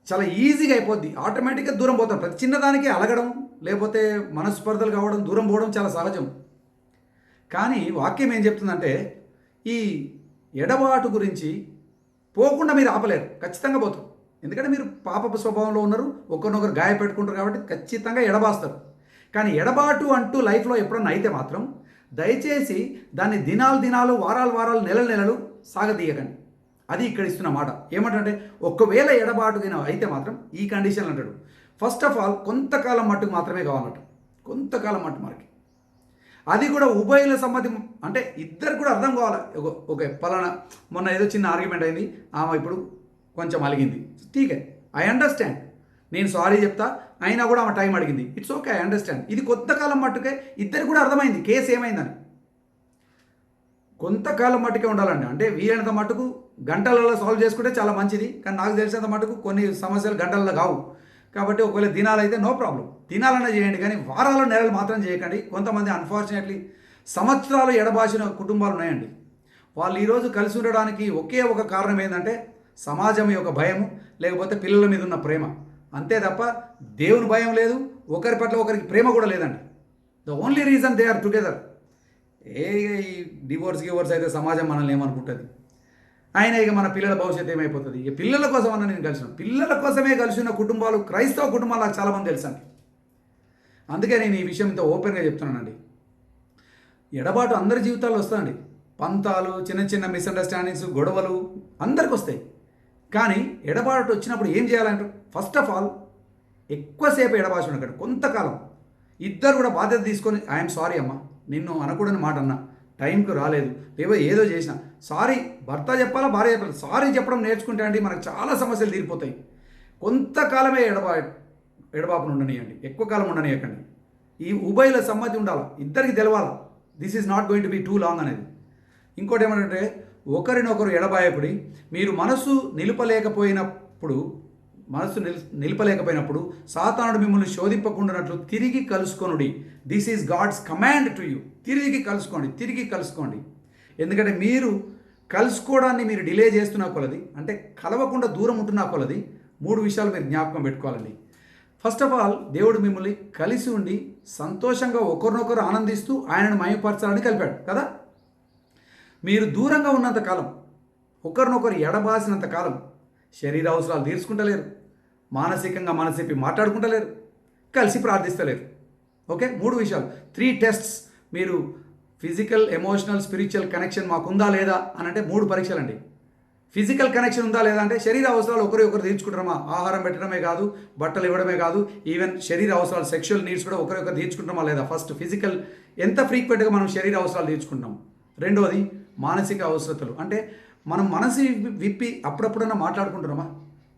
చాలా ఈజీగా అయిపోద్ది. ఆటోమేటిక్గా దూరం పోతాం. ప్రతి చిన్నదానికి అలగడం లేకపోతే మనస్పర్ధలు కావడం, దూరం పోవడం చాలా సహజం. కానీ వాక్యం ఏం చెప్తుందంటే ఈ ఎడబాటు గురించి పోకుండా మీరు ఆపలేరు, ఖచ్చితంగా పోతారు. ఎందుకంటే మీరు పాపపు స్వభావంలో ఉన్నారు, ఒకరినొకరు గాయపెట్టుకుంటారు కాబట్టి ఖచ్చితంగా ఎడబాస్తారు. కానీ ఎడబాటు అంటూ లైఫ్లో ఎప్పుడన్నా అయితే మాత్రం దయచేసి దాన్ని దినాలు వారాలు నెలలు సాగదీయకండి. అది ఇక్కడ ఇస్తున్న మాట. ఏమంటే ఒకవేళ ఎడబాటుగా అయితే మాత్రం ఈ కండిషన్లు అంటాడు. ఫస్ట్ ఆఫ్ ఆల్ కొంతకాలం మట్టుకు మాత్రమే కావాలన్నట్టు. కొంతకాలం మట్టు మనకి అది కూడా ఉభయుల సమ్మతి, అంటే ఇద్దరు కూడా అర్థం కావాలి. ఓకే పలానా మొన్న ఏదో చిన్న ఆర్గ్యుమెంట్ అయింది, ఆమె ఇప్పుడు కొంచెం అలిగింది, ఠీకే, ఐ అండర్స్టాండ్, నేను సారీ చెప్తా, అయినా కూడా ఆమె టైం అడిగింది, ఇట్స్ ఓకే, ఐ అండర్స్టాండ్. ఇది కొంతకాలం మట్టుకే ఇద్దరు కూడా అర్థమైంది కేసు ఏమైందని. కొంతకాలం మట్టుకే ఉండాలండి. అంటే వీలైనంత మట్టుకు గంటలలో సాల్వ్ చేసుకుంటే చాలా మంచిది. కానీ నాకు తెలిసినంత మటుకు కొన్ని సమస్యలు గంటలలో కావు. కాబట్టి ఒకవేళ దినాలు అయితే నో ప్రాబ్లం, దినాలన్నా చేయండి, కానీ వారాలు నెలలు మాత్రం చేయకండి. కొంతమంది అన్ఫార్చునేట్లీ సంవత్సరాలు ఎడబాసిన కుటుంబాలు ఉన్నాయండి. వాళ్ళు ఈరోజు కలిసి ఉండడానికి ఒకే ఒక కారణం ఏంటంటే సమాజం యొక్క భయము, లేకపోతే పిల్లల మీద ఉన్న ప్రేమ, అంతే తప్ప దేవుని భయం లేదు, ఒకరి పట్ల ఒకరికి ప్రేమ కూడా లేదండి. The only reason they are together. ఈ డివోర్స్ అయితే సమాజం మనల్ని ఏమనుకుంటుంది. ఆయన ఇక మన పిల్లల భవిష్యత్తు ఏమైపోతుంది? ఇక పిల్లల కోసం అన్న నేను కలిసిన పిల్లల కోసమే కలిసిన కుటుంబాలు, క్రైస్తవ కుటుంబాలు నాకు చాలామంది తెలుసండి. అందుకే నేను ఈ విషయం ఇంత ఓపెన్గా చెప్తున్నానండి. ఎడబాటు అందరి జీవితాల్లో వస్తుందండి. పంతాలు, చిన్న చిన్న మిస్అండర్స్టాండింగ్స్, గొడవలు అందరికి వస్తాయి. కానీ ఎడబాటు వచ్చినప్పుడు ఏం చేయాలంటే, ఫస్ట్ ఆఫ్ ఆల్ ఎక్కువసేపు ఎడబాటు ఉండకండి. కొంతకాలం ఇద్దరు కూడా బాధ్యత తీసుకొని, ఐఎమ్ సారీ అమ్మ, నిన్ను అనకూడని మాట అన్నా, టైంకి రాలేదు, లేవో ఏదో చేసిన, సారీ భర్త చెప్పాలా, భార్య చెప్పాలి, సారీ చెప్పడం నేర్చుకుంటే అండి మనకు చాలా సమస్యలు తీరిపోతాయి. కొంతకాలమే ఎడబాపును ఉండనియండి, ఎక్కువ కాలం ఉండనియకండి. ఈ ఉభయల సమ్మతి ఉండాలి, ఇద్దరికి తెలవాలా, this is not going to be too long అనేది. ఇంకోటి ఏమంటే, ఒకరినొకరు ఎడబాయపడి మీరు మనసు నిలపలేకపోయినప్పుడు సాతానుడు మిమ్మల్ని శోధింపకుండానట్లు తిరిగి కలుసుకొనుడి. This is God's command to you. తిరిగి కలుసుకోండి. ఎందుకంటే మీరు కలుసుకోవడాన్ని మీరు డిలే చేస్తున్నా కొలది, అంటే కలవకుండా దూరం ఉంటున్నా కొలది, 3 విషయాలు మీరు జ్ఞాపకం పెట్టుకోవాలండి. ఫస్ట్ ఆఫ్ ఆల్, దేవుడు మిమ్మల్ని కలిసి ఉండి సంతోషంగా ఒకరినొకరు ఆనందిస్తూ ఆయనను మయపరచాలని కలిపాడు కదా. మీరు దూరంగా ఉన్నంత కాలం, ఒకరినొకరు ఎడబాసినంత కాలం శరీర అవసరాలు తీర్చుకుంటలేరు, మానసికంగా మనసిప్పి మాట్లాడుకుంటలేరు, కలిసి ప్రార్థిస్తలేరు. ఓకే, 3 విషయాలు, 3 టెస్ట్స్. మీరు ఫిజికల్, ఎమోషనల్, స్పిరిచువల్ కనెక్షన్ మాకుందా లేదా అని అంటే 3 పరీక్షలు అండి. ఫిజికల్ కనెక్షన్ ఉందా లేదా అంటే శరీర అవసరాలు ఒకరు తీర్చుకుంటామా, ఆహారం పెట్టడమే కాదు, బట్టలు ఇవ్వడమే కాదు, ఈవెన్ శరీర అవసరాలు, సెక్షువల్ నీడ్స్ కూడా ఒకరు తీర్చుకుంటామా లేదా. ఫస్ట్ ఫిజికల్, ఎంత ఫ్రీక్వెంట్గా మనం శరీర అవసరాలు తీర్చుకుంటాం. రెండోది మానసిక అవసరతలు, అంటే మనం మనసు విప్పి అప్పుడప్పుడన్నా మాట్లాడుకుంటున్నామా,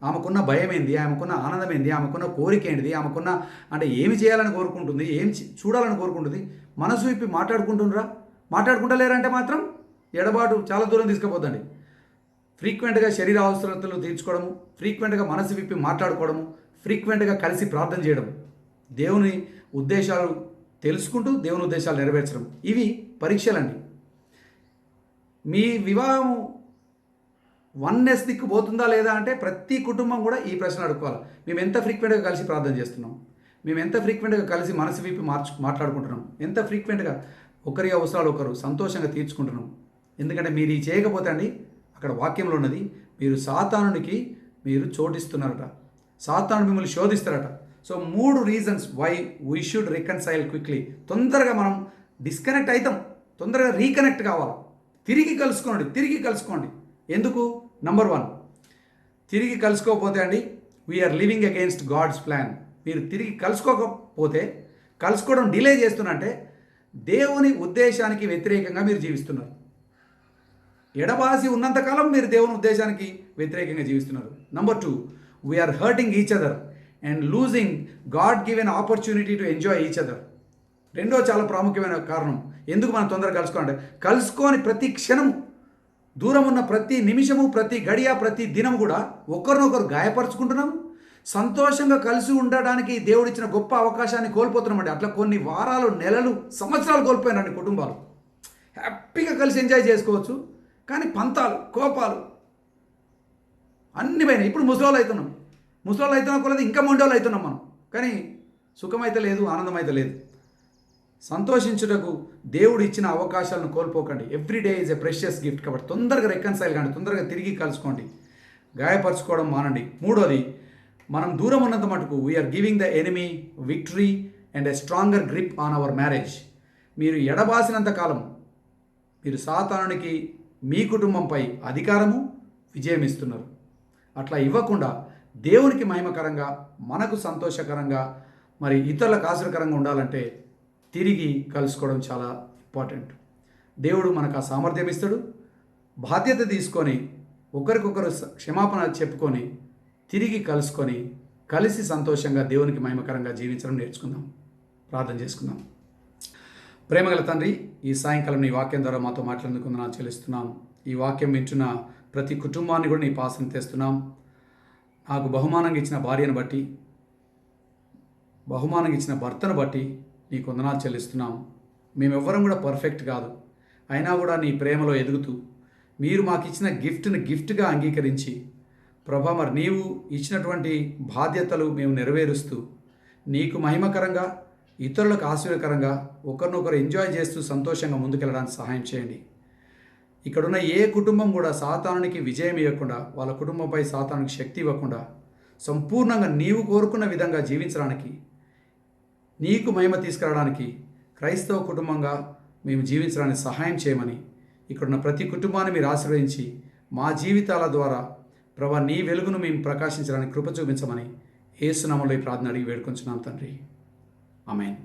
ఆమెకున్న భయం ఏంది, ఆమెకున్న ఆనందం ఏంది, ఆమెకున్న కోరిక ఏంటిది, ఆమెకున్న అంటే ఏమి చేయాలని కోరుకుంటుంది, ఏం చూడాలని కోరుకుంటుంది, మనసు విప్పి మాట్లాడుకుంటలేరంటే మాత్రం ఎడబాటు చాలా దూరం తీసుకుపోతుంది. ఫ్రీక్వెంట్గా శరీర అవసరతలు తీర్చుకోవడము, ఫ్రీక్వెంట్గా మనసు విప్పి మాట్లాడుకోవడము, ఫ్రీక్వెంట్గా కలిసి ప్రార్థన చేయడం, దేవుని ఉద్దేశాలు తెలుసుకుంటూ దేవుని ఉద్దేశాలు నెరవేర్చడం, ఇవి పరీక్షలండి. మీ వివాహం వన్నెస్ దిక్కు పోతుందా లేదా అంటే ప్రతి కుటుంబం కూడా ఈ ప్రశ్న అడుక్కోవాలి. మేము ఎంత ఫ్రీక్వెంట్గా కలిసి ప్రార్థన చేస్తున్నాం, మేము ఎంత ఫ్రీక్వెంట్గా కలిసి మనసు విప్పి మాట్లాడుకుంటున్నాం, ఎంత ఫ్రీక్వెంట్గా ఒకరి అవసరాలు ఒకరు సంతోషంగా తీర్చుకుంటున్నాం. ఎందుకంటే మీరు ఈ చేయకపోతే అండి, అక్కడ వాక్యంలో ఉన్నది, మీరు సాతానునికి చోటిస్తున్నారట, సాతాను మిమ్మల్ని శోధిస్తారట. So 3 reasons why we should reconcile quickly. తొందరగా మనం డిస్కనెక్ట్ అవుతాం, తొందరగా రీకనెక్ట్ కావాలి. తిరిగి కలుసుకోండి. ఎందుకు? నంబర్ 1, తిరిగి కలుసుకోకపోతే అండి, we are living against God's plan. మీరు తిరిగి కలుసుకోవడం డిలే చేస్తున్నంటే దేవుని ఉద్దేశానికి వ్యతిరేకంగా మీరు జీవిస్తున్నారు. ఎడబాసి ఉన్నంతకాలం మీరు దేవుని ఉద్దేశానికి వ్యతిరేకంగా జీవిస్తున్నారు. Number 2, we are hurting each other and losing God given opportunity to enjoy each other. రెండో చాలా ప్రాముఖ్యమైన కారణం ఎందుకు మనం తొందరగా కలుసుకొని ప్రతి క్షణం, దూరం ఉన్న ప్రతి నిమిషము, ప్రతి గడియ, ప్రతి దినం కూడా ఒకరినొకరు గాయపరుచుకుంటున్నాము. సంతోషంగా కలిసి ఉండడానికి దేవుడిచ్చిన గొప్ప అవకాశాన్ని కోల్పోతున్నామండి. అట్లా కొన్ని వారాలు, నెలలు, సంవత్సరాలు కోల్పోయినండి కుటుంబాలు. హ్యాపీగా కలిసి ఎంజాయ్ చేసుకోవచ్చు, కానీ పంతాలు, కోపాలు అన్ని పోయినాయి. ఇప్పుడు ముసలోళ్ళు అవుతున్నా కొలది ఇంకా మొండోళ్ళు అవుతున్నాం మనం. కానీ సుఖమైతే లేదు, ఆనందమైతే లేదు. సంతోషించుటకు దేవుడు ఇచ్చిన అవకాశాలను కోల్పోకండి. Every day is a precious gift. కాబట్టి తొందరగా రికన్సైల్ కానీ, తొందరగా తిరిగి కలుసుకోండి, గాయపరచుకోవడం మానండి. 3వది, మనం దూరం ఉన్నంత మటుకు we are giving the enemy victory and a stronger grip on our marriage. మీరు ఎడబాసినంత కాలం మీరు సాతానునికి మీ కుటుంబంపై అధికారము, విజయం ఇస్తున్నారు. అట్లా ఇవ్వకుండా దేవునికి మహిమకరంగా, మనకు సంతోషకరంగా, మరి ఇతరులకు ఆశ్చర్యకరంగా ఉండాలంటే తిరిగి కలుసుకోవడం చాలా ఇంపార్టెంట్. దేవుడు మనకు ఆ సామర్థ్యం ఇస్తాడు. బాధ్యత తీసుకొని ఒకరికొకరు క్షమాపణ చెప్పుకొని తిరిగి కలుసుకొని కలిసి సంతోషంగా దేవునికి మహిమకరంగా జీవించడం నేర్చుకుందాం. ప్రార్థన చేసుకుందాం. ప్రేమగల తండ్రి, ఈ సాయంకాలం నీ వాక్యం ద్వారా మాతో మాట్లాడేందుకు వందనాలు చెల్లిస్తున్నాం. ఈ వాక్యం వింటున్న ప్రతి కుటుంబాన్ని కూడా నీ పాసన తెస్తున్నాం. నాకు బహుమానంగా ఇచ్చిన భార్యను బట్టి, బహుమానంగా ఇచ్చిన భర్తను బట్టి నీకు వందనాలు చెల్లిస్తున్నాం. మేమెవ్వరం కూడా పర్ఫెక్ట్ కాదు, అయినా కూడా నీ ప్రేమలో ఎదుగుతూ మీరు మాకు ఇచ్చిన గిఫ్ట్గా అంగీకరించి ప్రభా, మరి నీవు ఇచ్చినటువంటి బాధ్యతలు మేము నెరవేరుస్తూ నీకు మహిమకరంగా, ఇతరులకు ఆశ్చర్యకరంగా, ఒకరినొకరు ఎంజాయ్ చేస్తూ సంతోషంగా ముందుకెళ్ళడానికి సహాయం చేయండి. ఇక్కడున్న ఏ కుటుంబం కూడా సాతానునికి విజయం ఇవ్వకుండా, వాళ్ళ కుటుంబంపై సాతానునికి శక్తి ఇవ్వకుండా, సంపూర్ణంగా నీవు కోరుకున్న విధంగా జీవించడానికి, నీకు మహిమ తీసుకురావడానికి, క్రైస్తవ కుటుంబంగా మేము జీవించడానికి సహాయం చేయమని, ఇక్కడున్న ప్రతి కుటుంబాన్ని మీరు ఆశీర్వదించి మా జీవితాల ద్వారా ప్రభా నీ వెలుగును మేము ప్రకాశించడానికి కృప చూపించమని యేసు నామములో ఈ ప్రార్థన అడిగి వేడుకొంచున్నాం తండ్రి. ఆమేన్.